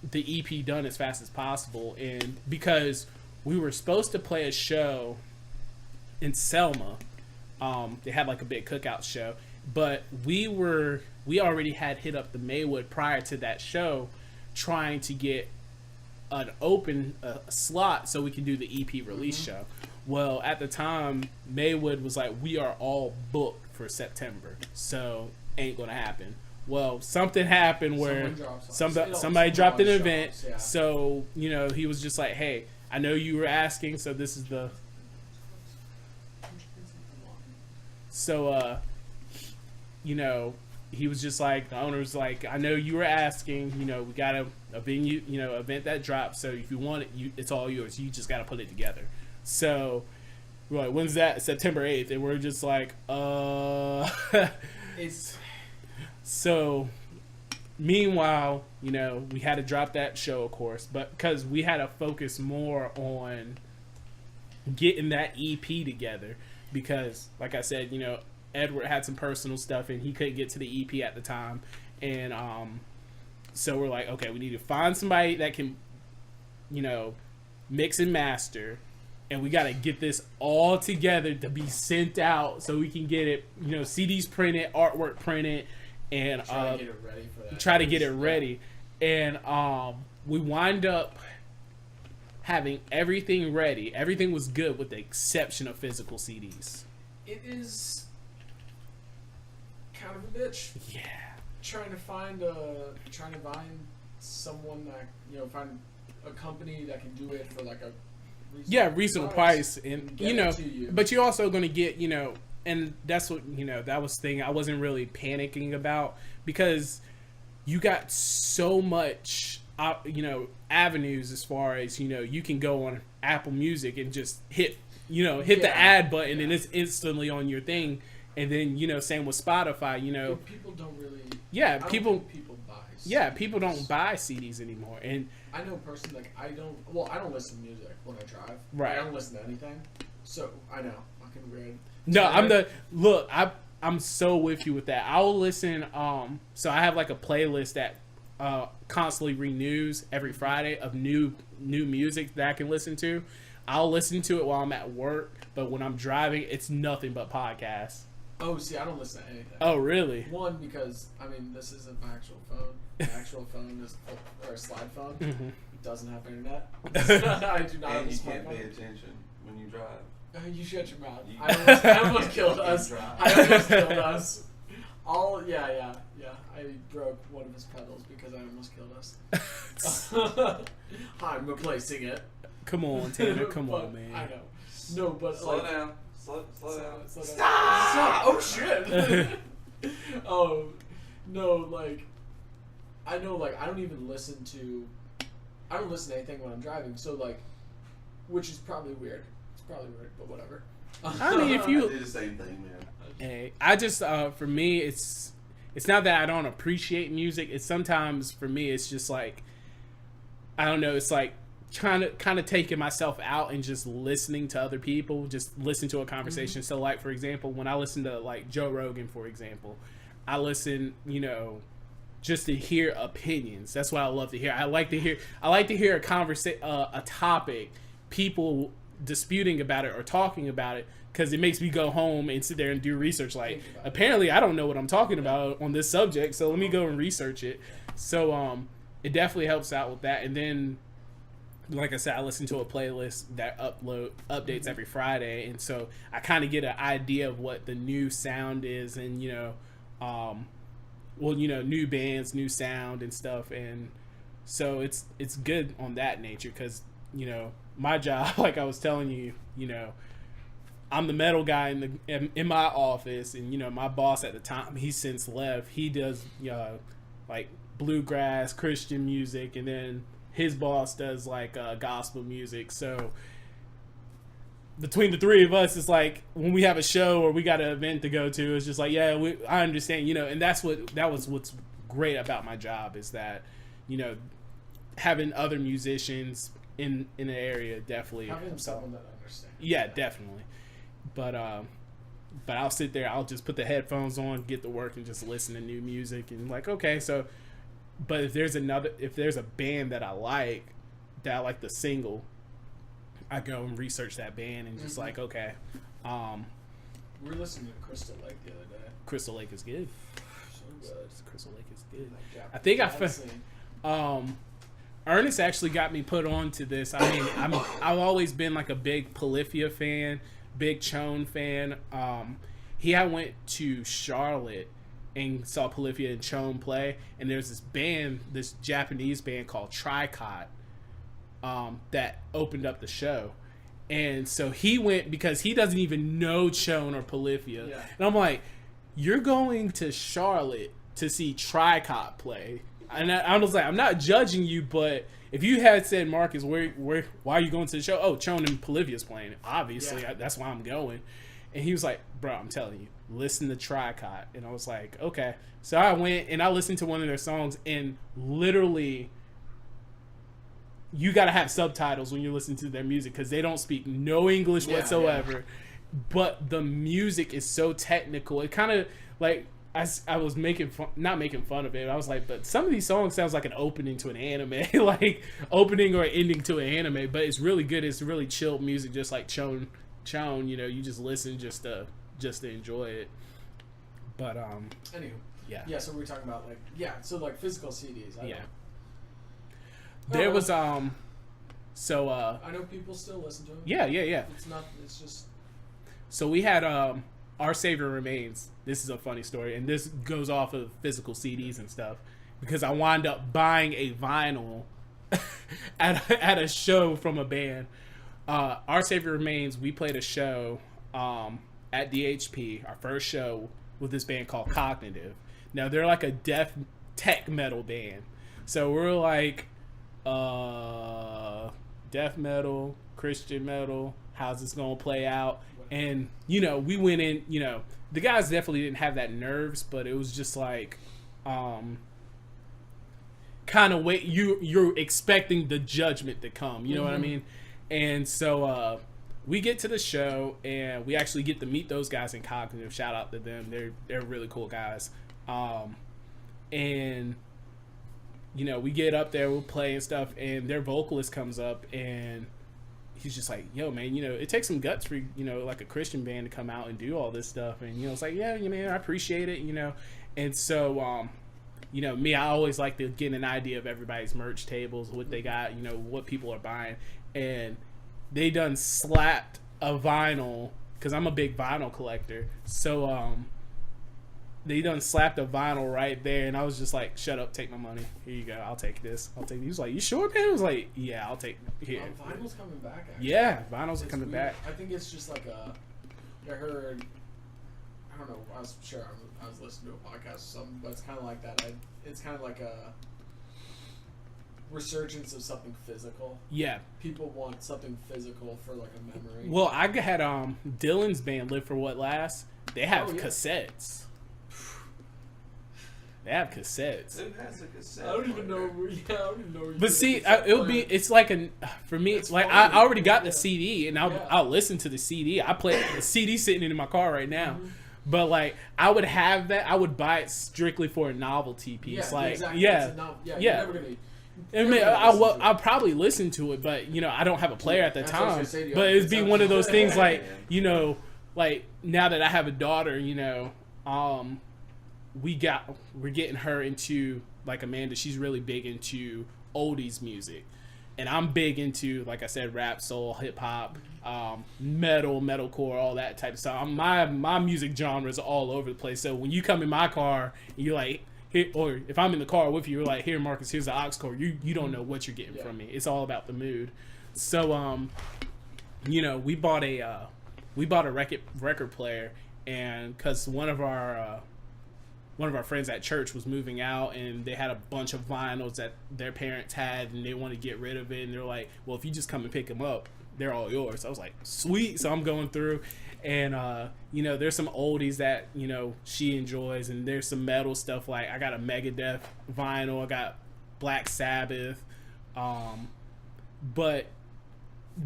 S3: the EP done as fast as possible, and because we were supposed to play a show in Selma, they had like a big cookout show, but we already had hit up the Maywood prior to that show, trying to get an open slot so we can do the EP release show. Well, at the time, Maywood was like, we are all booked for September, so ain't gonna happen. Well, something happened where somebody dropped an event, so he was just like, hey, I know you were asking, so this is the he was just like, the owner was like, I know you were asking, we got a venue, event that dropped, so if you want it, it's all yours, you just got to put it together. So we're like, when's that? September 8th. And we're just like,
S1: It's
S3: so meanwhile, we had to drop that show, of course, but because we had to focus more on getting that EP together, because like I said, Edward had some personal stuff and he couldn't get to the EP at the time. And so we're like, okay, we need to find somebody that can mix and master, and we got to get this all together to be sent out so we can get it, CDs printed, artwork printed, and
S1: try to get it ready for that.
S3: try to get it ready. And we wind up having everything ready. Everything was good with the exception of physical CDs.
S1: it is kind of a bitch.
S3: Yeah.
S1: Trying to find someone that, you know, find a company that can do it for like a
S3: reasonable price, and
S1: get
S3: you know,
S1: it to you.
S3: but you're also going to get, you know, and that's what, you know, that was the thing I wasn't really panicking about, because you got so much, you know, avenues as far as, you know, you can go on Apple Music and just hit the ad button and it's instantly on your thing. And then, you know, same with Spotify, you know.
S1: But people don't really.
S3: Yeah,
S1: people buy. CDs.
S3: Yeah, people don't buy CDs anymore. And
S1: I know personally, like, I don't listen to music when I drive.
S3: Right.
S1: I don't listen to anything. So I know, fucking weird.
S3: No, I'm so with you with that. I'll listen. So I have like a playlist that constantly renews every Friday of new music that I can listen to. I'll listen to it while I'm at work, but when I'm driving, it's nothing but podcasts.
S1: Oh, see, I don't listen to anything.
S3: Oh, really?
S1: One, because, I mean, this isn't my actual phone. My actual phone is, or a slide phone.
S3: Mm-hmm.
S1: It doesn't have internet. I do not have
S4: And
S1: a
S4: you can't
S1: smartphone.
S4: pay attention when you drive.
S1: You shut your mouth.
S4: You-
S1: I almost killed us.
S4: drive.
S1: I almost killed us. Yeah. I broke one of his pedals because I almost killed us. I'm replacing it.
S3: Come on, Tanner. Come
S1: But
S3: on, man.
S1: I know. No, but
S4: Slow
S1: like,
S4: down. Slow down.
S1: Stop! Oh shit! Oh no, like I know, like I don't listen to anything when I'm driving. So like, which is probably weird. It's probably weird, but whatever.
S3: I mean, if
S4: I
S3: you,
S4: do the same thing, man.
S3: hey, I just for me, it's not that I don't appreciate music. It's sometimes for me, it's just like, I don't know. It's like kind of taking myself out and just listening to other people, just listen to a conversation. So like, for example, when I listen to like Joe Rogan, for example, I listen, you know, just to hear opinions. That's what I love to hear. I like to hear a topic, people disputing about it or talking about it, because it makes me go home and sit there and do research. Like, apparently I don't know what I'm talking about on this subject, so let me go and research it. So it definitely helps out with that. And then, like I said, I listen to a playlist that updates every Friday, and so I kind of get an idea of what the new sound is, and you know, new bands, new sound and stuff, and so it's good on that nature, because you know, my job, like I was telling you, you know, I'm the metal guy in my office, and you know, my boss at the time, he's since left. He does like bluegrass, Christian music, and then his boss does like gospel music. So between the three of us, it's like when we have a show or we got an event to go to, it's just like, yeah, I understand, you know. And that was what's great about my job, is that, you know, having other musicians in the area definitely
S1: Having
S3: so,
S1: someone that understands.
S3: yeah, definitely. But I'll sit there, I'll just put the headphones on, get to work, and just listen to new music, and like, okay, so. But if there's a band that I like the single, I go and research that band and just like, okay.
S1: We were listening to Crystal Lake the other day.
S3: Crystal Lake is good.
S1: So good.
S3: Crystal Lake is good.
S1: Like,
S3: I think
S1: Japanese
S3: Ernest actually got me put on to this. I mean, I've always been like a big Polyphia fan, big Chone fan. I went to Charlotte and saw Polyphia and Chone play, and there's this Japanese band called Tricot that opened up the show. And so he went because he doesn't even know Chone or Polyphia.
S1: Yeah.
S3: And I'm like, you're going to Charlotte to see Tricot play. And I was like, I'm not judging you, but if you had said, Marcus, why are you going to the show? Oh, Chone and Polyphia's playing. Obviously,
S1: Yeah.
S3: that's why I'm going. And he was like, bro, I'm telling you, listen to Tricot. And I was like, okay. So I went and I listened to one of their songs, and literally, you got to have subtitles when you listen to their music, because they don't speak no English whatsoever. Yeah. But the music is so technical. It kind of like, I was not making fun of it. I was like, but some of these songs sounds like an opening to an anime, like opening or ending to an anime. But it's really good. It's really chilled music, just like Chone. You know, you just listen just to enjoy it. But
S1: Anywho.
S3: yeah.
S1: Yeah, so we were talking about so physical CDs. I know.
S3: There was
S1: I know people still listen to them.
S3: Yeah.
S1: It's just
S3: So we had Our Savior Remains. This is a funny story, and this goes off of physical CDs and stuff, because I wound up buying a vinyl at a show from a band. Our Savior Remains, we played a show at DHP, our first show, with this band called Cognitive. Now, they're like a death tech metal band. So we're like, death metal, Christian metal, how's this going to play out? And, you know, we went in, you know, the guys definitely didn't have that nerves, but it was just like, kind of wait, you're expecting the judgment to come, you know what I mean? And so we get to the show, and we actually get to meet those guys in Cognitive. Shout out to them. They're really cool guys. And you know, we get up there, we'll play and stuff, and their vocalist comes up, and he's just like, yo, man, you know, it takes some guts for, you know, like a Christian band to come out and do all this stuff. And, you know, it's like, yeah, you know, I appreciate it, you know. And so, you know, me, I always like to get an idea of everybody's merch tables, what they got, you know, what people are buying. And they done slapped a vinyl, because I'm a big vinyl collector. So, they done slapped a vinyl right there, and I was just like, shut up, take my money. Here you go, I'll take this. He was like, you sure, man? I was like, yeah, I'll take here.
S1: Vinyl's coming back, actually.
S3: Yeah, vinyl's coming
S1: weird.
S3: back.
S1: I think it's just like I heard, I don't know, I was listening to a podcast or something, but it's kind of like that. It's kind of like a resurgence of something physical.
S3: Yeah.
S1: People want something physical for like a memory.
S3: Well, I had Dylan's band, Live for What Lasts. They have
S1: yeah.
S3: cassettes. They have cassettes.
S4: Who has a cassette?
S1: I don't even know. Yeah, I don't even know.
S3: But see, it's like for me, it's like I already got the CD, and I'll listen to the CD. I play the CD sitting in my car right now. Mm-hmm. But like, I would have that. I would buy it strictly for a novelty piece.
S1: Yeah,
S3: like,
S1: exactly.
S3: yeah.
S1: You're never gonna,
S3: I mean, I'll probably listen to it, but you know, I don't have a player at the time. But it'd be one of those things, like, you know, like now that I have a daughter, you know, we're getting her into, like Amanda, she's really big into oldies music, and I'm big into, like I said, rap, soul, hip hop, metalcore, all that type of stuff. My music genre is all over the place. So when you come in my car and you're like, here, or if I'm in the car with you, you're like, here, Marcus, here's the aux cord. You don't know what you're getting from me. It's all about the mood. So you know, we bought a record player, and because one of our friends at church was moving out, and they had a bunch of vinyls that their parents had, and they wanted to get rid of it. And they're like, well, if you just come and pick them up, they're all yours. I was like, sweet. So I'm going through, and you know, there's some oldies that, you know, she enjoys, and there's some metal stuff. Like, I got a Megadeth vinyl, I got Black Sabbath, but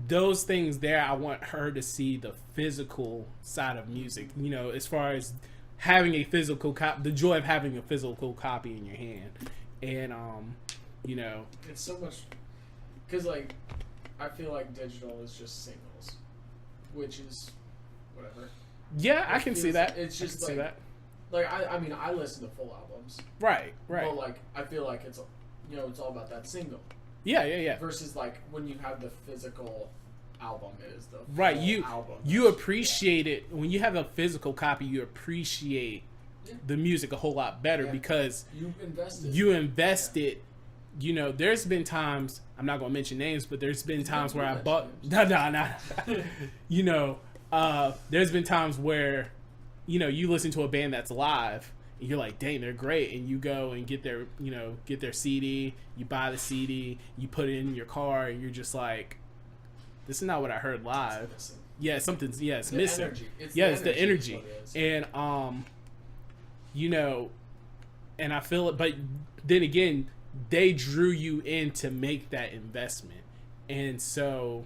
S3: those things there, I want her to see the physical side of music, you know, as far as having a physical the joy of having a physical copy in your hand. And you know,
S1: it's so much, because like, I feel like digital is just singles, which is whatever.
S3: Yeah, I can see that.
S1: It's just
S3: like,
S1: I mean, I listen to full albums,
S3: right
S1: but like, I feel like it's, you know, it's all about that single.
S3: Yeah.
S1: Versus like when you have the physical album, is the
S3: right.
S1: album.
S3: You appreciate it when you have a physical copy. You appreciate the music a whole lot better because you invested. You know, there's been times, I'm not gonna mention names, but there's been times where I bought no. You know, there's been times where, you know, you listen to a band that's live and you're like, dang, they're great, and you go and get their CD, you buy the CD, you put it in your car, and you're just like, this is not what I heard live. It's missing.
S1: Energy.
S3: It's the energy. And you know, and I feel it, but then again, they drew you in to make that investment. And so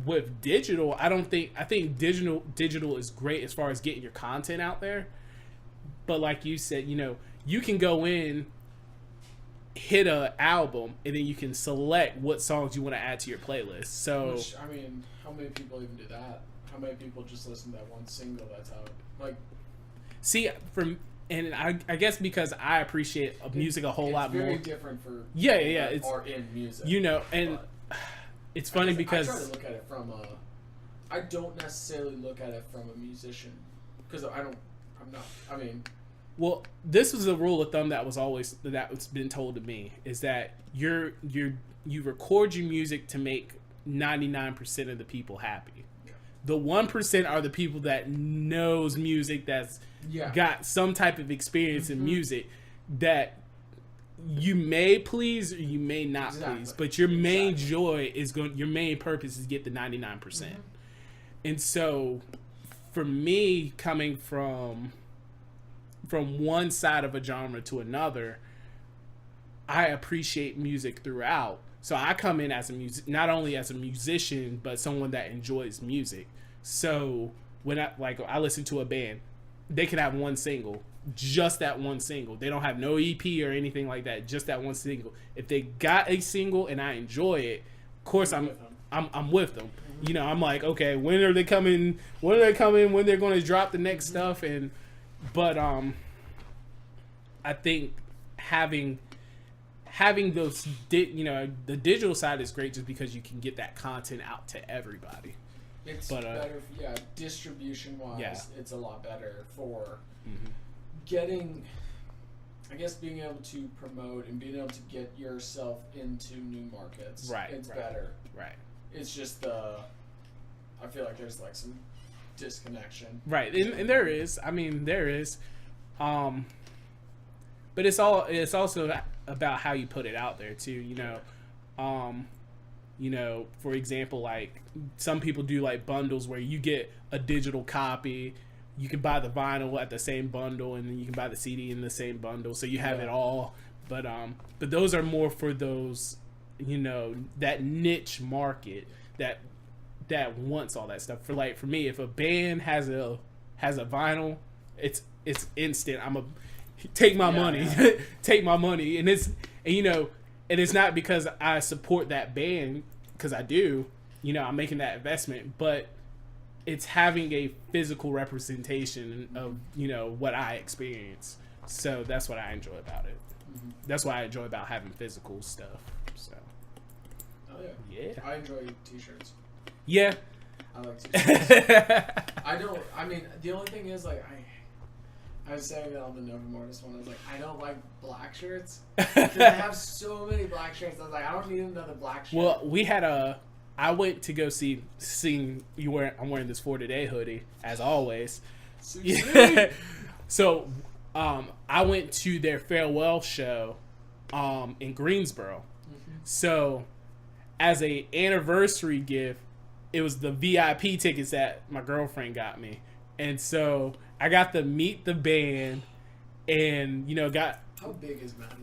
S3: with digital, I think digital is great as far as getting your content out there. But like you said, you know, you can go in, hit a album, and then you can select what songs you want to add to your playlist. So,
S1: which, I mean, how many people even do that? How many people just listen to that one single that's out? Like,
S3: see, and I guess because I appreciate music a whole lot more.
S1: It's very different for
S3: it's
S1: are in music.
S3: You know, and it's funny because
S1: I try to look at it from I don't necessarily look at it from a musician because I'm not. I mean,
S3: Well, this was a rule of thumb that's been told to me, is that you record your music to make 99% of the people happy.
S1: Yeah.
S3: The 1% are the people that knows music, that's got some type of experience in music, that you may please or you may not please, but your main joy is your main purpose is get the 99%. And so for me, coming from one side of a genre to another, I appreciate music throughout. So I come in as not only as a musician, but someone that enjoys music. So when I listen to a band, they can have one single, just that one single. They don't have no EP or anything like that, just that one single. If they got a single and I enjoy it, of course I'm with them. You know, I'm like, okay, when are they coming? When they're going to drop the next stuff? But I think having those, the digital side is great just because you can get that content out to everybody.
S1: It's better, distribution wise. It's a lot better for getting, I guess, being able to promote and being able to get yourself into new markets.
S3: Right,
S1: it's
S3: right,
S1: better.
S3: Right.
S1: It's just I feel like there's like some disconnection.
S3: Right, and there is. I mean, there is. But it's also about how you put it out there too. For example, like some people do like bundles where you get a digital copy, you can buy the vinyl at the same bundle, and then you can buy the CD in the same bundle, so you have it all. But those are more for those, that niche market that wants all that stuff. For me, if a band has a vinyl, it's instant. Take my money. Take my money. And it's not because I support that band, because I do, I'm making that investment, but it's having a physical representation of, what I experience. So that's what I enjoy about it. That's what I enjoy about having physical stuff. So.
S1: Oh yeah.
S3: Yeah.
S1: I enjoy t-shirts.
S3: Yeah.
S1: I like t-shirts. The only thing is, like, I was saying that on the Nova Mortis one, I was like, I don't like black shirts. Because I have so many black shirts. I was like, I don't need another black shirt.
S3: Well, I went to go I'm wearing this For Today hoodie, as always. Yeah. So, I went to their farewell show, in Greensboro. So, as a anniversary gift, it was the VIP tickets that my girlfriend got me. And so I got to meet the band and,
S1: How big is Matty?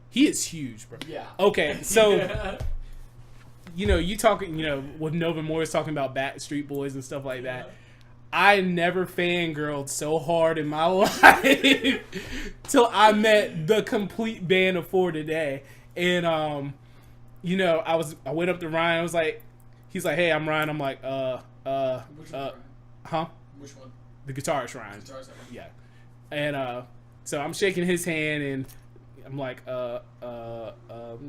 S3: He is huge, bro.
S1: Yeah.
S3: Okay, so, you talking, with Nova Morris talking about Backstreet Boys and stuff like that. I never fangirled so hard in my life till I met the complete band of For Today. And, I went up to Ryan. I was like, he's like, hey, I'm Ryan. I'm like,
S1: Which one?
S3: huh?
S1: Which one?
S3: The guitarist Ryan.
S1: Guitarist.
S3: Yeah. And so I'm shaking his hand and I'm like, I'm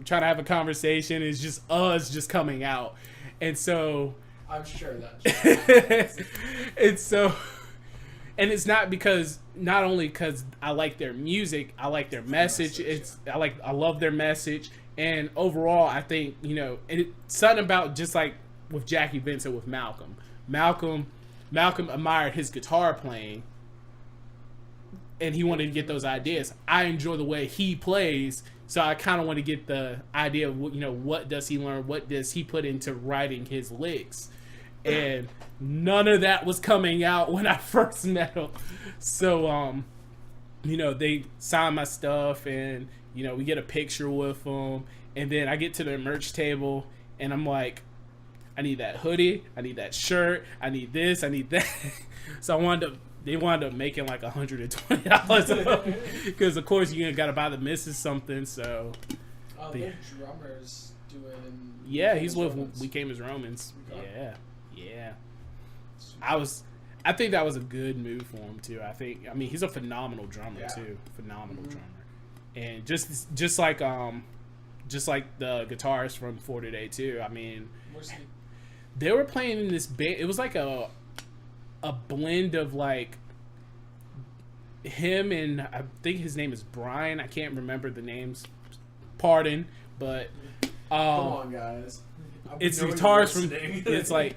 S3: trying to have a conversation. It's just us just coming out. And so
S1: I'm sure that's
S3: and it's not only because I like their music, I like their message. I love their message. And overall, I think, and it's something about, just like with Jackie Vincent with Malcolm. Malcolm admired his guitar playing, and he wanted to get those ideas. I enjoy the way he plays, so I kind of want to get the idea of, what does he learn? What does he put into writing his licks? And none of that was coming out when I first met him. So, they sign my stuff, and we get a picture with them, and then I get to their merch table, and I'm like, I need that hoodie, I need that shirt, I need this, I need that. So they wound up making like $120 because of course you got to buy the missus something. So
S1: the drummer's doing.
S3: Yeah, he's with We Came as Romans.
S1: Okay.
S3: Yeah. I think that was a good move for him too. I mean, he's a phenomenal drummer too. Phenomenal drummer. And just like the guitarist from For Today too. I mean, they were playing in this band. It was like a blend of like him and I think his name is Brian. I can't remember the names. Pardon, but
S1: Come on, guys.
S3: it's guitars from. It's like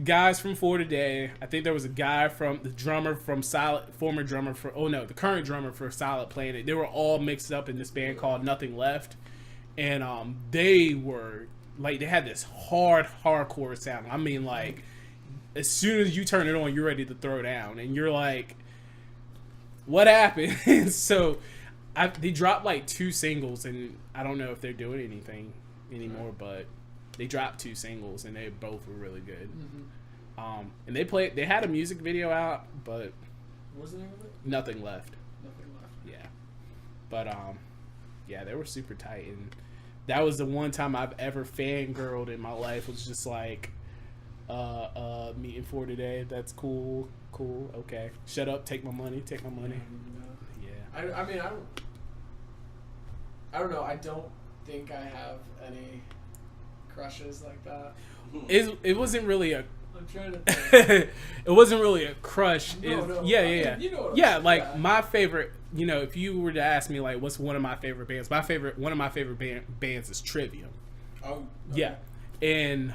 S3: guys from For Today. I think there was a guy from the drummer from Silent, former drummer for. Oh no, the current drummer for Silent Planet. They were all mixed up in this band called Nothing Left, and they were like they had this hardcore sound. I mean, like as soon as you turn it on, you're ready to throw down, and you're like, what happened? So they dropped like 2 singles, and I don't know if they're doing anything anymore, but they dropped 2 singles, and they both were really good. Mm-hmm. And they had a music video out, but
S1: What was the name of it?
S3: Nothing Left.
S1: Nothing Left.
S3: Yeah, but yeah, they were super tight, and that was the one time I've ever fangirled in my life. Was just like, meeting For Today. That's cool, okay. Shut up, take my money. Yeah.
S1: I mean, I don't know. I don't think I have any crushes like that.
S3: It wasn't really a.
S1: I'm trying to think.
S3: It wasn't really a crush.
S1: No,
S3: Yeah.
S1: I mean, you know what I'm
S3: Yeah,
S1: saying,
S3: like
S1: yeah.
S3: my favorite. You know, if you were to ask me, like, what's one of my favorite bands? One of my favorite bands is Trivium.
S1: Oh, okay.
S3: Yeah, and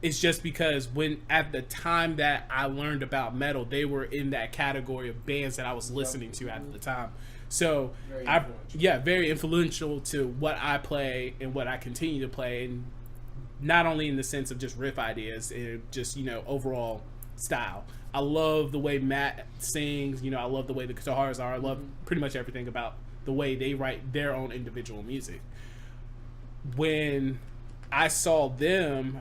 S3: it's just because when at the time that I learned about metal, they were in that category of bands that I was listening to at the time. So
S1: Very influential.
S3: very influential to what I play and what I continue to play, and not only in the sense of just riff ideas and just overall style. I love the way Matt sings. I love the way the guitars are. I love pretty much everything about the way they write their own individual music. When I saw them,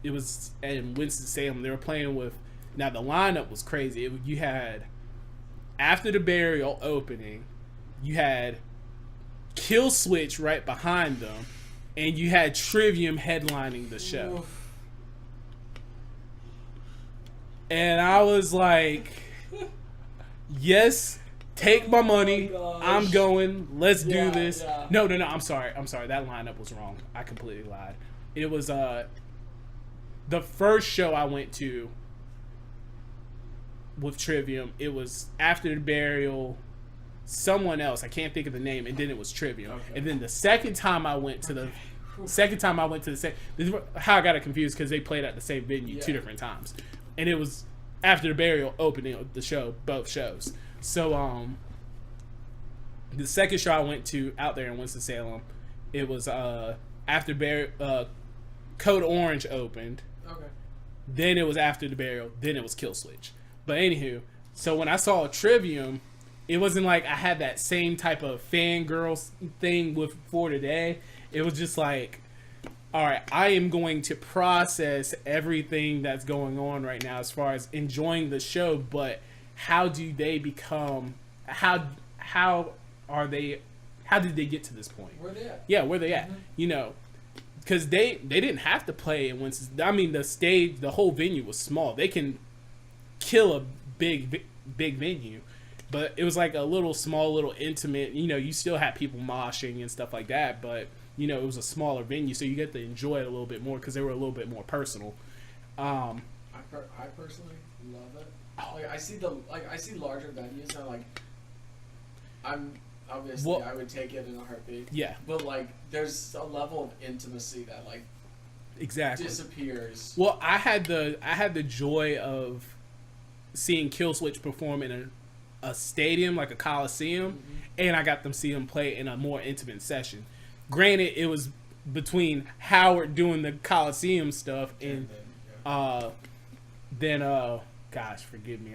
S3: it was in Winston-Salem. They were playing with. Now the lineup was crazy. You had After the Burial opening. You had Kill Switch right behind them, and you had Trivium headlining the show.
S1: Oof.
S3: And I was like, yes, take my money.
S1: Oh my
S3: I'm
S1: gosh.
S3: going. Let's
S1: Yeah,
S3: do this.
S1: yeah.
S3: No, I'm sorry. That lineup was wrong. I completely lied. It was the first show I went to with Trivium. It was After the Burial, someone else. I can't think of the name, and then it was Trivium.
S1: Okay.
S3: And then the second time I went to the same, this is how I got it confused because they played at the same venue 2
S1: Yeah.
S3: different times, and it was After the Burial opening of the show, both shows. So the second show I went to out there in Winston-Salem, it was After Burial. Code Orange opened.
S1: Okay.
S3: Then it was After the Burial. Then it was Kill Switch. But anywho, so when I saw Trivium, it wasn't like I had that same type of fangirl thing with For Today. It was just like, all right, I am going to process everything that's going on right now as far as enjoying the show, but how do they become, how did they get to this point?
S1: Where they at?
S3: Yeah, where they at? Because they didn't have to play in Winston. I mean, the whole venue was small. They can kill a big venue, but it was like a small little intimate. You still had people moshing and stuff like that, but it was a smaller venue, so you get to enjoy it a little bit more because they were a little bit more personal.
S1: I personally love it. Like I see larger venues and I'm obviously I would take it in a heartbeat.
S3: Yeah,
S1: But there's a level of intimacy that
S3: exactly.
S1: disappears.
S3: Well, I had the joy of seeing Killswitch perform in a stadium, like a coliseum, and I got them see them play in a more intimate session. Granted, it was between Howard doing the coliseum stuff and then gosh, forgive me,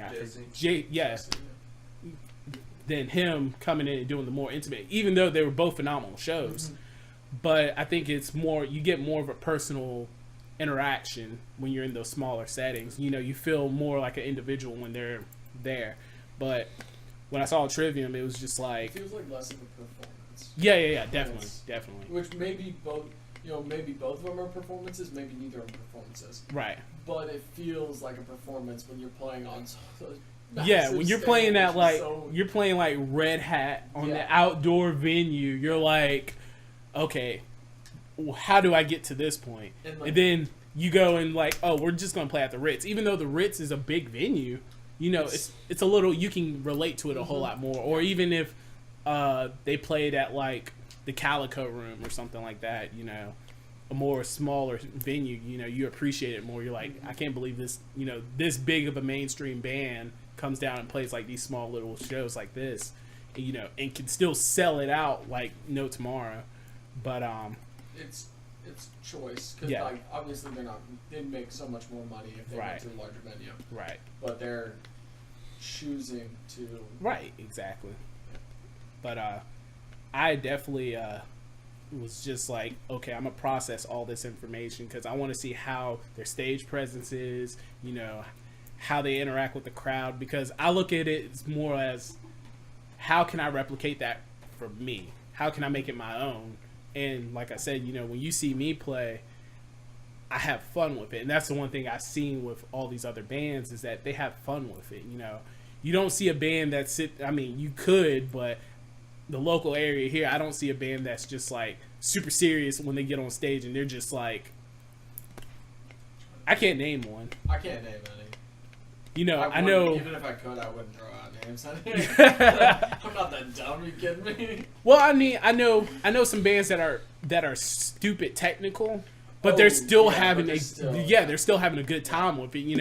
S3: then him coming in and doing the more intimate, even though they were both phenomenal shows. But I think it's more, you get more of a personal interaction when you're in those smaller settings. You feel more like an individual when they're there. But when I saw Trivium, it was just like,
S1: It feels like less of a performance.
S3: yeah, definitely.
S1: Which maybe both of them are performances, maybe neither are performances.
S3: Right.
S1: But it feels like a performance when you're playing on
S3: Yeah, when you're playing that, like,
S1: so,
S3: you're playing like Red Hat on the
S1: Yeah.
S3: outdoor venue, you're like, okay, how do I get to this point?
S1: And,
S3: And then you go and like, oh, we're just going to play at the Ritz. Even though the Ritz is a big venue, you know, it's a little, you can relate to it a whole lot more. Or even if they played at like the Calico Room or something like that, you know, a more smaller venue, you know, you appreciate it more. You're like, I can't believe this, you know, this big of a mainstream band comes down and plays like these small little shows like this, you know, and can still sell it out like no tomorrow. But
S1: it's choice, because like obviously they'd make so much more money if they went to a larger venue,
S3: right?
S1: But they're choosing to
S3: exactly. But I definitely was just like, okay, I'm gonna process all this information because I want to see how their stage presence is, you know, how they interact with the crowd, because I look at it as more as how can I replicate that for me? How can I make it my own? And like I said, you know, when you see me play, I have fun with it. And that's the one thing I've seen with all these other bands is that they have fun with it. You know, you don't see a band I mean, you could, but the local area here, I don't see a band that's just like super serious when they get on stage and they're just like, I can't name one.
S1: I can't name any.
S3: You know, I know.
S1: Even if I could, I wouldn't throw out names. I'm not that dumb. You kidding me?
S3: Well, I mean, I know some bands that are stupid technical, but they're still having they're still having a good time with it. You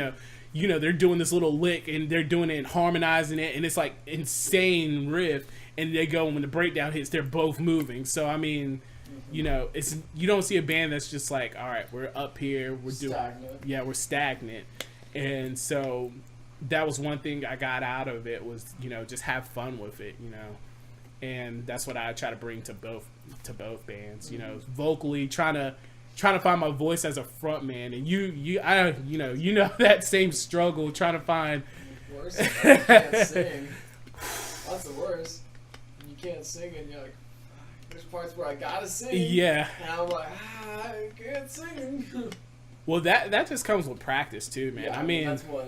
S3: know, they're doing this little lick and they're doing it and harmonizing it, and it's like insane riff. And they go, when the breakdown hits, they're both moving. So I mean, you know, you don't see a band that's just like, all right, we're up here, we're stagnant. And so that was one thing I got out of it was, you know, just have fun with it, you know. And that's what I try to bring to both bands, you know, vocally trying to find my voice as a front man. And you know that same struggle trying to find
S1: worse. You can't sing. That's the worst. You can't sing and you're like, there's parts where I gotta sing.
S3: Yeah.
S1: And I'm like, I can't sing.
S3: Well, that just comes with practice too, man.
S1: Yeah,
S3: I mean,
S1: that's
S3: what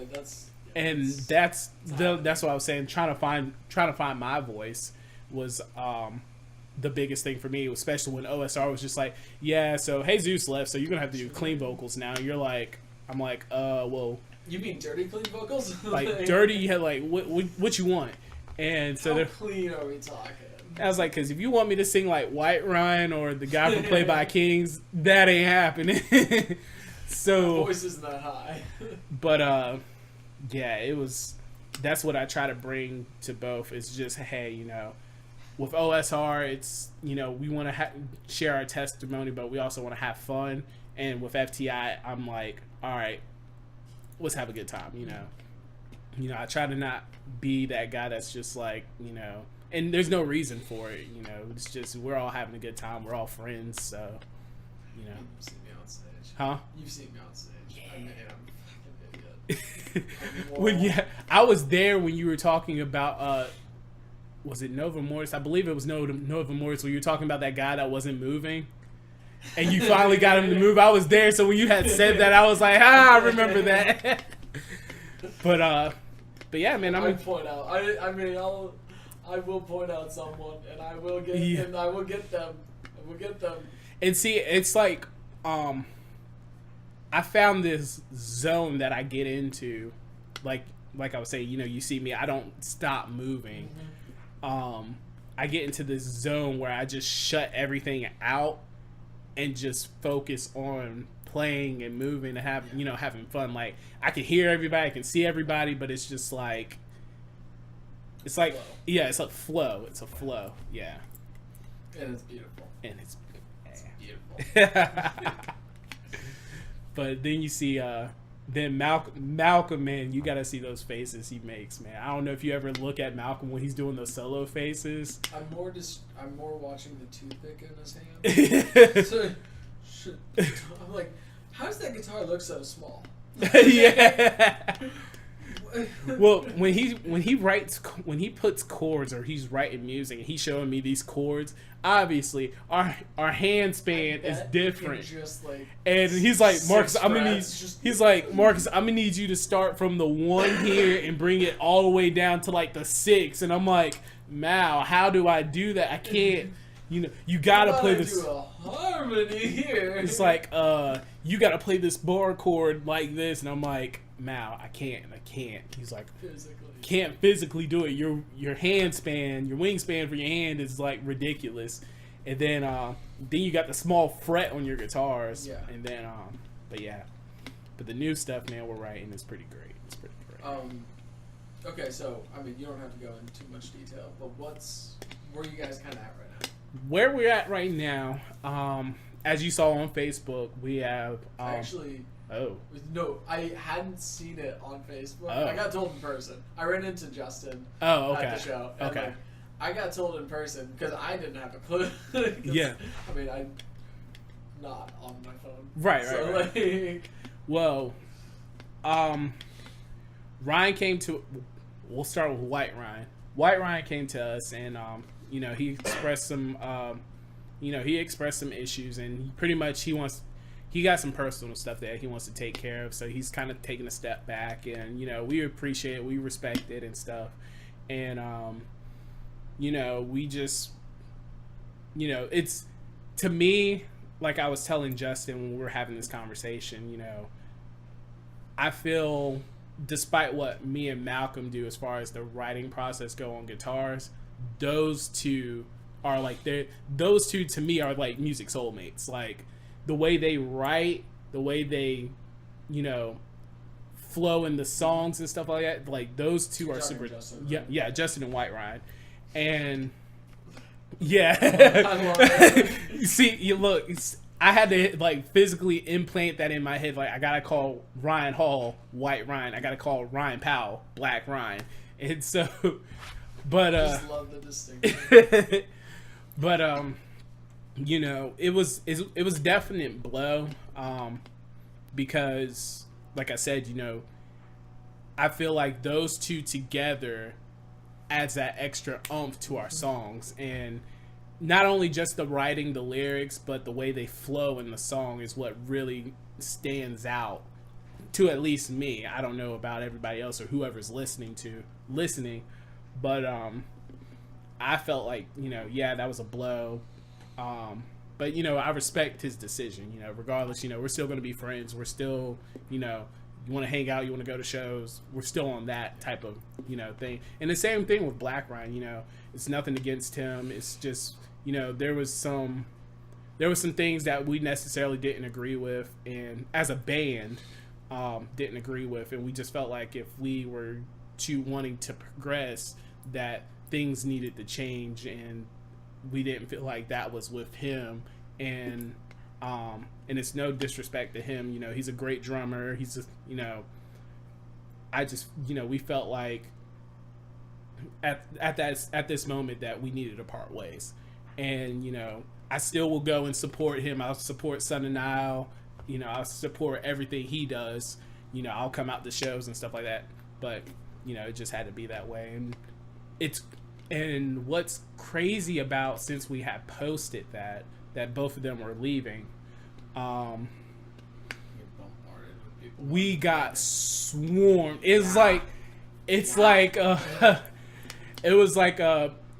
S3: I was saying. Trying to find my voice was the biggest thing for me, especially when OSR was just like, yeah, so Jesus left, so you're gonna have to do clean vocals now. And you're like, I'm like, well,
S1: you mean dirty clean vocals?
S3: Like dirty? You had like what you want? And so
S1: how clean are we talking?
S3: I was like, because if you want me to sing like White Ryan or the guy from Play by Kings, that ain't happening. So
S1: my voice isn't that high.
S3: But yeah, that's what I try to bring to both. It's just, hey, you know, with OSR, it's, you know, we want to share our testimony, but we also want to have fun. And with FTI, I'm like, all right, let's have a good time, you know. You know, I try to not be that guy that's just like, you know, and there's no reason for it, you know. It's just we're all having a good time. We're all friends, so, you know.
S1: You've seen me on stage.
S3: Huh?
S1: You've seen me on stage.
S3: Yeah.
S1: I mean, I'm a fucking idiot.
S3: When I was there when you were talking about, was it Nova Mortis? I believe it was Nova Mortis when you were talking about that guy that wasn't moving. And you finally got him to move. I was there, so when you had said that, I was like, I remember that. But yeah, man.
S1: I point out. I will point out someone, and I will get, and I will get them. I will get them.
S3: And see, it's like, I found this zone that I get into, like I was saying, you know, you see me, I don't stop moving. Mm-hmm. I get into this zone where I just shut everything out and just focus on playing and moving and having fun. Like, I can hear everybody, I can see everybody, but it's just like, it's like, flow. Yeah, it's a flow. It's a flow. Yeah.
S1: And it's beautiful.
S3: It's
S1: beautiful.
S3: But then you see, then Malcolm, man, you gotta see those faces he makes, man. I don't know if you ever look at Malcolm when he's doing those solo faces.
S1: I'm more watching the toothpick in his hand. So, I'm like, how does that guitar look so small?
S3: Yeah. Well, when he puts chords or he's writing music and he's showing me these chords, obviously our hand span is different. And he's like, Marcus, I'm gonna need you to start from the 1 here and bring it all the way down to like the 6. And I'm like, Mal, how do I do that? I can't. You know, you gotta play this.
S1: Do a harmony here.
S3: It's like, you got to play this bar chord like this. And I'm like, Mal, I can't. He's like, can't physically do it. Your wingspan for your hand is like ridiculous. And then you got the small fret on your guitars.
S1: Yeah.
S3: And then, but the new stuff, man, we're writing is pretty great. It's pretty great.
S1: Okay, so I mean, you don't have to go into too much detail, but where are you guys kind of at right now?
S3: Where we're at right now, as you saw on Facebook, we have
S1: Actually.
S3: Oh.
S1: No, I hadn't seen it on Facebook.
S3: Oh.
S1: I got told in person. I ran into Justin
S3: Okay.
S1: at the show. And
S3: Okay.
S1: like, I got told in person because I didn't have a clue.
S3: Yeah.
S1: I mean, I'm not on my phone.
S3: Right.
S1: Like,
S3: Well, Ryan came to. We'll start with White Ryan. White Ryan came to us, and he expressed some, issues, and pretty much he got some personal stuff that he wants to take care of. So he's kind of taking a step back, and we appreciate it, we respect it and stuff, and we just, it's, to me, like I was telling Justin when we were having this conversation, I feel, despite what me and Malcolm do as far as the writing process go on guitars, those two are like, those two to me are like music soulmates. Like the way they write, the way they, flow in the songs and stuff like that. Like those two are super.
S1: Justin,
S3: yeah, Justin and White Ryan, and yeah.
S1: I love it.
S3: See, you look. I had to like physically implant that in my head. Like I gotta call Ryan Hall White Ryan. I gotta call Ryan Powell Black Ryan. And so, but
S1: I just love the distinction.
S3: but it was a definite blow, because like I said, I feel like those two together adds that extra oomph to our songs, and not only just the writing, the lyrics, but the way they flow in the song is what really stands out to at least me. I don't know about everybody else or whoever's listening, but I felt like, that was a blow. But, I respect his decision, regardless, we're still going to be friends. We're still, you want to hang out, you want to go to shows. We're still on that type of, thing. And the same thing with Black Ryan, it's nothing against him. It's just, there was some things that we necessarily didn't agree with, and as a band, didn't agree with, and we just felt like if we were wanting to progress, that things needed to change, and we didn't feel like that was with him, and it's no disrespect to him, he's a great drummer. He's just, we felt like at this moment that we needed to part ways. And, I still will go and support him. I'll support Son of Nile. I'll support everything he does. I'll come out to shows and stuff like that. But, it just had to be that way. And what's crazy about, since we had posted that both of them were leaving, we got swarmed. It was like, it was like,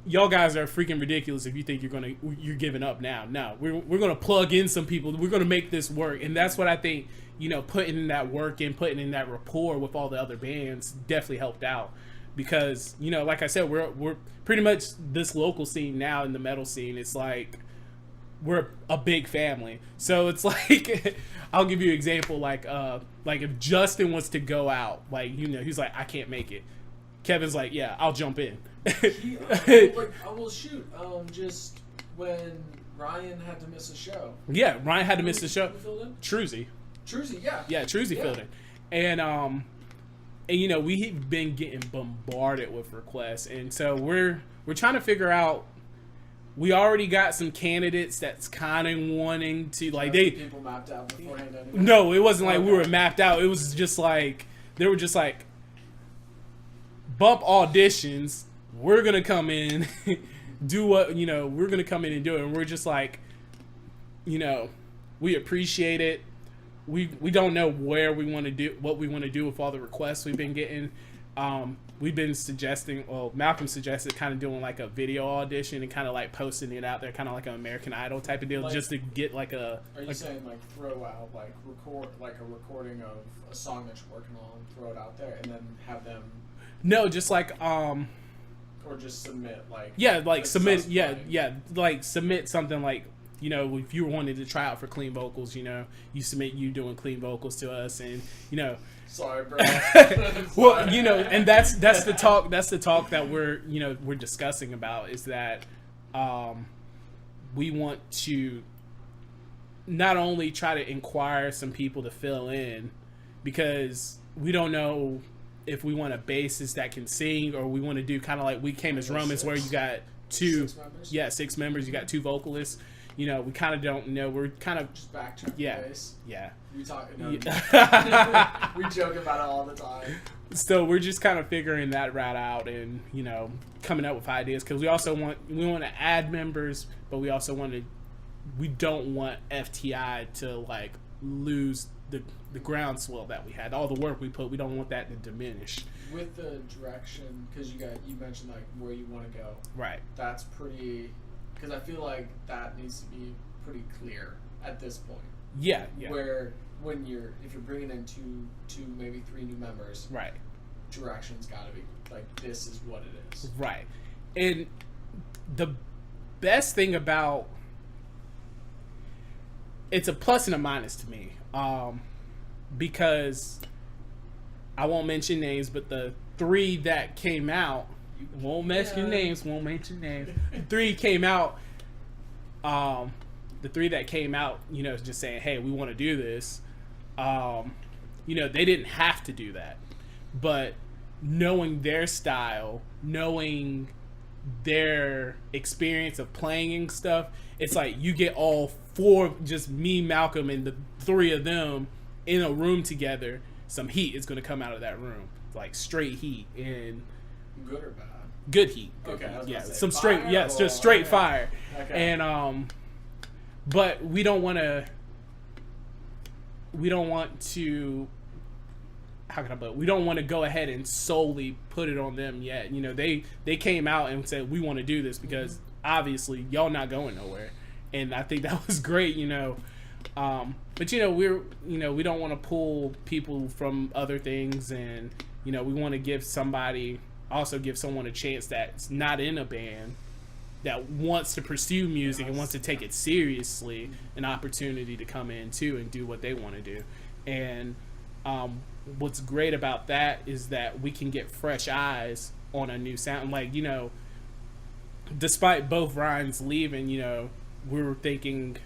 S3: y'all guys are freaking ridiculous if you think you're giving up now. No, we're gonna plug in some people. We're gonna make this work, and that's what I think. Putting in that work and putting in that rapport with all the other bands definitely helped out, because like I said, we're pretty much this local scene now in the metal scene. It's like we're a big family. So it's like, I'll give you an example. Like if Justin wants to go out, like he's like, I can't make it. Kevin's like, yeah, I'll jump in.
S1: Just when Ryan had to miss a show.
S3: Yeah, Ryan had to miss the show. Truzy,
S1: yeah.
S3: Yeah, Truzy filled in. And we've been getting bombarded with requests, and so we're trying to figure out. We already got some candidates that's kind of wanting to, like,
S1: people mapped out beforehand anyway.
S3: No, it wasn't like we were mapped out. It was just like they were just like, bump auditions. We're gonna come in, do what we're gonna come in and do it, and we're just like, we appreciate it. We don't know what we want to do with all the requests we've been getting. We've been suggesting, well, Malcolm suggested kind of doing like a video audition and kind of like posting it out there, kind of like an American Idol type of deal,
S1: Like,
S3: just to get like a.
S1: Are you saying like throw out like record like a recording of a song that you're working on, throw it out there, and then have them,
S3: No, just like
S1: or just submit like
S3: like submit,
S1: playing?
S3: like submit something like, you know, if you wanted to try out for clean vocals, you know, you submit you doing clean vocals to us, and you know.
S1: Sorry, bro.
S3: Well, you know, and that's the talk that we're discussing about, is that we want to not only try to inquire some people to fill in, because we don't know if we want a bassist that can sing, or we want to do kind of like We Came as Romans, where you got 6 members, you got 2 vocalists. You know, we kind of don't know. We're kind of
S1: Just backtrack
S3: yeah,
S1: the bass.
S3: yeah.
S1: We talk.
S3: Yeah.
S1: We joke about it all the time.
S3: So we're just kind of figuring that route out, and you know, coming up with ideas, because we want to add members, but we don't want FTI to like lose the groundswell that we had, all the work we put. We don't want that to diminish.
S1: With the direction, because you mentioned like where you want to go.
S3: Right.
S1: That's pretty. Because I feel like that needs to be pretty clear at this point.
S3: Yeah.
S1: Where if you're bringing in two maybe 3 new members,
S3: Right.
S1: Direction's got to be like, this is what it is.
S3: Right. And the best thing about it's a plus and a minus to me, because I won't mention names, but the 3 that came out. Won't mention names. 3 came out. The 3 that came out, you know, just saying, "Hey, we want to do this." You know, they didn't have to do that, but knowing their style, knowing their experience of playing and stuff, it's like you get all 4, just me, Malcolm, and the 3 of them in a room together. Some heat is going to come out of that room, like straight heat and.
S1: Good or bad?
S3: Good heat.
S1: Okay, I was
S3: yeah,
S1: gonna say
S3: some
S1: fire
S3: straight, just straight fire.
S1: Okay.
S3: And but we don't want to. How can I put? We don't want to go ahead and solely put it on them yet. You know, they came out and said we want to do this because obviously y'all not going nowhere, and I think that was great. You know. But you know we don't want to pull people from other things, and you know we want to give someone a chance that's not in a band, that wants to pursue music and wants to take it seriously, an opportunity to come in too and do what they want to do. And what's great about that is that we can get fresh eyes on a new sound. Like, you know, despite both Ryan's leaving, you know, we were thinking,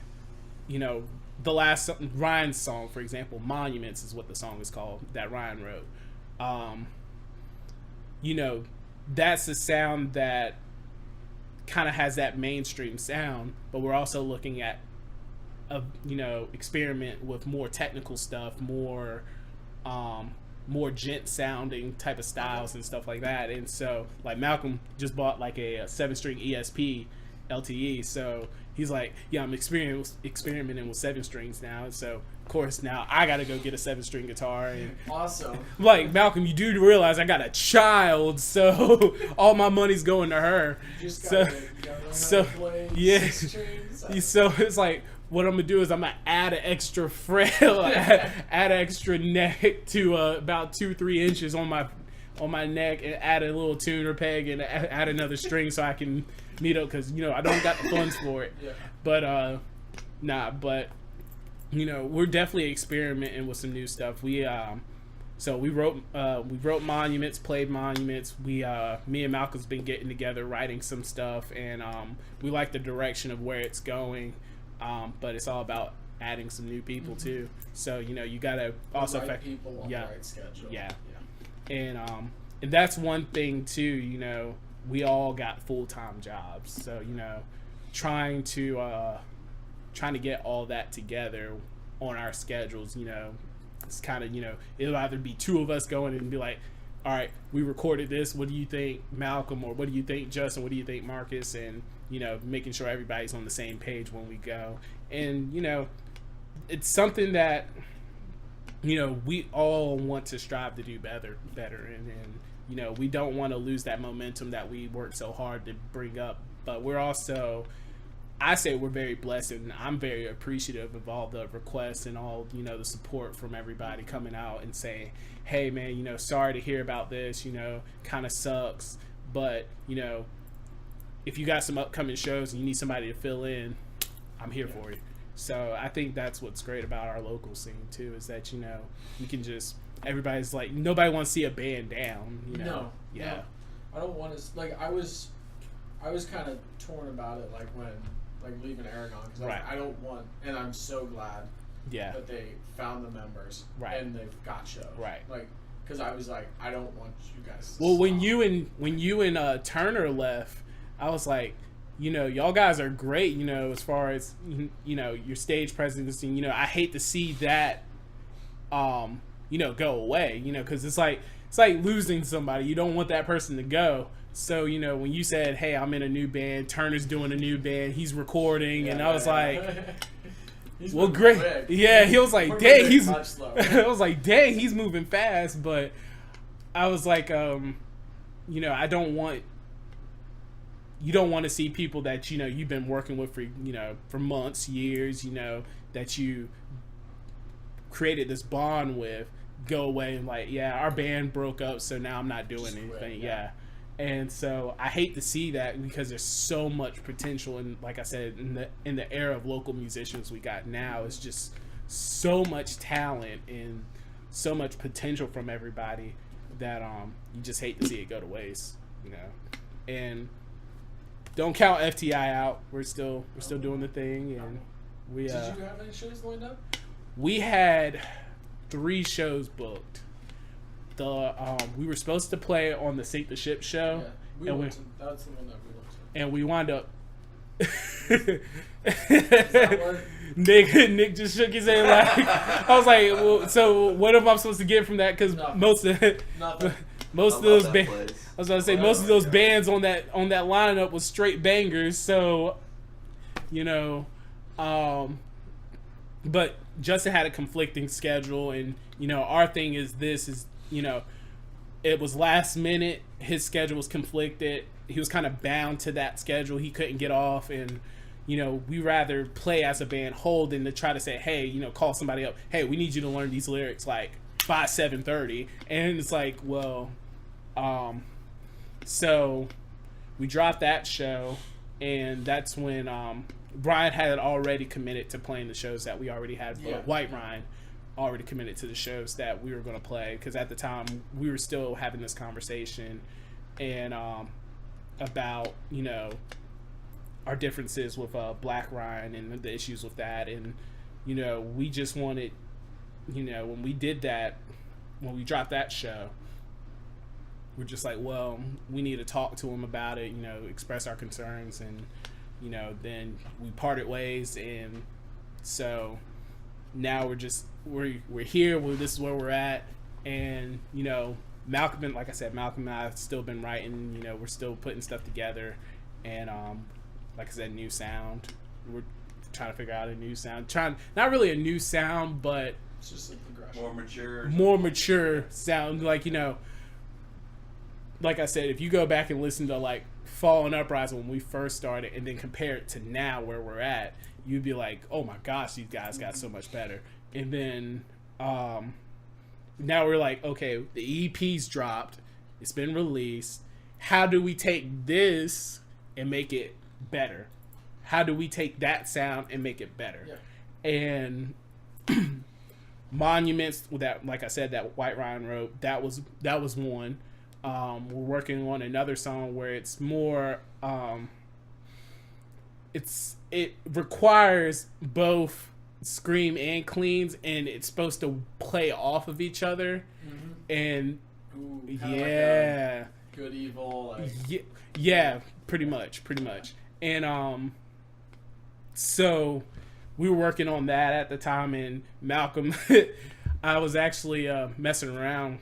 S3: you know, the last Ryan's song, for example, Monuments is what the song is called, that Ryan wrote. You know, that's a sound that kind of has that mainstream sound, but we're also looking at experiment with more technical stuff, more gent sounding type of styles and stuff like that. And so like Malcolm just bought like a 7-string ESP LTE, so he's like, yeah, I'm experimenting with 7 strings now. And so of course now I gotta go get a 7-string guitar. And
S1: Awesome.
S3: like, Malcolm, you do realize I got a child, so all my money's going to her.
S1: You just
S3: So-
S1: gotta learn how to
S3: so,
S1: play
S3: yeah.
S1: 6 strings.
S3: So it's like, what I'm gonna do is I'm gonna add an extra fret, add an extra neck to about 2-3 inches on my neck, and add a little tuner peg and add another string so I can meet up, because you know I don't got the funds for it.
S1: Yeah.
S3: But but you know we're definitely experimenting with some new stuff. We wrote Monuments, played Monuments. Me and Malcolm's been getting together, writing some stuff, and we like the direction of where it's going. But it's all about adding some new people too. So you know you gotta also
S1: the right people on
S3: yeah,
S1: the right schedule.
S3: yeah. And that's one thing too. You know, we all got full-time jobs, so you know, trying to get all that together on our schedules. You know, it's kind of, you know, it'll either be 2 of us going and be like, all right, we recorded this. What do you think, Malcolm? Or what do you think, Justin? What do you think, Marcus? And you know, making sure everybody's on the same page when we go. And you know, it's something that you know, we all want to strive to do better, and you know, we don't want to lose that momentum that we worked so hard to bring up. But we're also, I say we're very blessed, and I'm very appreciative of all the requests and all, you know, the support from everybody coming out and saying, hey man, you know, sorry to hear about this, you know, kind of sucks, but you know, if you got some upcoming shows and you need somebody to fill in, I'm here for you. So I think that's what's great about our local scene too, is that, you know, you can just, everybody's like, nobody wants to see a band down, you know.
S1: No,
S3: yeah.
S1: no. I don't want to, like, I was kind of torn about it, like when, like, leaving Aragon, because
S3: Right.
S1: I don't want, and I'm so glad
S3: Yeah.
S1: that they found the members,
S3: Right.
S1: and they've got shows,
S3: Right.
S1: like, because I was like, I don't want you guys to
S3: Well,
S1: stop.
S3: when you and Turner left, I was like, you know, y'all guys are great, you know, as far as, you know, your stage presence, and, you know, I hate to see that, you know, go away, you know, because it's like losing somebody. You don't want that person to go. So, you know, when you said, hey, I'm in a new band, Turner's doing a new band, he's recording, and I was like,
S1: He's
S3: well,
S1: moving
S3: great.
S1: quick.
S3: Yeah, he was like,
S1: We're
S3: dang,
S1: moving
S3: he's,
S1: much slower.
S3: I was like, dang, he's moving fast, but I was like, you know, you don't want to see people that, you know, you've been working with for, you know, for months, years, you know, that you created this bond with, go away and like, yeah, our band broke up, so now I'm not doing
S1: Just
S3: anything.
S1: quit,
S3: yeah. And so I hate to see that, because there's so much potential, and like I said, in the era of local musicians we got now, it's just so much talent and so much potential from everybody that you just hate to see it go to waste, you know. And don't count FTI out. We're still doing the thing, and we
S1: Did you have any shows lined up?
S3: we had 3 shows booked. We were supposed to play on the Sink the Ship show,
S1: Yeah,
S3: and
S1: that's the one that we went to.
S3: and we wound up.
S1: that work?
S3: Nick just shook his head like, I was like, well, so what am I supposed to get from that? Because
S1: Nothing.
S3: most of
S1: Nothing.
S3: most
S4: I
S3: of
S4: love
S3: those
S4: that
S3: bands,
S4: place.
S3: I was gonna say, most of those bands on that lineup was straight bangers. So, you know, but Justin had a conflicting schedule, and you know, our thing is you know, it was last minute. His schedule was conflicted. He was kind of bound to that schedule. He couldn't get off, and you know, we rather play as a band whole than to try to say, hey, you know, call somebody up. Hey, we need you to learn these lyrics like by 7:30, and it's like, well, so we dropped that show, and that's when Brian had already committed to playing the shows that we already had.
S1: Yeah.
S3: White Ryan already committed to the shows that we were going to play, because at the time we were still having this conversation and about, you know, our differences with Black Ryan and the issues with that. And you know, we just wanted, you know, when we did that, when we dropped that show, we're just like, well, we need to talk to him about it, you know, express our concerns. And you know, then we parted ways, and so now we're here. This is where we're at, and you know, Malcolm and I have still been writing. You know, we're still putting stuff together, and like I said, new sound. We're trying to figure out a new sound. Not really a new sound, but
S1: It's just a progression.
S3: more mature sound. Like, you know, like I said, if you go back and listen to like Fall and Uprising when we first started, and then compare it to now where we're at, you'd be like, oh my gosh, these guys got so much better. And then now we're like, okay, the EP's dropped, it's been released. How do we take this and make it better? How do we take that sound and make it better?
S1: Yeah.
S3: And Monuments, that, like I said, that White Ryan wrote, that was one. We're working on another song where it's more it requires both scream and cleans, and it's supposed to play off of each other. And
S1: Ooh, kinda
S3: yeah,
S1: like a good evil. Like,
S3: yeah, pretty much. And so we were working on that at the time, and Malcolm, I was actually messing around,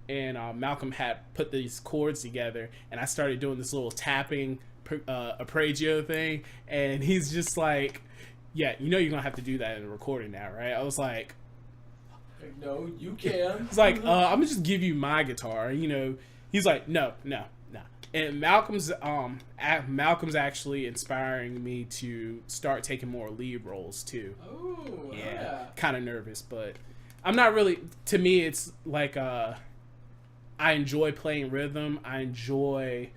S3: and Malcolm had put these chords together, and I started doing this little tapping arpeggio thing, and he's just like, yeah, you know, you're gonna have to do that in the recording now, right? I was like,
S1: Like, no, you can.
S3: It's like, I'm gonna just give you my guitar. You know, he's like, no. And Malcolm's actually inspiring me to start taking more lead roles too.
S1: Oh,
S3: Yeah. Kind of nervous, but I'm not really. To me, it's like I enjoy playing rhythm. I enjoy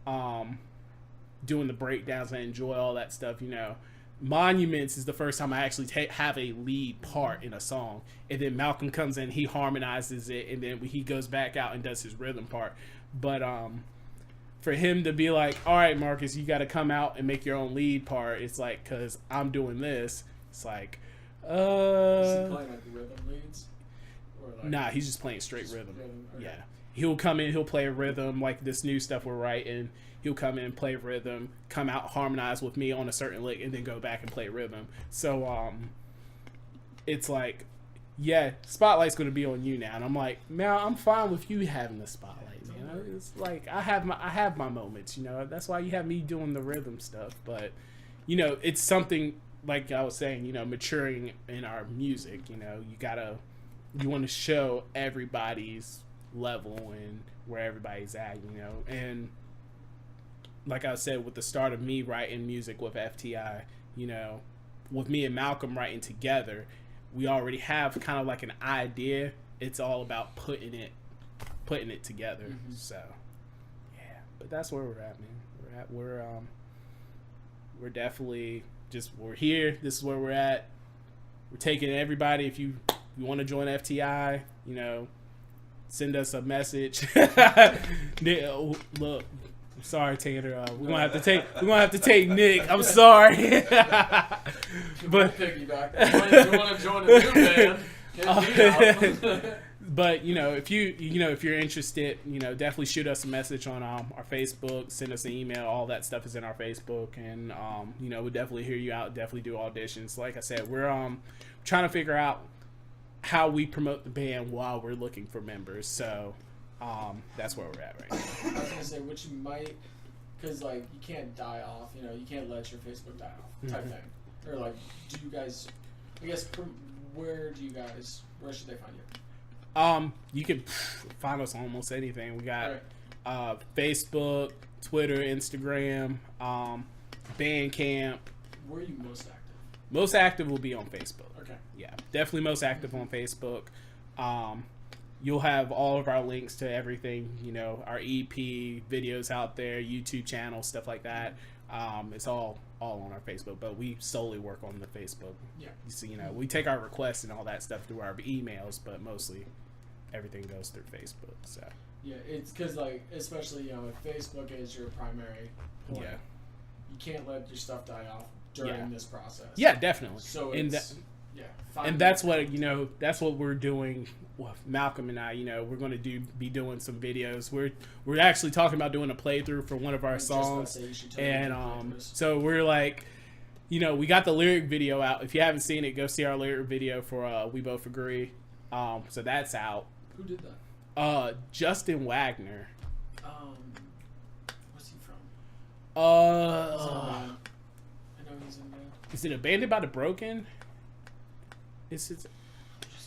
S3: doing the breakdowns. I enjoy all that stuff. You know, Monuments is the first time I actually have a lead part in a song, and then Malcolm comes in, he harmonizes it, and then he goes back out and does his rhythm part. But for him to be like, all right, Marcus, you got to come out and make your own lead part. It's like, because I'm doing this. It's like,
S1: Is he playing like rhythm leads? Or like
S3: nah, he's just playing straight rhythm.
S1: Okay.
S3: Yeah. He'll come in, he'll play a rhythm, like this new stuff we're writing. He'll come in and play rhythm, come out, harmonize with me on a certain lick, and then go back and play rhythm. So, it's like, yeah, spotlight's going to be on you now. And I'm like, man, I'm fine with you having the spotlight. You know, it's like I have my moments. You know, that's why you have me doing the rhythm stuff. But you know, it's something like I was saying. You know, maturing in our music. You know, you want to show everybody's level and where everybody's at. You know, and like I said, with the start of me writing music with FTI, you know, with me and Malcolm writing together, we already have kind of like an idea. It's all about putting it together. Mm-hmm. So yeah, but that's where we're at, man. We're definitely we're here. This is where we're at. We're taking everybody. If you want to join FTI, you know, send us a message. Look, I'm sorry, Tanner. We're gonna have to take Nick. I'm sorry. But
S1: piggyback. You want to join a new band? Hit me up.
S3: But you know, if you're interested, you know, definitely shoot us a message on our Facebook, send us an email. All that stuff is in our Facebook, and you know, we'll definitely hear you out. Definitely do auditions. Like I said, we're trying to figure out how we promote the band while we're looking for members. So that's where we're at right now.
S1: I was gonna say, which you might, because like you can't die off. You know, you can't let your Facebook die off type thing. Or like, do you guys? I guess where should they find you?
S3: You can find us on almost anything. We got Facebook, Twitter, Instagram, Bandcamp.
S1: Where are you most active?
S3: Most active will be on Facebook.
S1: Okay.
S3: Yeah, definitely most active on Facebook. You'll have all of our links to everything, you know, our EP, videos out there, YouTube channel, stuff like that. It's all on our Facebook, but we solely work on the Facebook.
S1: Yeah.
S3: So, you know, we take our requests and all that stuff through our emails, but mostly everything goes through Facebook. So
S1: yeah, it's because like, especially, you know, if Facebook is your primary point,
S3: yeah,
S1: you can't let your stuff die off during this process.
S3: Yeah, definitely.
S1: So
S3: it's,
S1: and
S3: that's what, you know, that's what we're doing. Well, Malcolm and I, you know, we're going to be doing some videos. We're actually talking about doing a playthrough for one of our songs, and so we're like, you know, we got the lyric video out. If you haven't seen it, go see our lyric video for We Both Agree. So that's out.
S1: Who did that?
S3: Justin Wagner.
S1: What's he from?
S3: I
S1: know he's in there.
S3: Is it Abandoned by the Broken? It's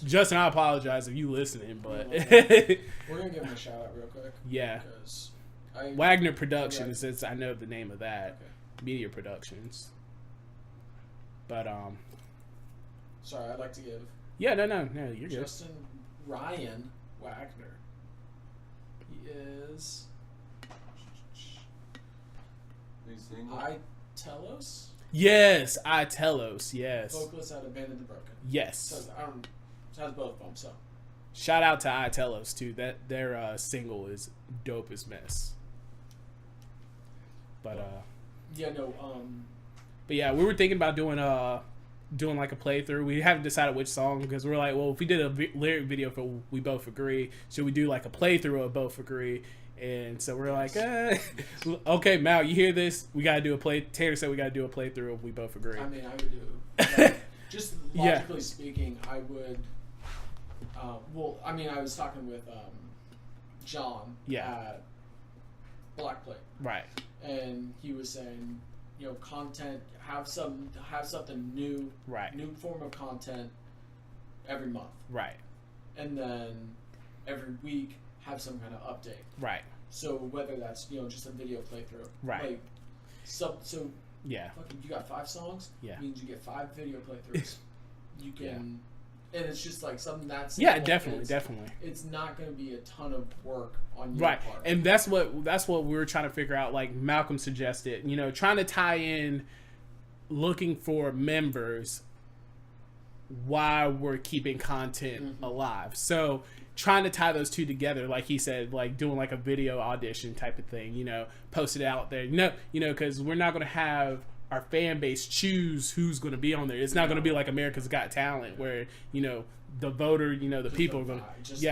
S3: Justin, I apologize if you listening, but
S1: we're gonna give him a shout out real quick.
S3: Yeah.
S1: Because
S3: Wagner Productions, since I know the name of that. Okay. Media Productions. But
S1: sorry, I'd like to give
S3: no, you're good.
S1: Justin Ryan Wagner. He is Telos?
S3: Yes, Telos, yes.
S1: Vocalist at Abandoned the Broken.
S3: Yes.
S1: So has both of them, so.
S3: Shout out to Telos too. That their single is dope as mess. But But yeah, we were thinking about doing like a playthrough. We haven't decided which song because we're like, well, if we did a lyric video for We Both Agree, should we do like a playthrough of Both Agree? And so we're like, okay, Mal, you hear this? We gotta do a play. Tanner said we gotta do a playthrough of We Both Agree.
S1: I mean, I would do. Just logically speaking, I would. I was talking with John at Black Plate,
S3: right?
S1: And he was saying, you know, content, have something new,
S3: right?
S1: New form of content every month.
S3: Right.
S1: And then every week have some kind of update.
S3: Right.
S1: So whether that's, just a video playthrough.
S3: Right.
S1: Like, so
S3: yeah.
S1: fucking, you got 5 songs?
S3: Yeah.
S1: Means you get 5 video playthroughs. You can, and it's just like something that's
S3: definitely.
S1: It's not going to be a ton of work on your
S3: Right.
S1: part.
S3: And that's what we were trying to figure out. Like Malcolm suggested, trying to tie in, looking for members while we're keeping content alive. So trying to tie those two together, like he said, like doing like a video audition type of thing, post it out there. Because we're not going to have our fan base choose who's going to be on there. It's not going to be like America's Got Talent where, the voter, the
S1: Just
S3: people are
S1: the
S3: going
S1: vibe,
S3: to,
S1: just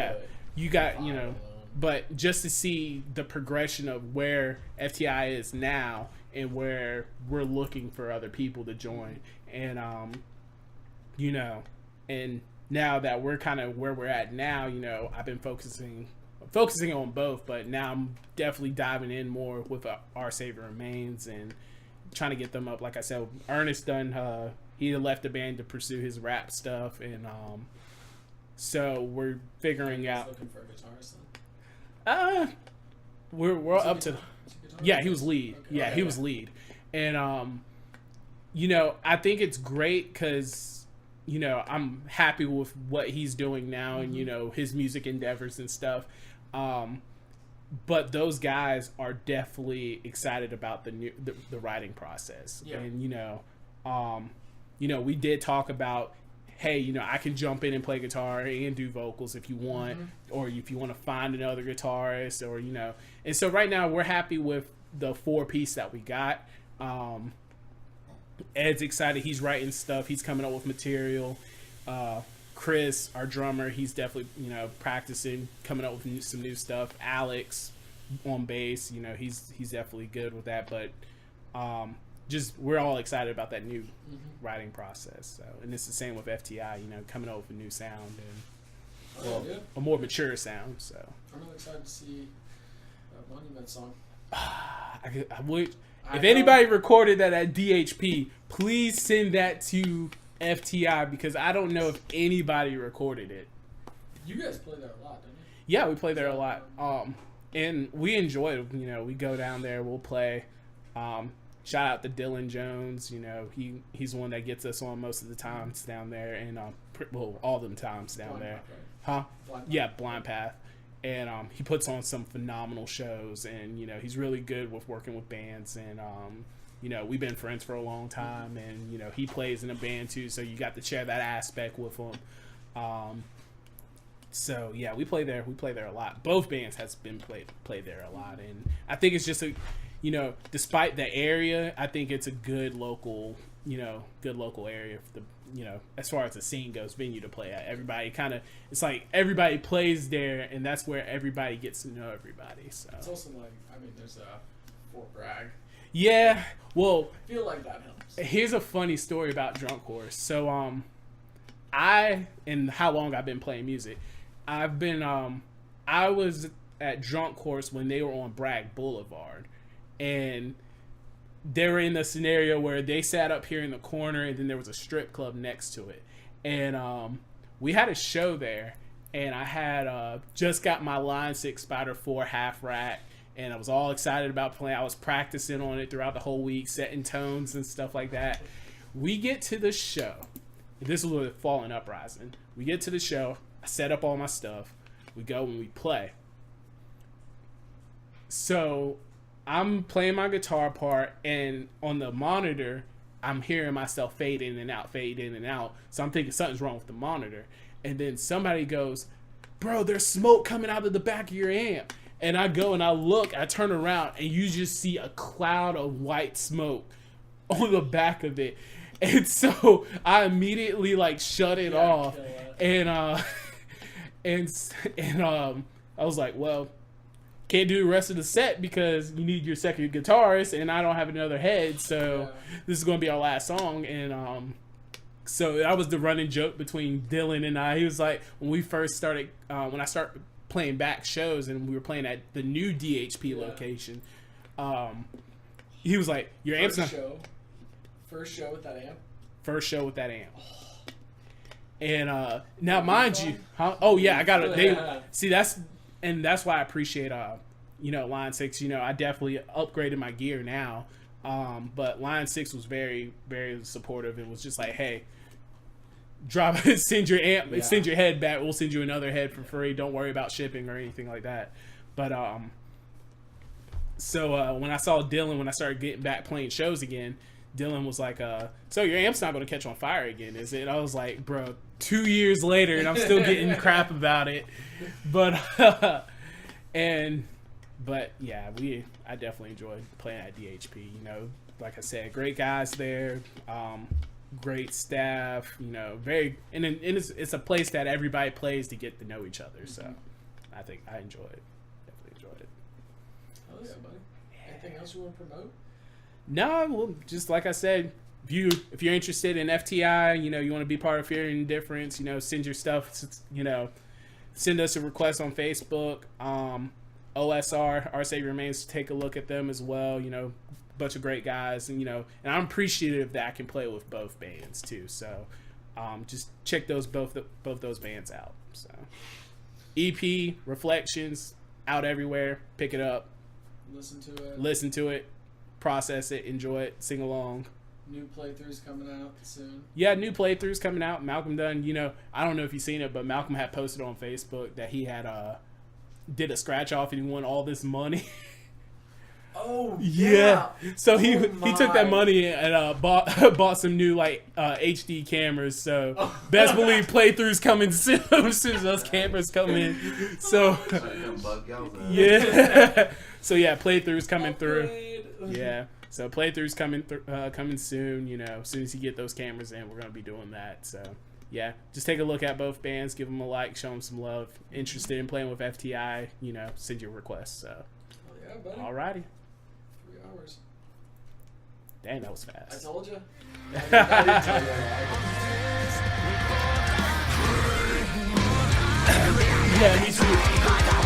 S3: you got,
S1: vibe.
S3: but just to see the progression of where FTI is now and where we're looking for other people to join. And, and now that we're kind of where we're at now, I've been focusing on both, but now I'm definitely diving in more with Our Savior Remains and trying to get them up. Like I said, Ernest he left the band to pursue his rap stuff, and so we're figuring out.
S1: Looking for a guitarist then?
S3: We're up to. Yeah, he was lead.
S1: Okay.
S3: Yeah, he was lead, and I think it's great because I'm happy with what he's doing now, and his music endeavors and stuff. But those guys are definitely excited about the writing process, and we did talk about, hey, I can jump in and play guitar and do vocals if you want, or if you want to find another guitarist, or and so right now we're happy with the 4-piece that we got. Ed's excited. He's writing stuff. He's coming up with material. Chris, our drummer, he's definitely, practicing, coming up with some new stuff. Alex on bass, he's definitely good with that. But just we're all excited about that new writing process. So, and it's the same with FTI, coming up with a new sound and a more mature sound. So
S1: I'm really excited to see that Monument song.
S3: I would. If anybody recorded that at DHP, please send that to FTI because I don't know if anybody recorded it.
S1: You guys play there a lot, don't you?
S3: Yeah, we play there a lot. And we enjoy it. We go down there, we'll play. Shout out to Dylan Jones. He's the one that gets us on most of the times down there, and all them times down
S1: Blind
S3: there.
S1: Path, right?
S3: Huh?
S1: Blind Path.
S3: Yeah, Blind Path. And he puts on some phenomenal shows, and he's really good with working with bands, and we've been friends for a long time, and he plays in a band too, so you got to share that aspect with him. So yeah, we play there a lot. Both bands has been played there a lot, and I think it's just a despite the area, I think it's a good local area for the as far as the scene goes, venue to play at. Everybody it's like everybody plays there, and that's where everybody gets to know everybody. So
S1: it's also like, there's a Fort Bragg.
S3: Yeah, well,
S1: I feel like that helps.
S3: Here's a funny story about Drunk Horse. So and how long I've been playing music. I've been I was at Drunk Horse when they were on Bragg Boulevard, and they were in the scenario where they sat up here in the corner, and then there was a strip club next to it. And we had a show there, and I had just got my Line 6 Spider 4 half rack, and I was all excited about playing. I was practicing on it throughout the whole week, setting tones and stuff like that. We get to the show. This was with Fallen Uprising. We get to the show. I set up all my stuff. We go and we play. So I'm playing my guitar part, and on the monitor, I'm hearing myself fade in and out. So I'm thinking something's wrong with the monitor. And then somebody goes, "Bro, there's smoke coming out of the back of your amp." And I go and I look, I turn around, and you just see a cloud of white smoke on the back of it. And so I immediately shut it off. And I was like, well, can't do the rest of the set because you need your second guitarist, and I don't have another head, so this is going to be our last song. And so that was the running joke between Dylan and I. He was like, when we first started, when I started playing back shows and we were playing at the new DHP location, he was like, your amp's not...
S1: First show with that amp?
S3: First show with that amp. And now, mind you, huh? Oh yeah, I got it. See that's why I appreciate Line 6. I definitely upgraded my gear now. But Line 6 was very, very supportive and was just like, hey, send your head back. We'll send you another head for free. Don't worry about shipping or anything like that. But so when I saw Dylan, when I started getting back playing shows again, Dylan was like, so your amp's not going to catch on fire again, is it? I was like, bro, 2 years later and I'm still getting crap about it. But yeah, I definitely enjoyed playing at DHP. Like I said, great guys there, great staff. It's a place that everybody plays to get to know each other. So I think I enjoy it. Definitely enjoyed it.
S1: Oh yeah, buddy. Anything else you want to promote?
S3: No, well, just like I said, if you're interested in FTI, you want to be part of Fear and Indifference, send your stuff, send us a request on Facebook. OSR, Our Savior Remains, to take a look at them as well. Bunch of great guys, and I'm appreciative that I can play with both bands too. So, just check both those bands out. So, EP Reflections out everywhere. Pick it up, listen to it, process it, enjoy it, sing along.
S1: New playthroughs coming out soon.
S3: Yeah, new playthroughs coming out. Malcolm done. I don't know if you've seen it, but Malcolm had posted on Facebook that he had did a scratch off and he won all this money.
S1: Oh
S3: yeah. So he took that money and bought some new HD cameras. So best believe playthroughs coming soon as soon as those cameras come in. So yeah. So yeah, playthroughs coming through. Yeah. So playthroughs coming soon. As soon as you get those cameras in, we're gonna be doing that. So. Yeah, just take a look at both bands, give them a like, show them some love. Interested in playing with FTI, send your request. So,
S1: yeah, buddy.
S3: Alrighty.
S1: 3 hours.
S3: Dang, that was fast.
S1: I told you. I didn't tell you.
S3: Yeah, me too.